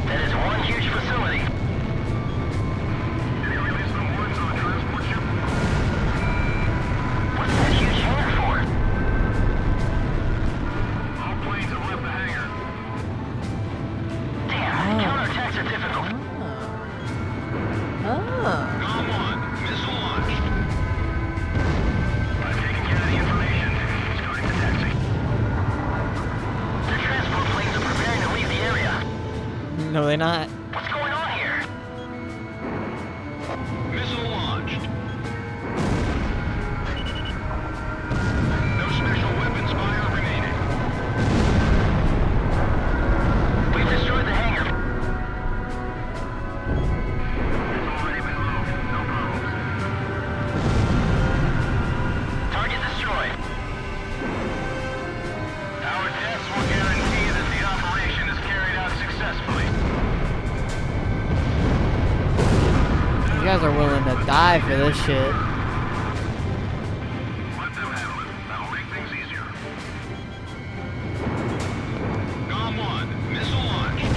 [SPEAKER 5] That is one huge facility.
[SPEAKER 10] Any release from wards on a transport ship?
[SPEAKER 5] What's that huge hangar for?
[SPEAKER 10] All planes have left the hangar.
[SPEAKER 5] Damn, counterattacks are difficult.
[SPEAKER 10] Gao 1, missile launched.
[SPEAKER 5] I've taken care of the information. Starting the taxi. The transport planes are preparing to leave the area.
[SPEAKER 1] No, they're not.
[SPEAKER 5] What's going on here?
[SPEAKER 10] Missile launched. No special weapons fire remaining.
[SPEAKER 5] We've destroyed the hangar.
[SPEAKER 10] It's already been moved. No problems.
[SPEAKER 5] Target destroyed.
[SPEAKER 10] Our tests will guarantee that the operation is carried out successfully.
[SPEAKER 1] You guys are willing to die for this shit.
[SPEAKER 10] Let them handle it. That'll make things easier. Gao 1, missile launched.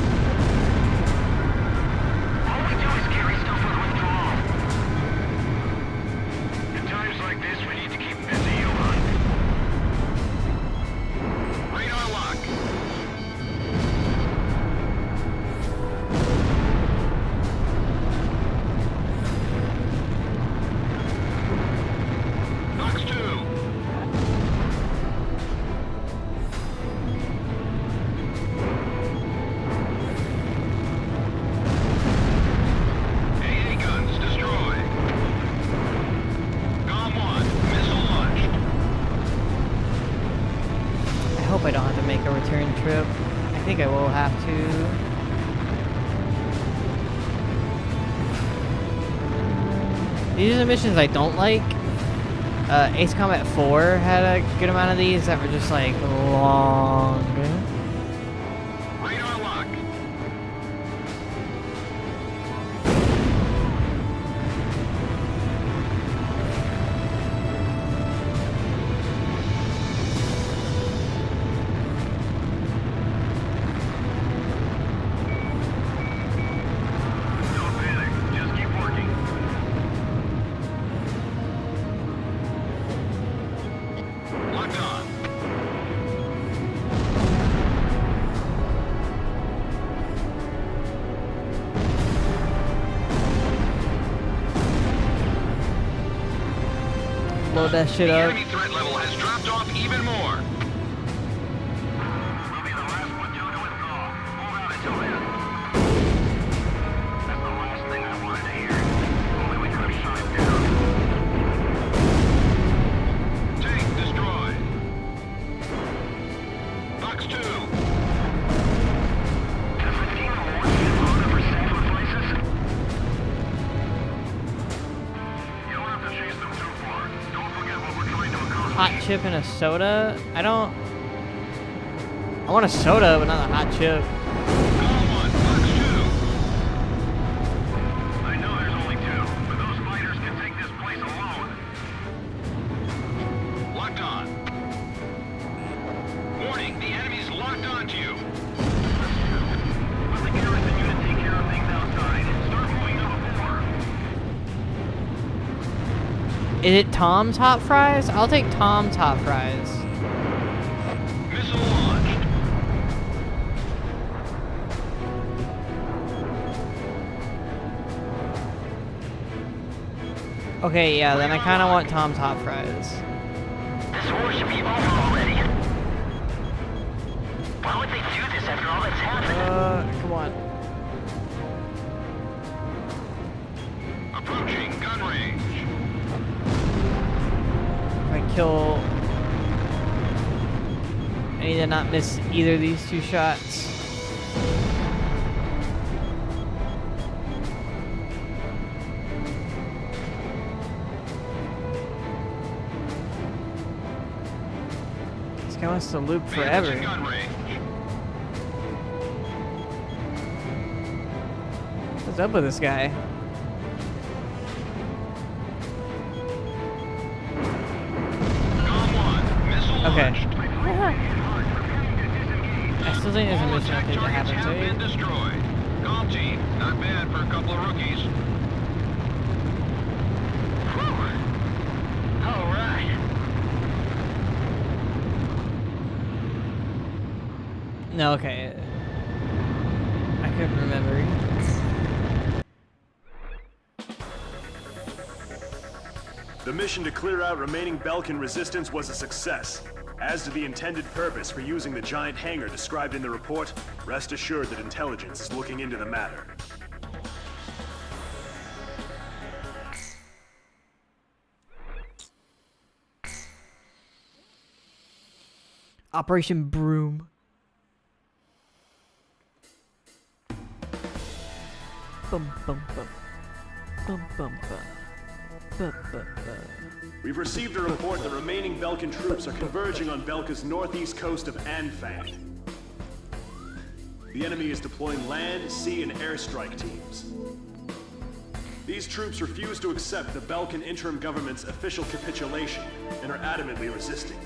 [SPEAKER 5] All we do is carry stuff for the withdrawal.
[SPEAKER 10] In times like this, we need to keep busy, Johan. Radar lock. Box 2. AA guns destroyed. Gao 1, missile launched.
[SPEAKER 1] I hope I don't have to make a return trip. I think I will have to. These are the missions I don't like. Ace Combat 4 had a good amount of these that were just like long.
[SPEAKER 10] Radar lock. Don't panic. Just keep working. Locked on.
[SPEAKER 1] Load that shit
[SPEAKER 10] The
[SPEAKER 1] up.
[SPEAKER 10] enemy threat level has dropped off even more. We'll be the last platoon to withdraw. Move out until then. That's the last thing I wanted to hear. Only we could have shot it down. Tank destroyed. Box 2. Does the team warn you load for sacrifices? You don't have to chase them too far. Don't forget what we're trying to accomplish.
[SPEAKER 1] Hot chip and a soda? I don't... I want a soda, but not a hot chip.
[SPEAKER 10] Gao 1, Box 2. I know there's only 2, but those fighters can take this place alone. Locked on. Warning, the enemy's locked onto you. Let the garrison unit take care of things outside. Start moving to the floor.
[SPEAKER 1] Is it Tom's hot fries? I'll take Tom's hot fries.
[SPEAKER 10] Missile launched.
[SPEAKER 1] Okay, yeah, then I kind of want Tom's hot fries.
[SPEAKER 5] This war should be over already. Why would they do this after all that's happened?
[SPEAKER 1] Come on.
[SPEAKER 10] Approaching gun range.
[SPEAKER 1] If I kill... I need to not miss either of these two shots. guy wants to loop
[SPEAKER 10] Vehicles
[SPEAKER 1] forever.
[SPEAKER 10] in gun range.
[SPEAKER 1] What's up with this guy?
[SPEAKER 10] Gone 1. Missile
[SPEAKER 1] Okay.
[SPEAKER 10] launched.
[SPEAKER 1] I still think there's a
[SPEAKER 10] All
[SPEAKER 1] mission I
[SPEAKER 10] attack
[SPEAKER 1] think that
[SPEAKER 10] targets
[SPEAKER 1] happens,
[SPEAKER 10] have
[SPEAKER 1] right?
[SPEAKER 10] been destroyed. Golf team, not bad for a couple of rookies.
[SPEAKER 5] All right.
[SPEAKER 1] No, okay. I couldn't remember.
[SPEAKER 4] The mission to clear out remaining Belkan resistance was a success. As to the intended purpose for using the giant hangar described in the report, rest assured that intelligence is looking into the matter.
[SPEAKER 1] Operation Broom. Bum bum bum. Bum bum bum. Bum bum bum.
[SPEAKER 4] We've received a report that remaining Belkan troops are converging on Belka's northeast coast of Anfang. The enemy is deploying land, sea, and airstrike teams. These troops refuse to accept the Belkan interim government's official capitulation and are adamantly resisting.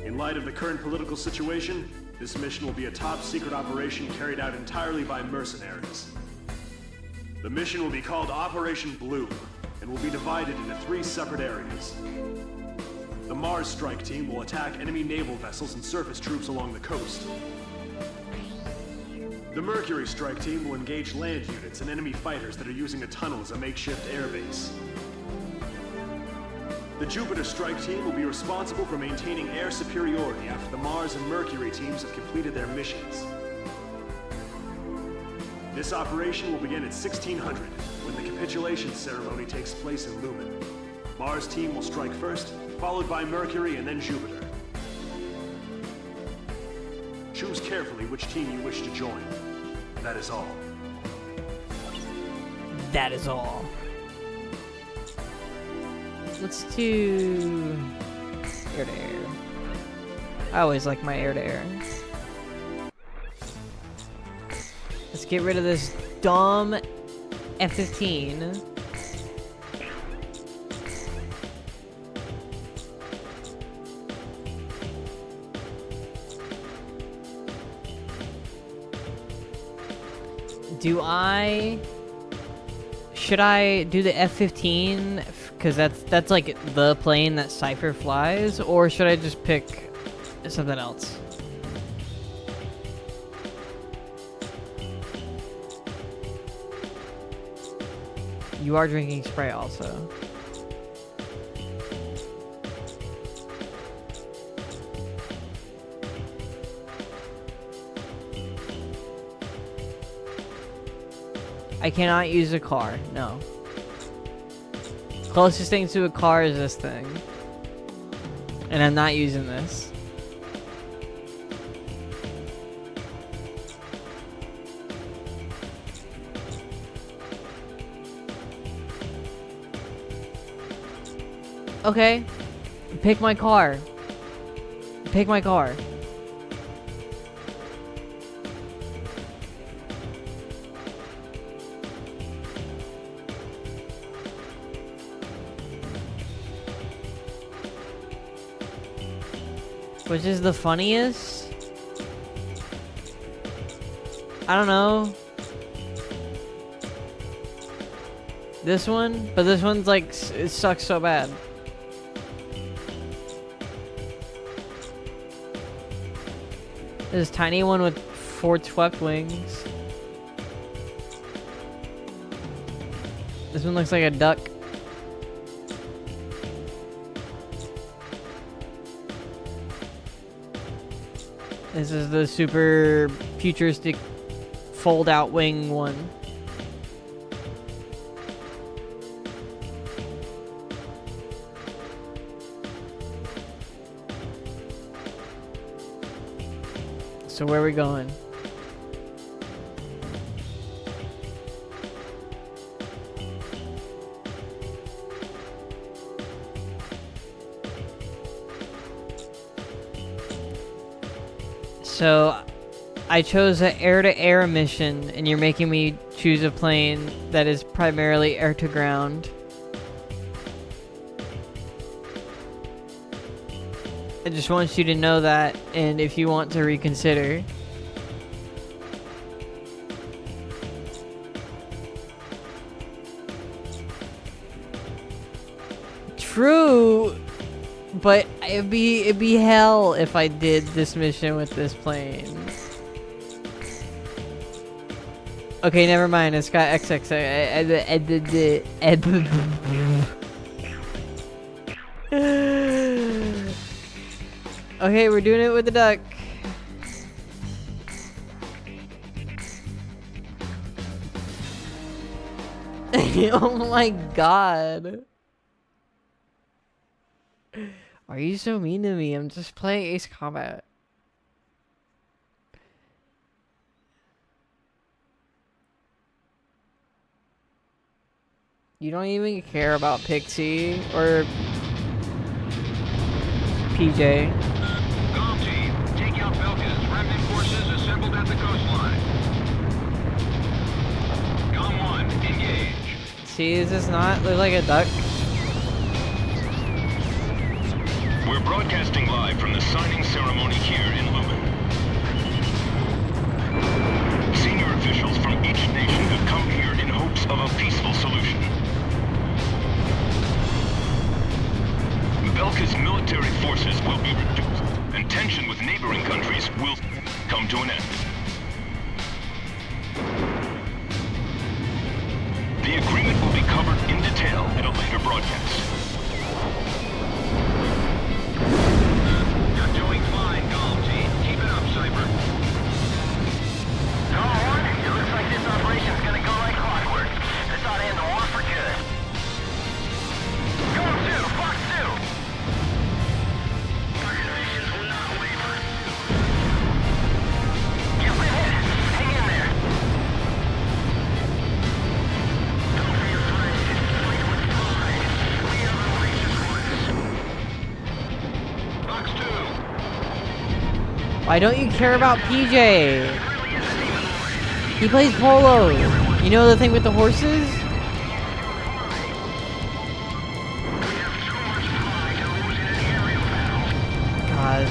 [SPEAKER 4] In light of the current political situation, this mission will be a top-secret operation carried out entirely by mercenaries. The mission will be called Operation Bloom, and will be divided into 3 separate areas. The Mars strike team will attack enemy naval vessels and surface troops along the coast. The Mercury strike team will engage land units and enemy fighters that are using a tunnel as a makeshift airbase. The Jupiter strike team will be responsible for maintaining air superiority after the Mars and Mercury teams have completed their missions. This operation will begin at 1600, when the capitulation ceremony takes place in Lumen. Mars team will strike first, followed by Mercury and then Jupiter. Choose carefully which team you wish to join. That is all.
[SPEAKER 1] That is all. Let's do air to air. I always like my air to air. Let's get rid of this dumb F-15. Should I do the F-15 because that's like the plane that Cypher flies, or should I just pick something else? You are drinking spray also. I cannot use a car, no. Closest thing to a car is this thing. And I'm not using this. Okay. Pick my car. Pick my car. Which is the funniest? I don't know. This one? But this one's like, it sucks so bad. This tiny one with 4 swept wings. This one looks like a duck. This is the super futuristic fold-out wing one. So where are we going? So I chose an air-to-air mission, and you're making me choose a plane that is primarily air-to-ground. I just want you to know that, and if you want to reconsider. True, but it'd be hell if I did this mission with this plane. Okay, never mind. It's got XX. Okay, we're doing it with the duck. Oh my god. Are you so mean to me? I'm just playing Ace Combat. You don't even care about Pixie or PJ.
[SPEAKER 10] Golf team, take out Belka's remnant forces assembled at the coastline. Gom 1, engage.
[SPEAKER 1] See, does this not look like a duck?
[SPEAKER 10] We're broadcasting live from the signing ceremony here in Lumen. Senior officials from each nation have come here in hopes of a peaceful solution. Belka's military forces will be reduced, and tension with neighboring countries will come to an end. The agreement will be covered in detail in a later broadcast. You're doing fine, Gom team. Keep it up, Cyber. Gom 1, it looks like this operation's gonna go like clockwork. This ought to end the war for good. Gom 2, Fox 2! Organizations will not waver. Get lit hit. Hang in there. Don't be afraid. Fight with pride. We are the righteous ones. Fox 2.
[SPEAKER 1] Why don't you care about PJ? He plays polo. You know the thing with the horses? God.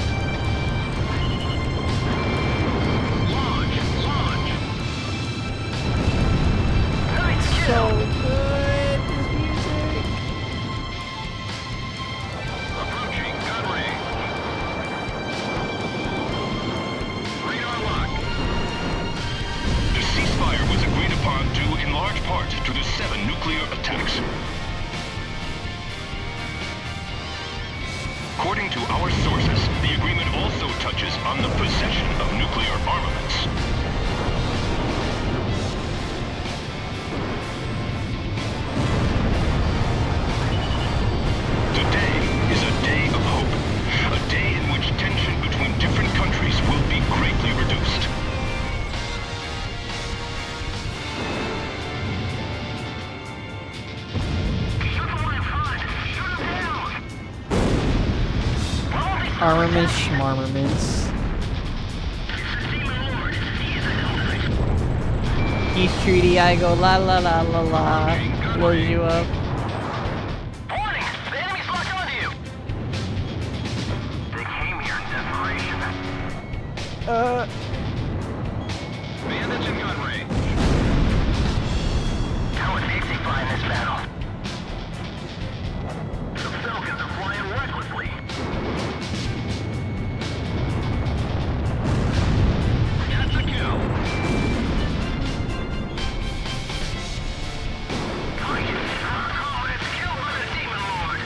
[SPEAKER 1] So good, this music.
[SPEAKER 10] Approaching gun range. Radar lock. The ceasefire was agreed upon due in large part to the 7 nuclear attacks. According to our sources, the agreement also touches on the possession of nuclear armaments. Today is a day of hope, a day in which tension between different countries will be greatly reduced. Shoot the one in front! Shoot him down!
[SPEAKER 1] Armaments, schmarmaments. Peace treaty, I go la la la la la. Blows you up.
[SPEAKER 10] Warning! The enemy's locked onto you! They came here in desperation. Bandits in gun range. How is Pixie flying this battle? The Falcons are flying recklessly. That's a kill. Our comrades killed by the Demon Lord.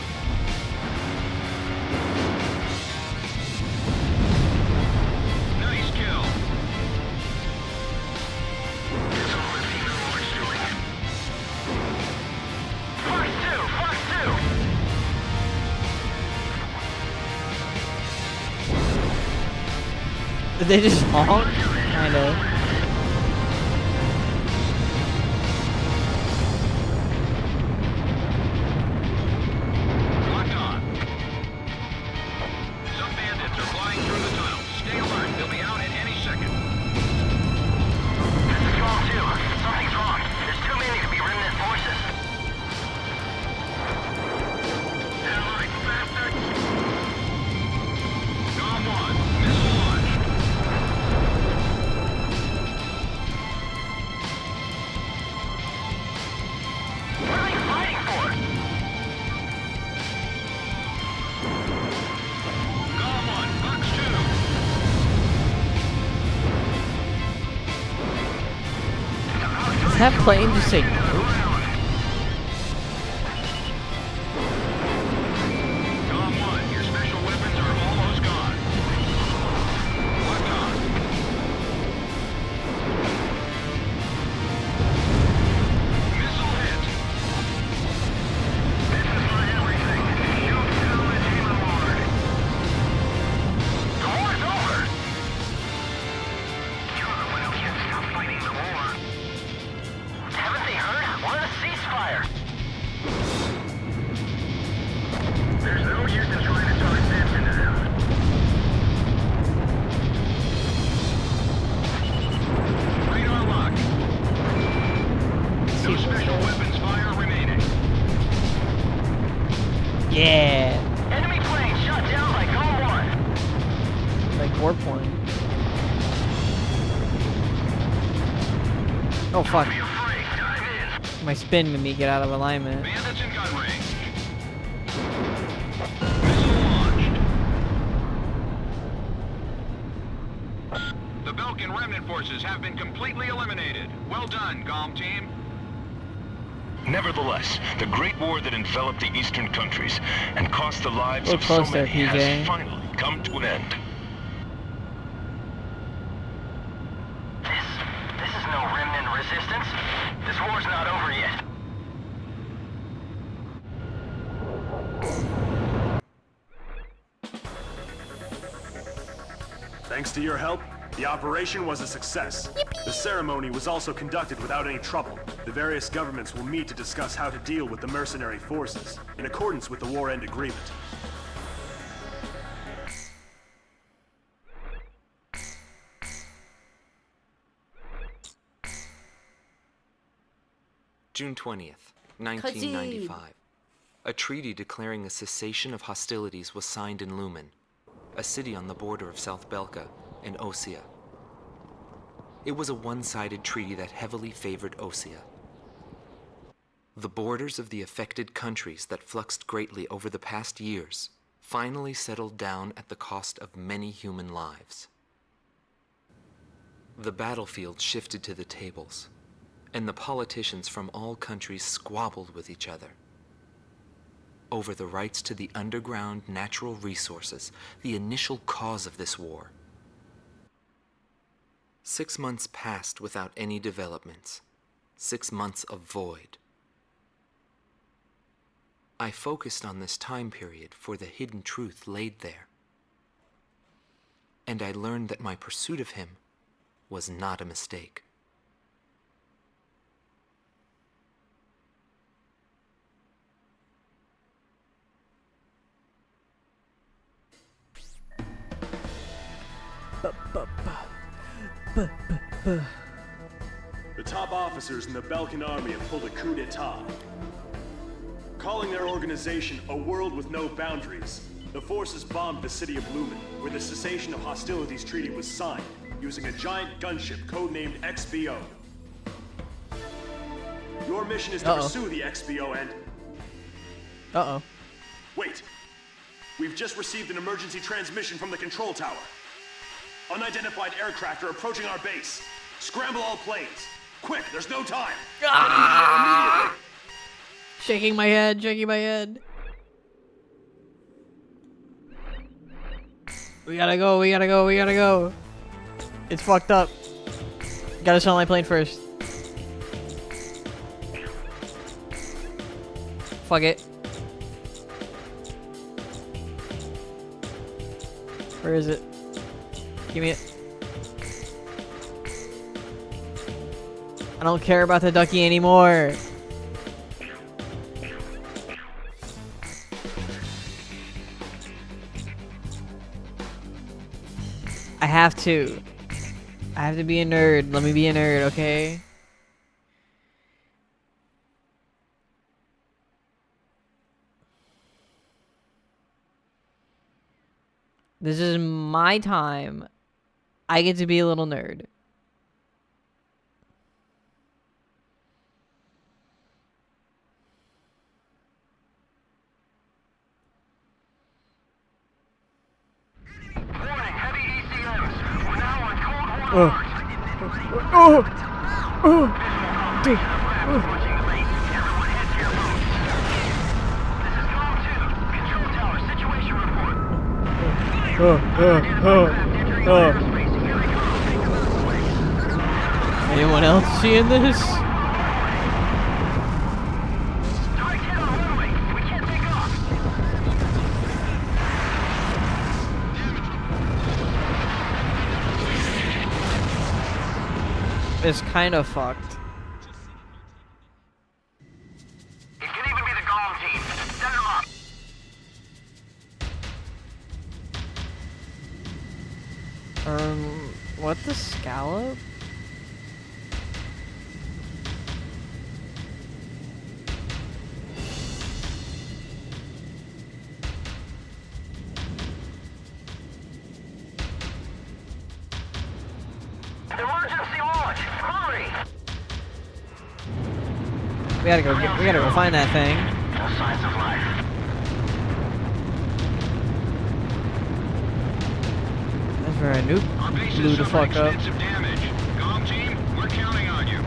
[SPEAKER 10] Nice kill. It's all the Demon Lord's doing. Fox 2! Fox 2!
[SPEAKER 1] Did they just honk? Kinda.
[SPEAKER 10] Locked on. Some bandits are flying through the tunnel. Stay alert. They'll be out at any
[SPEAKER 1] that plane just say no? Yeah.
[SPEAKER 5] Enemy plane shot down by Gao 1.
[SPEAKER 1] Like warp point. Oh fuck. My spin made me get out of alignment.
[SPEAKER 10] Bandits in gun range. Missile launched. The Belkin remnant forces have been completely eliminated. Well done, GOM team. Nevertheless, the Great War that enveloped the eastern countries and cost the lives of so many has finally come to an end.
[SPEAKER 5] This is no remnant resistance. This war's not over yet.
[SPEAKER 4] Thanks to your help, the operation was a success. Yippee! The ceremony was also conducted without any trouble. The various governments will meet to discuss how to deal with the mercenary forces, in accordance with the War End Agreement.
[SPEAKER 3] June 20th, 1995. A treaty declaring a cessation of hostilities was signed in Lumen, a city on the border of South Belka and Osea. It was a one-sided treaty that heavily favored Osea. The borders of the affected countries that fluxed greatly over the past years finally settled down at the cost of many human lives. The battlefield shifted to the tables, and the politicians from all countries squabbled with each other over the rights to the underground natural resources, the initial cause of this war. 6 months passed without any developments. 6 months of void. I focused on this time period for the hidden truth laid there. And I learned that my pursuit of him was not a mistake.
[SPEAKER 4] The top officers in the Belkan army have pulled a coup d'etat. Calling their organization A World with No Boundaries, the forces bombed the city of Lumen, where the cessation of hostilities treaty was signed, using a giant gunship codenamed XBO. Your mission is to pursue the XBO and... Wait. We've just received an emergency transmission from the control tower. Unidentified aircraft are approaching our base. Scramble all planes. Quick, there's no time.
[SPEAKER 1] Ah! Shaking my head, shaking my head. We gotta go, we gotta go, we gotta go. It's fucked up. Gotta sell my plane first. Fuck it. Where is it? Give me it. I don't care about the ducky anymore. I have to. I have to be a nerd. Let me be a nerd, okay? This is my time. I get to be a little nerd.
[SPEAKER 5] Warning, heavy ECMs. We're now on cold war Approaching the base. Everyone head to your posts. This is Gao 2. Control tower, situation report. Airspace. Here they come. Take them out of the way.
[SPEAKER 1] Anyone else seeing this?
[SPEAKER 5] Target hit on runway. We can't take off.
[SPEAKER 1] It's kind of fucked.
[SPEAKER 5] It could even be the Gao team. Send them up.
[SPEAKER 1] What the scallop?
[SPEAKER 5] Emergency launch. Hurry.
[SPEAKER 1] We gotta go find that thing.
[SPEAKER 5] No signs of life.
[SPEAKER 1] That's where I knew blew the fuck up.
[SPEAKER 10] Extensive damage. Gong team, we're counting on you.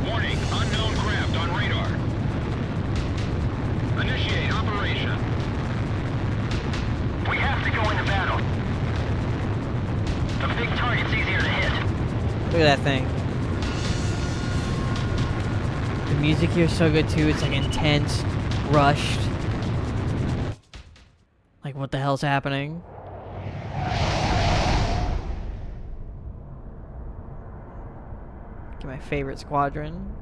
[SPEAKER 10] Warning, unknown craft on radar. Initiate operation.
[SPEAKER 5] We have to go into battle. The big target's easier to hit.
[SPEAKER 1] Look at that thing. The music here is so good too. It's like intense, rushed. Like what the hell's happening? Get my favorite squadron.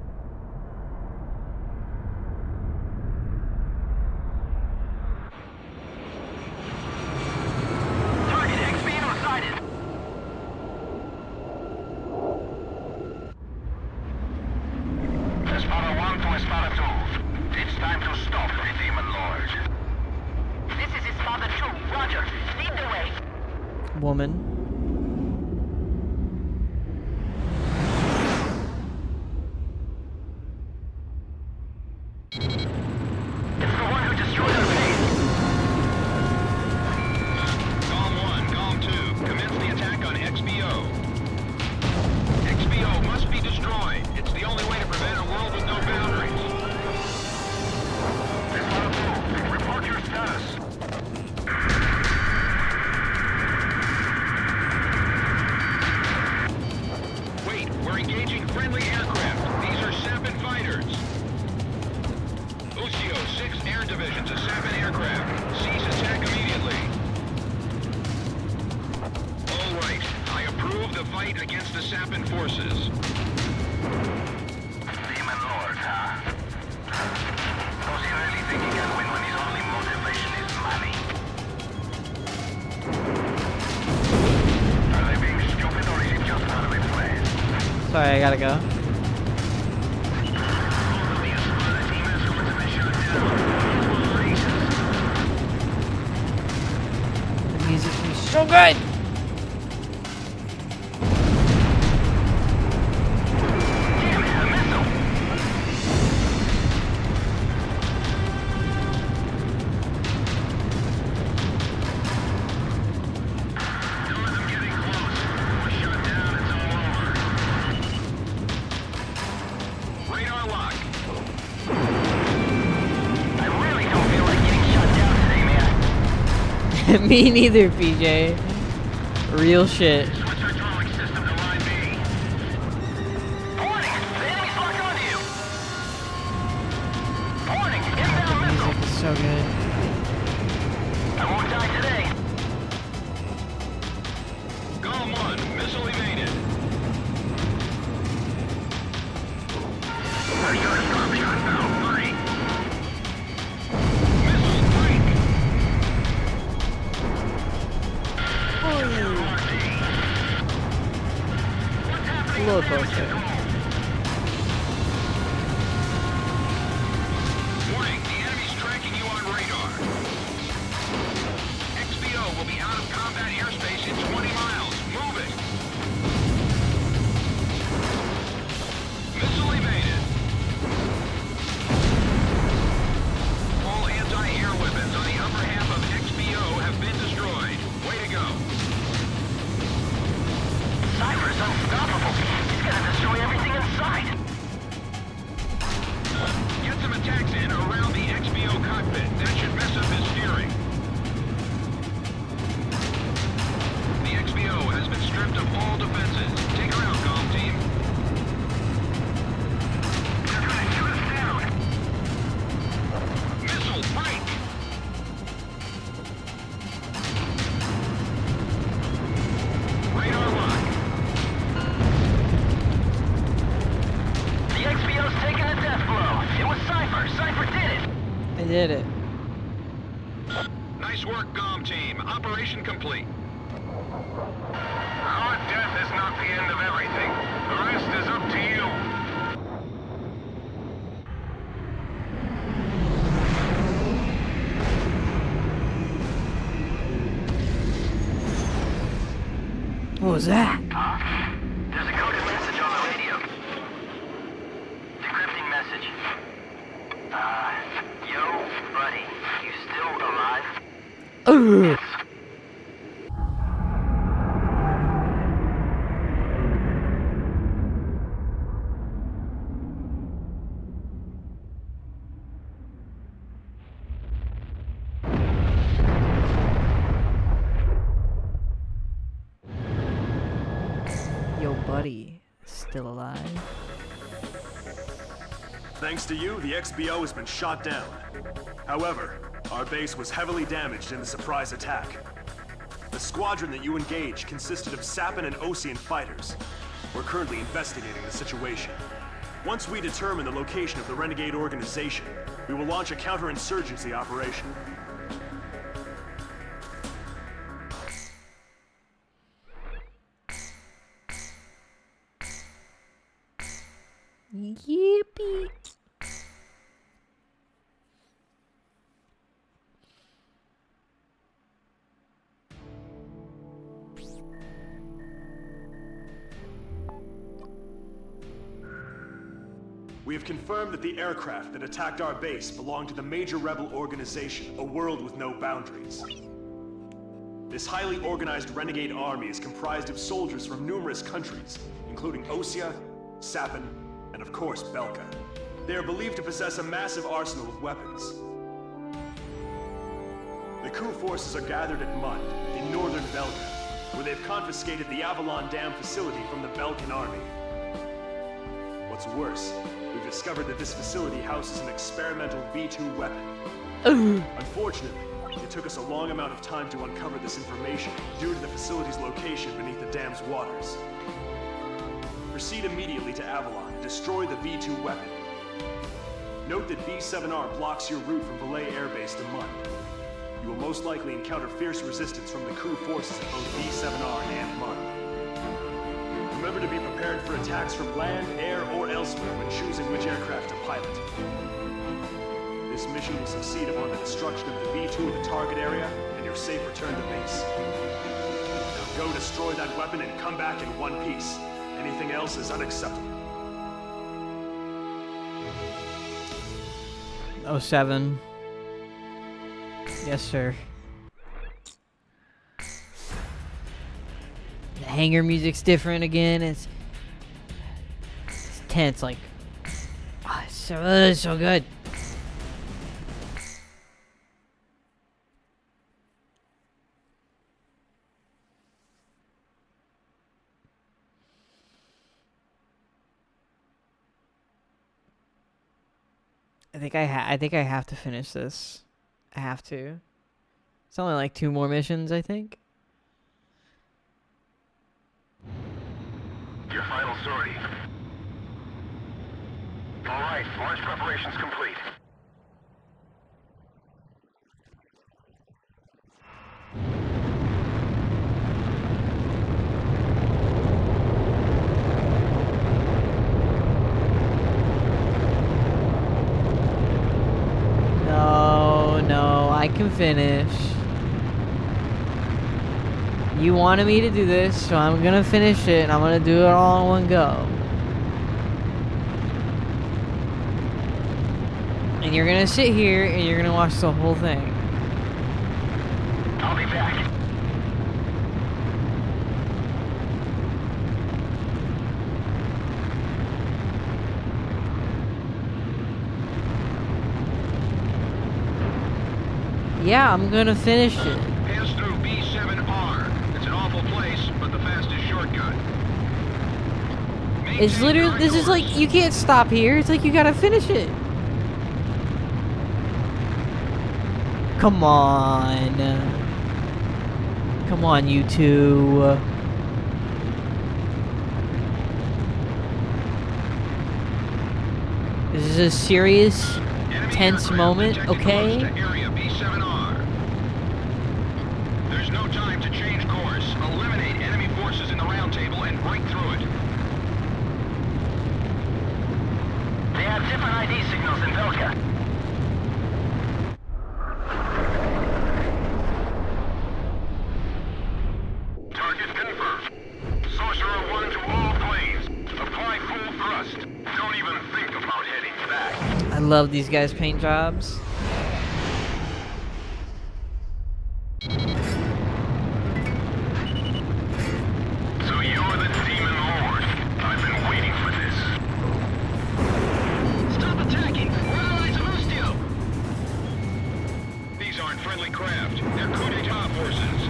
[SPEAKER 5] Target XBO sighted. Espada 1 to Espada 2. It's time to stop the Demon Lord. This is Espada 2. Roger. Lead the way.
[SPEAKER 1] Woman.
[SPEAKER 5] It's the one who destroyed our base.
[SPEAKER 10] Gong 1, Gong 2, commence the attack on XBO. XBO must be destroyed. It's the only way to prevent a world with no boundaries.
[SPEAKER 5] Espada 2. Report your status.
[SPEAKER 10] Wait, we're engaging friendly aircraft. These are Sapin fighters. Ucio, 6 air divisions of Sapin aircraft. Cease attack immediately. All right, I approve the fight against the Sapin forces.
[SPEAKER 5] Demon Lord, huh? Does he really think he can win when his only motivation is money? Are they being stupid or is it just part of a plan?
[SPEAKER 1] Sorry, I gotta go. The music is so good!
[SPEAKER 5] Damn it, a missile! Some of them getting close. We're shut down, it's all over.
[SPEAKER 10] Radar lock.
[SPEAKER 5] I really don't feel like getting shut down today, man.
[SPEAKER 1] Me neither, PJ. Real shit.
[SPEAKER 5] Switch hydraulic system to line B. Warning! The enemy's locked onto you! Warning! Inbound missile!
[SPEAKER 1] Music is so good.
[SPEAKER 5] I won't die today.
[SPEAKER 10] Gong 1, missile evaded.
[SPEAKER 5] Pressure disruption now, buddy.
[SPEAKER 10] Missile break.
[SPEAKER 5] What's happening?
[SPEAKER 1] Roller coaster.
[SPEAKER 10] Warning, the enemy's tracking you on radar. XBO will be out of combat airspace in 20 miles. Move it. Missile evaded. All anti-air weapons on the upper half of XBO have been destroyed. Way to go.
[SPEAKER 5] Cypher's unstoppable. He's gonna destroy everything in
[SPEAKER 10] attacks in around the XBO cockpit. That should mess up his steering. The XBO has been stripped of all defenses. Take her out, comm team. They're trying to shoot us down. Missile break. Radar lock.
[SPEAKER 5] The XBO's taking a death blow. It was Cypher. Cypher did it.
[SPEAKER 1] I did it.
[SPEAKER 10] Nice work, comm team. Operation complete.
[SPEAKER 5] Our death is not the end of everything. The rest is up to you.
[SPEAKER 1] What was that?
[SPEAKER 5] There's a coded message on the radio. Decrypting message. Yo, buddy, you still alive?
[SPEAKER 1] Ugh. Yo, buddy, still alive?
[SPEAKER 4] Thanks to you, the XBO has been shot down. However, our base was heavily damaged in the surprise attack. The squadron that you engaged consisted of Sappan and Osean fighters. We're currently investigating the situation. Once we determine the location of the renegade organization, we will launch a counterinsurgency operation.
[SPEAKER 1] Yippee.
[SPEAKER 4] We have confirmed that the aircraft that attacked our base belonged to the major rebel organization, A World with No Boundaries. This highly organized renegade army is comprised of soldiers from numerous countries, including Osea, Sappan, and of course Belka. They are believed to possess a massive arsenal of weapons. The coup forces are gathered at Mund, in northern Belka, where they've confiscated the Avalon Dam facility from the Belkan army. What's worse, we've discovered that this facility houses an experimental V2 weapon. Unfortunately, it took us a long amount of time to uncover this information due to the facility's location beneath the dam's waters. Proceed immediately to Avalon and destroy the V2 weapon. Note that V7R blocks your route from Valais Air Base to Mund. You will most likely encounter fierce resistance from the crew forces at both V7R and Mund. Remember to be prepared for attacks from land, air, or elsewhere when choosing which aircraft to pilot. This mission will succeed upon the destruction of the V2 in the target area and your safe return to base. Now go destroy that weapon and come back in one piece. Anything else is unacceptable.
[SPEAKER 1] 07. Yes, sir. The hangar music's different again. It's tense, like it's so good. I think I have to finish this. I have to. It's only like 2 more missions, I think.
[SPEAKER 5] Your final sortie. All right, launch preparations complete.
[SPEAKER 1] No, I can finish. You wanted me to do this, so I'm gonna finish it, and I'm gonna do it all in one go. And you're gonna sit here, and you're gonna watch the whole thing.
[SPEAKER 5] I'll be back.
[SPEAKER 1] Yeah, I'm gonna finish it.
[SPEAKER 10] Pass through B7R. It's an awful place, but the fastest shortcut.
[SPEAKER 1] It's literally, this is like, you can't stop here. It's like you gotta finish it. Come on. Come on, you two. This is a serious, tense moment, okay?
[SPEAKER 10] Area B7R. There's no time to change course. Eliminate enemy forces in the round table and break through it.
[SPEAKER 5] They have different ID signals in Velka.
[SPEAKER 10] Target confirmed. Sorcerer 1 to all planes. Apply full thrust. Don't even think about heading back.
[SPEAKER 1] I love these guys' paint jobs.
[SPEAKER 10] So you're the Demon Lord. I've been waiting for this.
[SPEAKER 5] Stop attacking! We're allies of Ustio!
[SPEAKER 10] These aren't friendly craft. They're coup d'etat forces.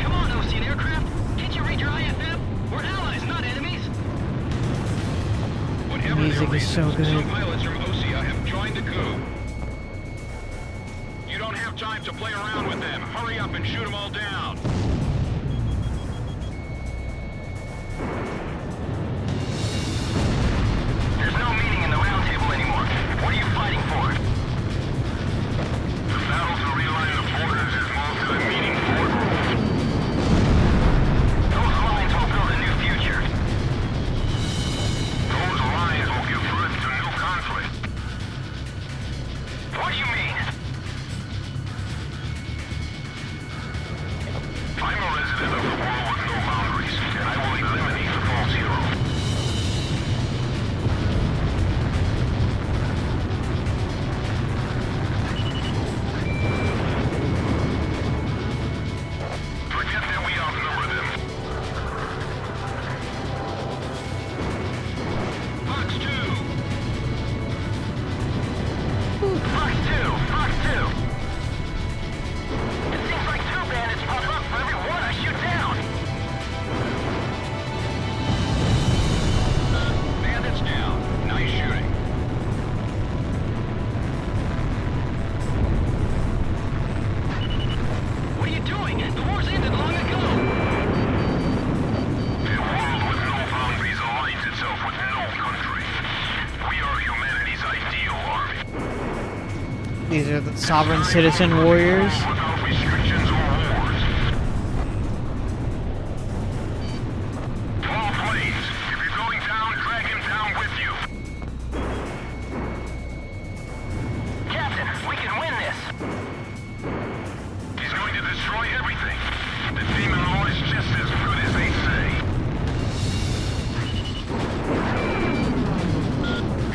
[SPEAKER 5] Come on, Ostian aircraft! Can't you read your IFF? We're allies, not enemies!
[SPEAKER 10] Whatever
[SPEAKER 1] Music
[SPEAKER 10] their
[SPEAKER 1] is
[SPEAKER 10] reasons,
[SPEAKER 1] so good.
[SPEAKER 10] some pilots from Osea have joined the coup. You don't have time to play around with them. Hurry up and shoot them all down.
[SPEAKER 5] There's no meeting in the round table anymore. What are you fighting for?
[SPEAKER 10] The battle to realign the borders is most of the meaning for
[SPEAKER 5] Those lines will build a new future.
[SPEAKER 10] those lines will give birth to new conflict.
[SPEAKER 5] What do you mean?
[SPEAKER 10] I'm a resident of the world with no boundaries, and I will eliminate the false hero. Forget that we outnumber them. Fox 2!
[SPEAKER 5] Fox 2! Fox 2! It seems like 2 bandits pop up for every one I shoot down!
[SPEAKER 10] Bandits down. Nice shooting.
[SPEAKER 5] What are you doing? The war's ended long ago!
[SPEAKER 10] A world with no boundaries aligns itself with no country. We are humanity's ideal army.
[SPEAKER 1] These are the sovereign citizen warriors.
[SPEAKER 10] Without restrictions or wars. To all planes, if you're going down, drag him down with you.
[SPEAKER 5] Captain, we can win this!
[SPEAKER 10] He's going to destroy everything. The Demon Lord is just as good as they say.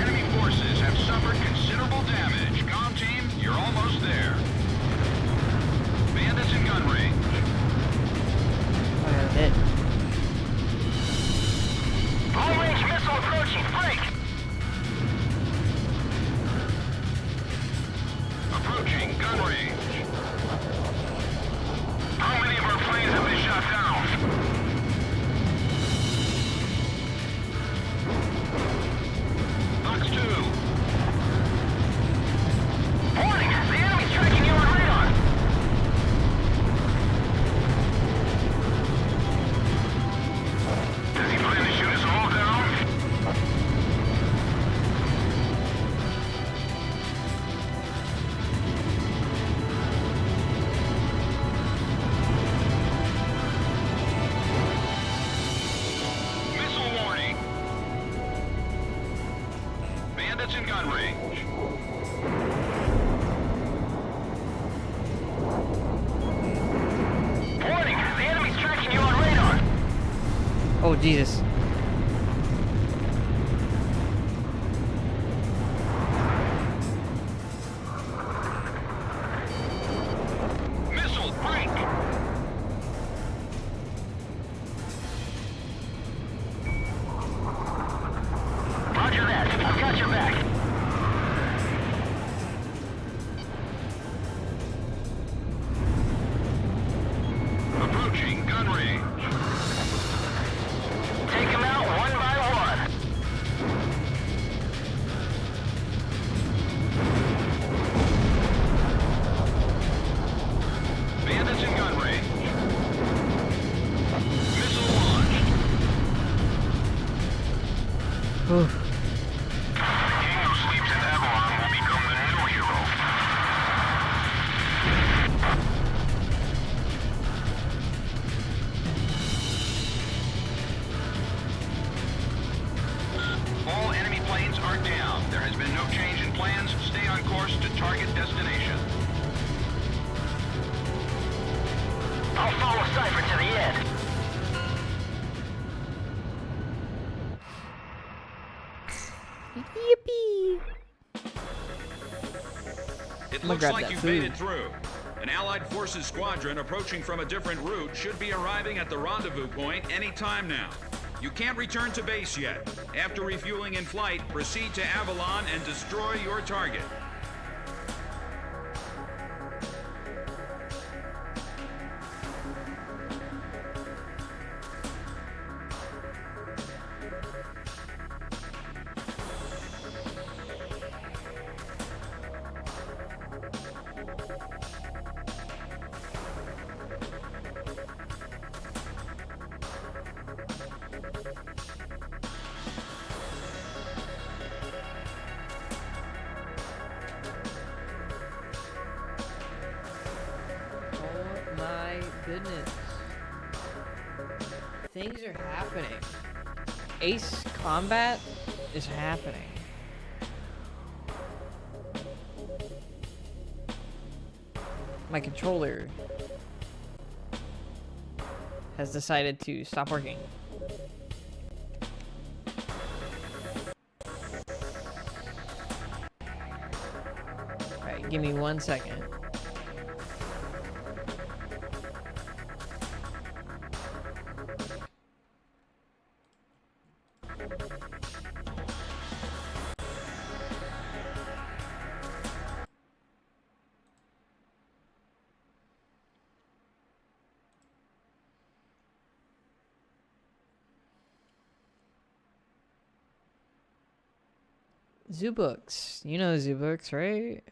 [SPEAKER 10] Enemy forces have suffered considerable damage. Comm team, you're almost there. Bandits in gun range.
[SPEAKER 1] Hit.
[SPEAKER 5] Long-range missile approaching! Break!
[SPEAKER 10] Approaching gun range. How many of our planes have been shot down? Fox 2.
[SPEAKER 5] Warning! The enemy's tracking you on radar!
[SPEAKER 10] Does he plan to shoot us all down? Missile warning. Bandits in gun range.
[SPEAKER 5] Warning! The enemy's tracking you on radar!
[SPEAKER 1] Oh, Jesus.
[SPEAKER 10] Missile break.
[SPEAKER 5] Roger that. I've got your back. The king who sleeps in Avalon will become the new hero. All enemy planes are down. There has been no change in plans. Stay on course to target destination. I'll follow Cypher to the end.
[SPEAKER 1] Yippee!
[SPEAKER 10] It
[SPEAKER 1] gonna
[SPEAKER 10] looks
[SPEAKER 1] grab
[SPEAKER 10] like
[SPEAKER 1] that
[SPEAKER 10] you've
[SPEAKER 1] food.
[SPEAKER 10] made it through. An Allied Forces squadron approaching from a different route should be arriving at the rendezvous point any time now. You can't return to base yet. After refueling in flight, proceed to Avalon and destroy your target.
[SPEAKER 1] Oh my goodness. Things are happening. Ace combat is happening. My controller has decided to stop working. Alright, give me 1 second. Zoo Books. You know Zoo Books, right?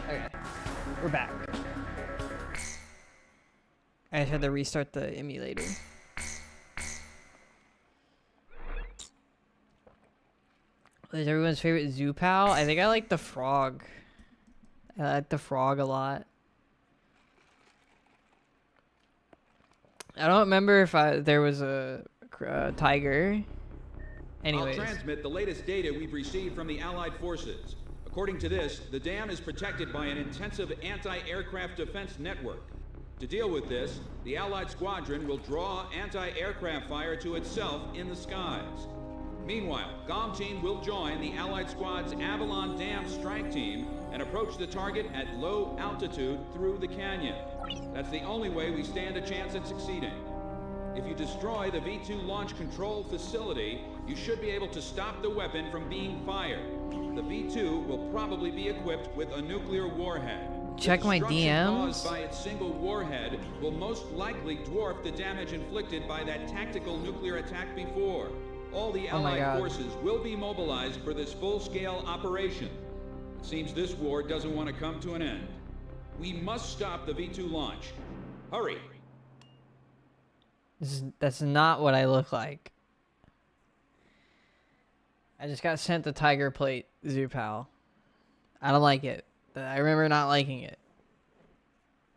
[SPEAKER 1] Okay, we're back. I just had to restart the emulator. What is everyone's favorite zoo pal? I think I like the frog. I like the frog a lot. I don't remember if there was a tiger. Anyways.
[SPEAKER 11] I'll transmit the latest data we've received from the Allied forces. According to this, the dam is protected by an intensive anti-aircraft defense network. To deal with this, the Allied squadron will draw anti-aircraft fire to itself in the skies. Meanwhile, GOM team will join the Allied squad's Avalon Dam strike team and approach the target at low altitude through the canyon. That's the only way we stand a chance at succeeding. If you destroy the V2 launch control facility, you should be able to stop the weapon from being fired. The V2 will probably be equipped with a nuclear warhead.
[SPEAKER 1] Check my DMs.
[SPEAKER 11] Caused by its single warhead will most likely dwarf the damage inflicted by that tactical nuclear attack before. All the Allied forces will be mobilized for this full-scale operation. It seems this war doesn't want to come to an end. We must stop the V2 launch. Hurry!
[SPEAKER 1] That's not what I look like. I just got sent the tiger plate zoo pal. I don't like it. I remember not liking it.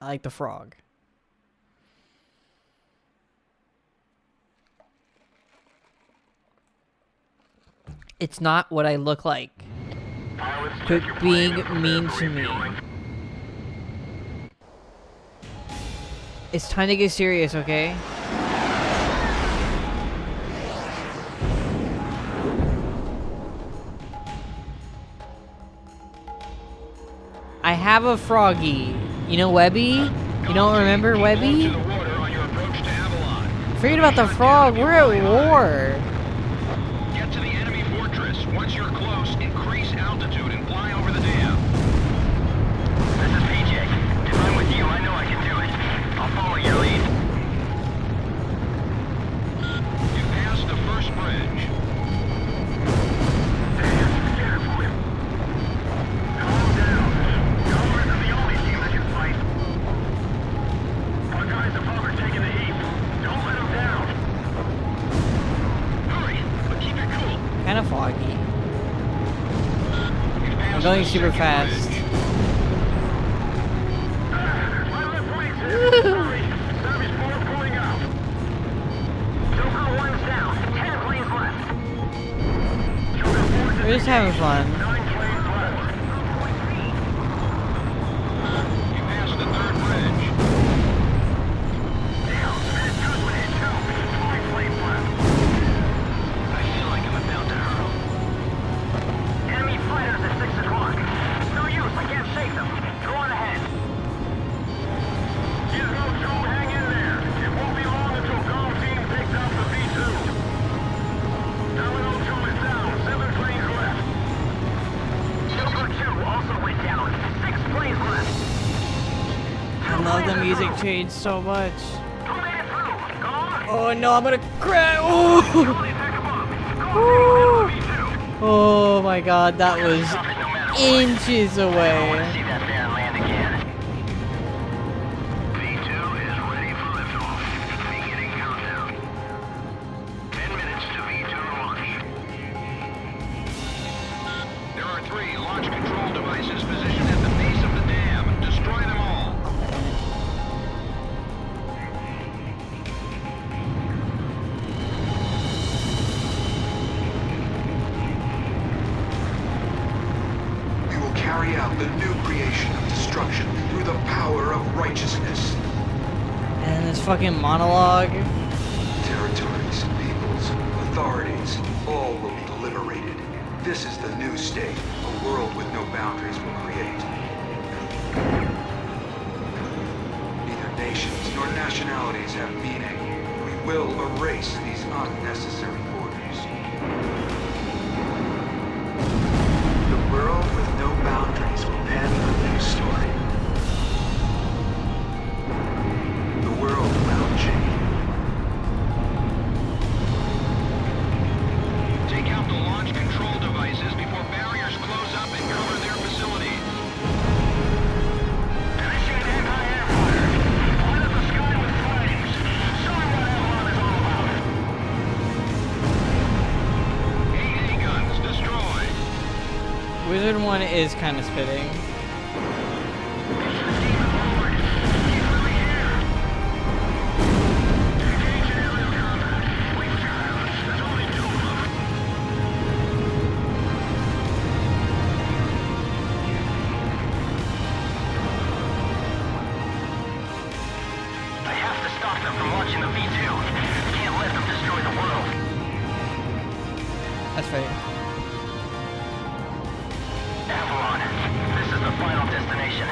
[SPEAKER 1] I like the frog. It's not what I look like. Quit being mean to me. It's time to get serious, okay? have a froggy. You know Webby? You don't remember Webby? Forget about the frog. We're at war.
[SPEAKER 10] Get to the enemy fortress. Once you're close, increase altitude and fly over the dam.
[SPEAKER 5] This is PJ. If I'm with you, I know I can do it. I'll follow your lead.
[SPEAKER 10] You passed the first bridge.
[SPEAKER 5] Calm down. Y'all isn't the only team that can fight. Our guys above are taking the heat. Don't let them down.
[SPEAKER 10] Hurry, but keep it cool.
[SPEAKER 1] Kind of foggy. I'm going super fast.
[SPEAKER 5] Hurry. Service 4 pulling out. Joker 1's down. 10 planes left. Joker 4's
[SPEAKER 1] We're just having fun.
[SPEAKER 5] 9 planes left.
[SPEAKER 10] You passed the third bridge.
[SPEAKER 5] Damn, man, 2's been hit too. 5 planes left. I feel like I'm about to hurl. Enemy fighters at 6 o'clock. No use, I can't shake them. Go on ahead. Gizmo 2, hang in there. It won't be long until Gao team picks up the V2. Domino 2 is down. 7 planes left. Joker 2 also went down. 6 planes left.
[SPEAKER 1] I love the music change so much.
[SPEAKER 5] Who made it through? Gone?
[SPEAKER 1] Oh no, I'm gonna crash. Oh.
[SPEAKER 5] Totally back above. Gao team V2.
[SPEAKER 1] Oh my god, that was inches away.
[SPEAKER 5] See that van land again. V2 is ready for liftoff. Beginning countdown. 10 minutes to V2 launch.
[SPEAKER 10] There are 3 launch control devices positioned at the base of the dam. Destroy them all.
[SPEAKER 12] We will carry out the new creation of destruction through the power of righteousness.
[SPEAKER 1] And this fucking monologue.
[SPEAKER 12] Territories, peoples, authorities, all will be liberated. This is the new state. A world with no boundaries will create. Neither nations nor nationalities have meaning. We will erase these unnecessary borders. The world with no boundaries will pen a new story. The world without change.
[SPEAKER 10] Take out the launch control devices before barriers close up and cover their facilities.
[SPEAKER 5] Initiate anti-air fire. Light up the sky with flames. Show me what Avalon is all about.
[SPEAKER 10] 8 A-guns destroyed.
[SPEAKER 1] Wizard 1 is kind of spitting.
[SPEAKER 5] I have to stop them from launching the V2. Can't let them destroy the world.
[SPEAKER 1] That's right.
[SPEAKER 5] Avalon, this is the final destination.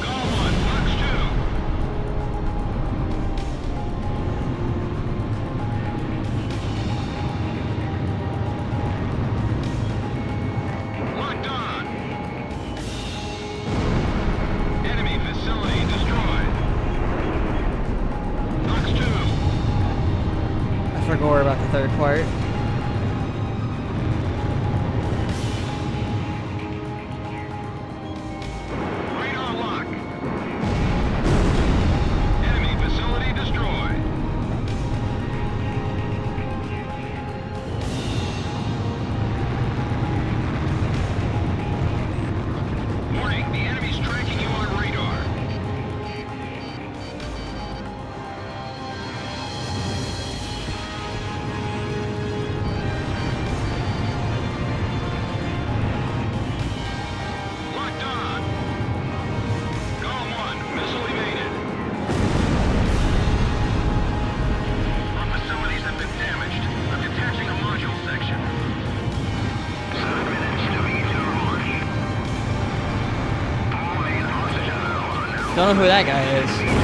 [SPEAKER 10] Gao Buddy, Box 2. Locked on. Enemy facility destroyed. Box 2.
[SPEAKER 1] I forgot about the third part.
[SPEAKER 10] Radar lock. Enemy facility destroyed. Warning, the enemy's tracking you on radar.
[SPEAKER 1] Don't know who that guy is.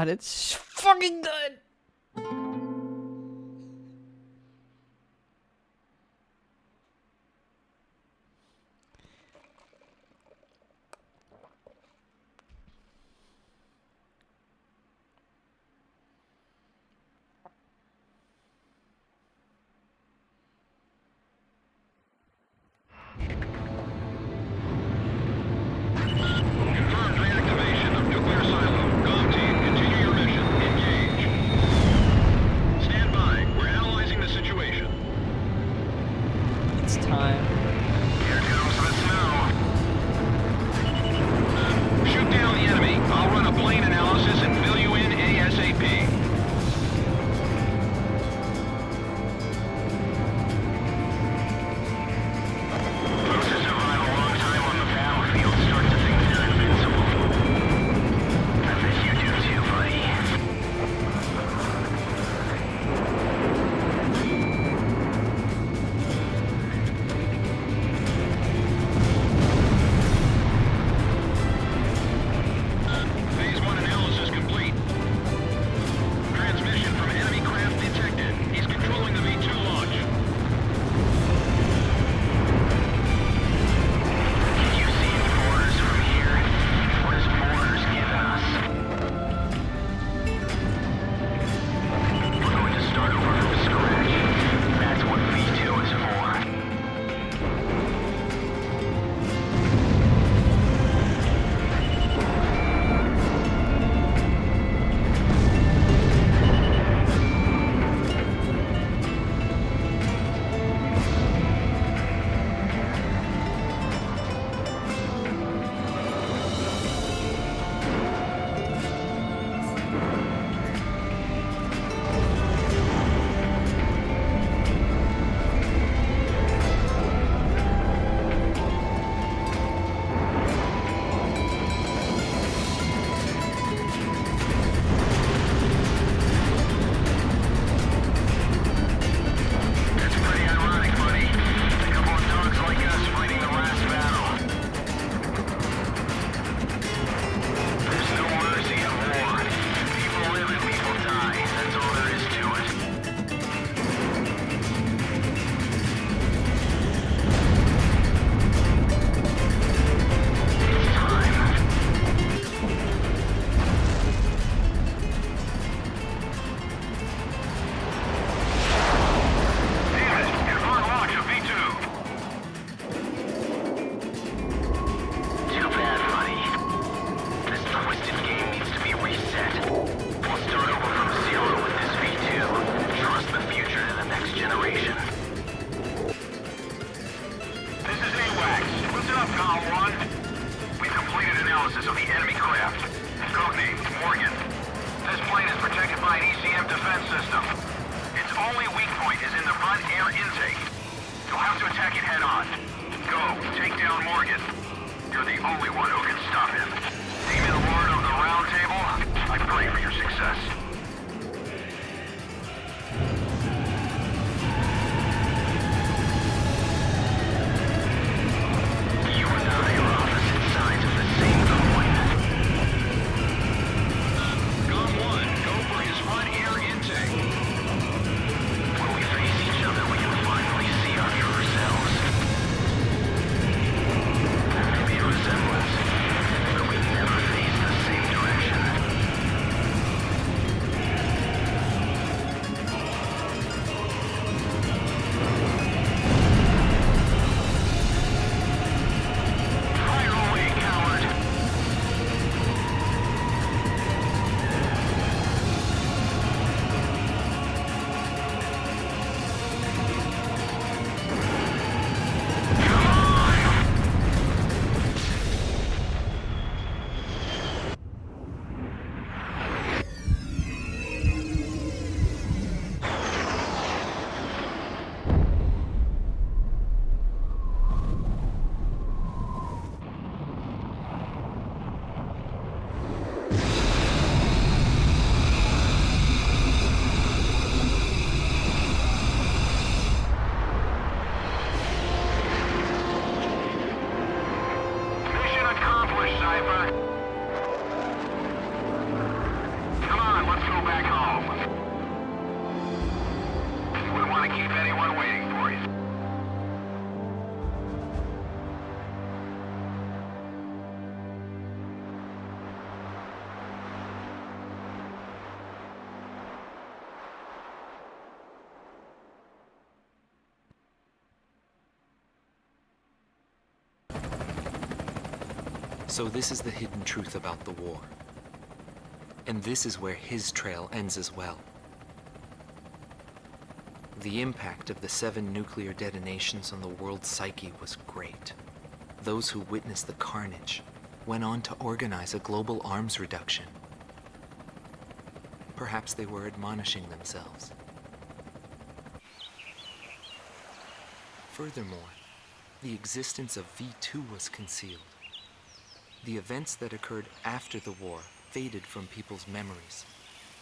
[SPEAKER 1] God, it's fucking good.
[SPEAKER 10] Go for his front air intake.
[SPEAKER 5] to keep anyone waiting for you.
[SPEAKER 3] So this is the hidden truth about the war. And this is where his trail ends as well. The impact of the 7 nuclear detonations on the world's psyche was great. Those who witnessed the carnage went on to organize a global arms reduction. Perhaps they were admonishing themselves. Furthermore, the existence of V2 was concealed. The events that occurred after the war faded from people's memories,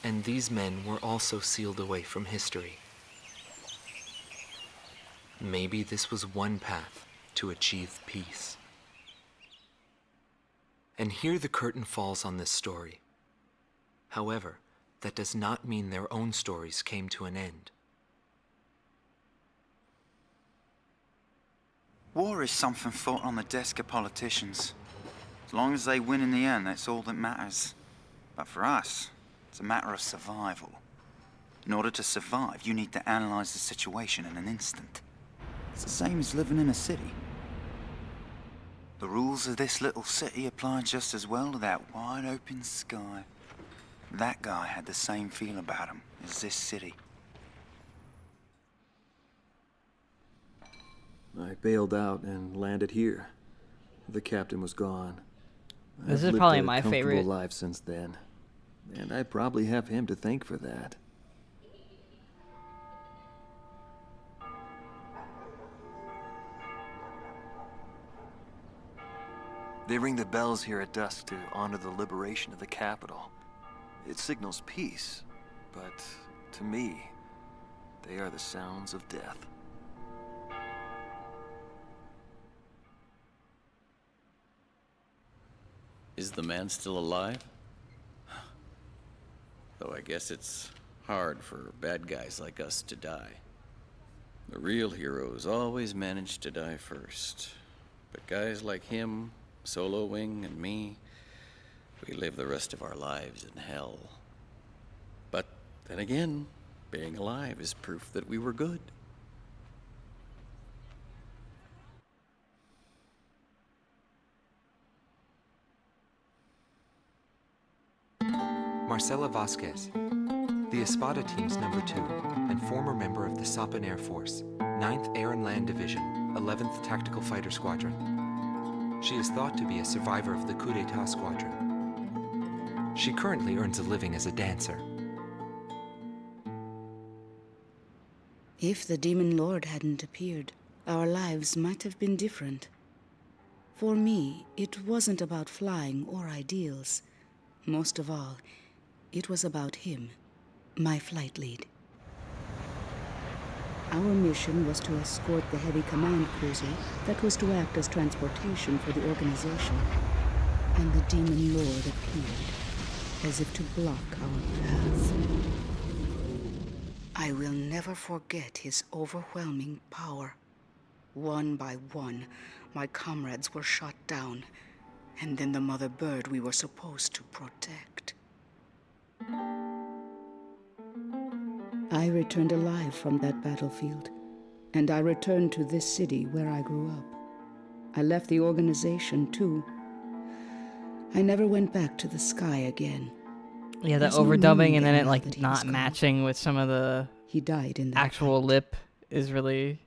[SPEAKER 3] and these men were also sealed away from history. Maybe this was one path to achieve peace. And here the curtain falls on this story. However, that does not mean their own stories came to an end.
[SPEAKER 6] War is something fought on the desk of politicians. As long as they win in the end, that's all that matters. But for us, it's a matter of survival. In order to survive, you need to analyze the situation in an instant. It's the same as living in a city. The rules of this little city apply just as well to that wide open sky. That guy had the same feel about him as this city.
[SPEAKER 13] I bailed out and landed here. The captain was gone.
[SPEAKER 1] This
[SPEAKER 13] I've
[SPEAKER 1] is probably
[SPEAKER 13] lived a
[SPEAKER 1] my favorite.
[SPEAKER 13] comfortable life since then, and I probably have him to thank for that. They ring the bells here at dusk to honor the liberation of the capital. It signals peace, but to me, they are the sounds of death.
[SPEAKER 7] Is the man still alive? Though I guess it's hard for bad guys like us to die. The real heroes always manage to die first. But guys like him, Solo Wing, and me, we live the rest of our lives in hell. But then again, being alive is proof that we were good.
[SPEAKER 3] Marcela Vasquez, the Espada Team's number 2 and former member of the Sapan Air Force, 9th Air and Land Division, 11th Tactical Fighter Squadron. She is thought to be a survivor of the Coup d'etat squadron. She currently earns a living as a dancer.
[SPEAKER 14] If the Demon Lord hadn't appeared, our lives might have been different. For me, it wasn't about flying or ideals. Most of all, it was about him, my flight lead. Our mission was to escort the heavy command cruiser that was to act as transportation for the organization. And the Demon Lord appeared, as if to block our path. I will never forget his overwhelming power. One by one, my comrades were shot down, and then the mother bird we were supposed to protect. I returned alive from that battlefield, and I returned to this city where I grew up. I left the organization, too. I never went back to the sky again.
[SPEAKER 1] Yeah, the
[SPEAKER 14] There's no
[SPEAKER 1] overdubbing
[SPEAKER 14] meaning
[SPEAKER 1] and then
[SPEAKER 14] there
[SPEAKER 1] it
[SPEAKER 14] now
[SPEAKER 1] like
[SPEAKER 14] that
[SPEAKER 1] not
[SPEAKER 14] he's gone.
[SPEAKER 1] matching with some of the
[SPEAKER 14] He died in that
[SPEAKER 1] actual
[SPEAKER 14] fight.
[SPEAKER 1] lip is really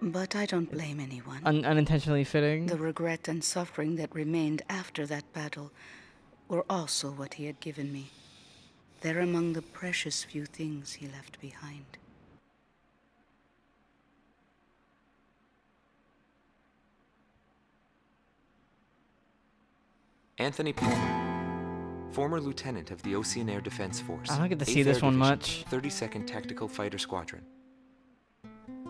[SPEAKER 14] But I don't blame anyone.
[SPEAKER 1] unintentionally fitting.
[SPEAKER 14] The regret and suffering that remained after that battle were also what he had given me. They're among the precious few things he left behind.
[SPEAKER 3] Anthony Palmer, former lieutenant of the Ocean Air Defense Force.
[SPEAKER 1] I don't get to see
[SPEAKER 3] 8th
[SPEAKER 1] this
[SPEAKER 3] Air
[SPEAKER 1] one
[SPEAKER 3] Division,
[SPEAKER 1] much.
[SPEAKER 3] 32nd Tactical Fighter Squadron.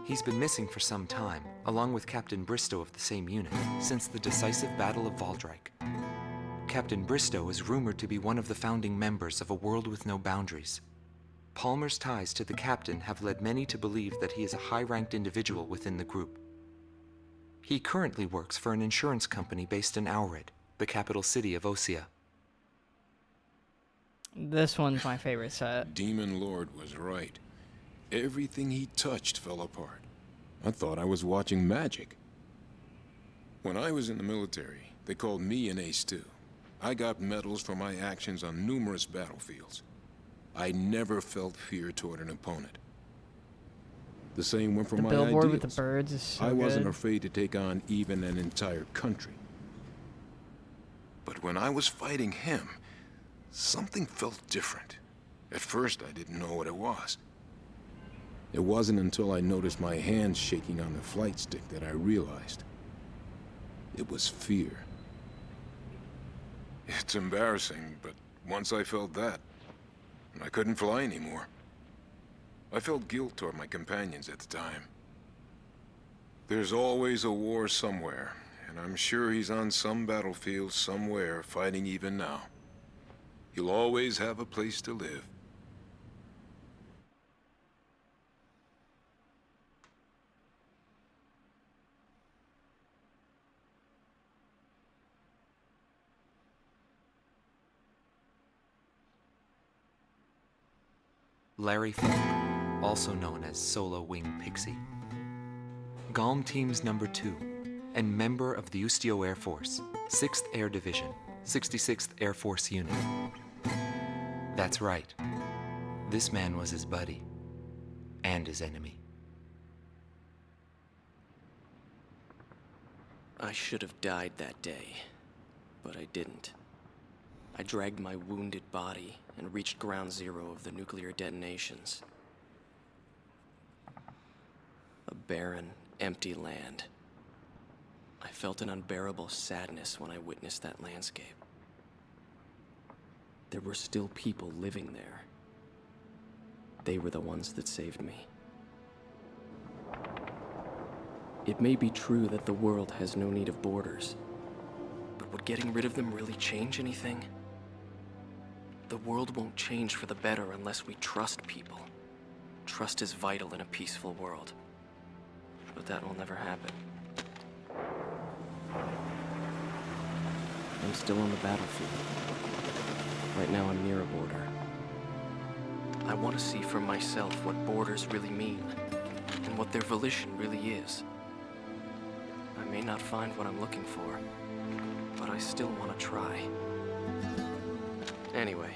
[SPEAKER 3] He's been missing for some time, along with Captain Bristow of the same unit, since the decisive Battle of Valdreich. Captain Bristow is rumored to be one of the founding members of A World with No Boundaries. Palmer's ties to the captain have led many to believe that he is a high-ranked individual within the group. He currently works for an insurance company based in Aurid, the capital city of Osea.
[SPEAKER 1] This one's my favorite set.
[SPEAKER 15] Demon Lord was right. Everything he touched fell apart. I thought I was watching magic. When I was in the military, they called me an ace too. I got medals for my actions on numerous battlefields. I never felt fear toward an opponent. The same went for my ideals. The
[SPEAKER 1] billboard with the birds is so
[SPEAKER 15] I wasn't
[SPEAKER 1] good.
[SPEAKER 15] afraid to take on even an entire country. But when I was fighting him, something felt different. At first, I didn't know what it was. It wasn't until I noticed my hands shaking on the flight stick that I realized. It was fear. It's embarrassing, but once I felt that, I couldn't fly anymore. I felt guilt toward my companions at the time. There's always a war somewhere, and I'm sure he's on some battlefield somewhere fighting even now. He'll always have a place to live.
[SPEAKER 3] Larry Falk, also known as Solo Wing Pixie. GALM Team's number 2, and member of the Ustio Air Force, 6th Air Division, 66th Air Force Unit. That's right. This man was his buddy, and his enemy.
[SPEAKER 2] I should have died that day, but I didn't. I dragged my wounded body and reached ground zero of the nuclear detonations. A barren, empty land. I felt an unbearable sadness when I witnessed that landscape. There were still people living there. They were the ones that saved me. It may be true that the world has no need of borders, but would getting rid of them really change anything? The world won't change for the better unless we trust people. Trust is vital in a peaceful world. But that will never happen. I'm still on the battlefield. Right now I'm near a border. I want to see for myself what borders really mean, and what their volition really is. I may not find what I'm looking for, but I still want to try. Anyway,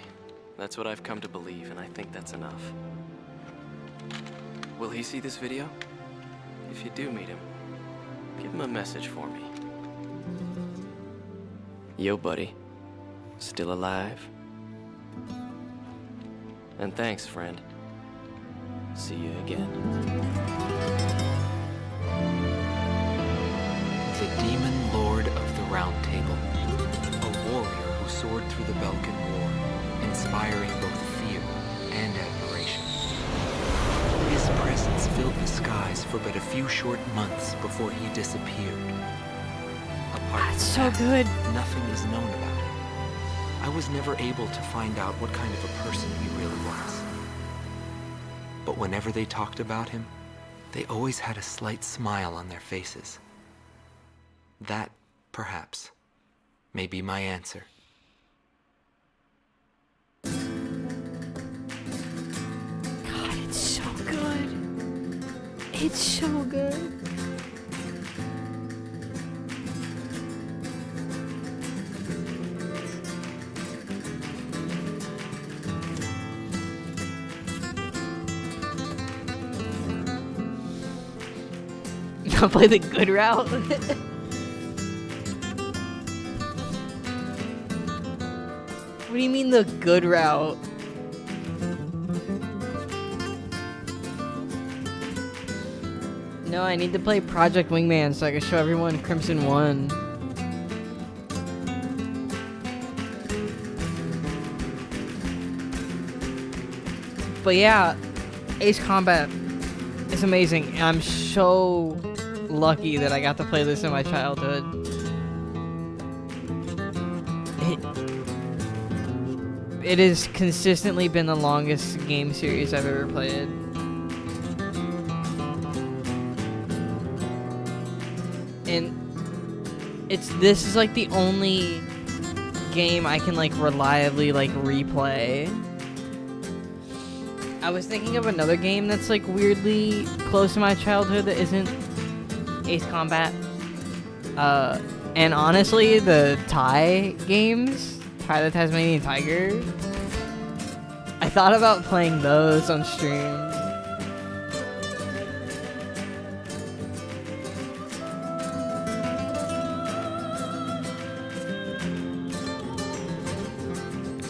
[SPEAKER 2] that's what I've come to believe, and I think that's enough. Will he see this video? If you do meet him, give him a message for me. Yo, buddy. Still alive? And thanks, friend. See you again.
[SPEAKER 3] The Demon Lord of the Round Table. A warrior who soared through the Balkan War, inspiring both fear and admiration. His presence filled the skies for but a few short months before he disappeared. Apart
[SPEAKER 1] That's
[SPEAKER 3] from
[SPEAKER 1] so
[SPEAKER 3] that,
[SPEAKER 1] good.
[SPEAKER 3] Nothing is known about him. I was never able to find out what kind of a person he really was. But whenever they talked about him, they always had a slight smile on their faces. That, perhaps, may be my answer.
[SPEAKER 1] God, it's so good. It's so good. I'll play the good route. What do you mean the good route? No, I need to play Project Wingman so I can show everyone Crimson 1. But yeah, Ace Combat is amazing. And I'm so lucky that I got to play this in my It has consistently been the longest game series I've ever played. And this is like the only game I can like reliably like replay. I was thinking of another game that's like weirdly close to my childhood that isn't Ace Combat. And honestly, the Thai games, Thai the Tasmanian Tiger, I thought about playing those on stream.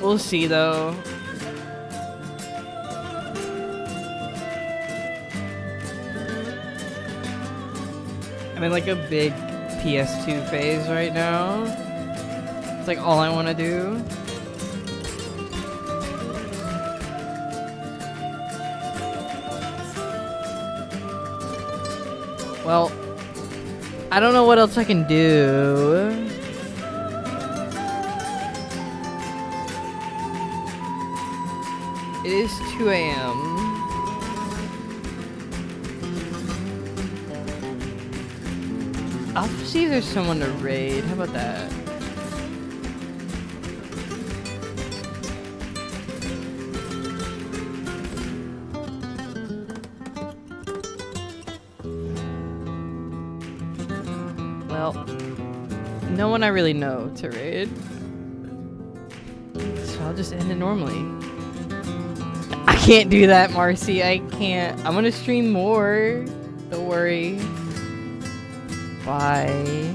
[SPEAKER 1] We'll see though. I'm in like a big PS2 phase right now. It's like all I want to do. Well, I don't know what else I can do. It is 2 a.m. I'll see if there's someone to raid. How about that? Well, no one I really know to raid. So I'll just end it normally. I can't do that, Marcy. I can't. I'm gonna stream more. Don't worry. Bye.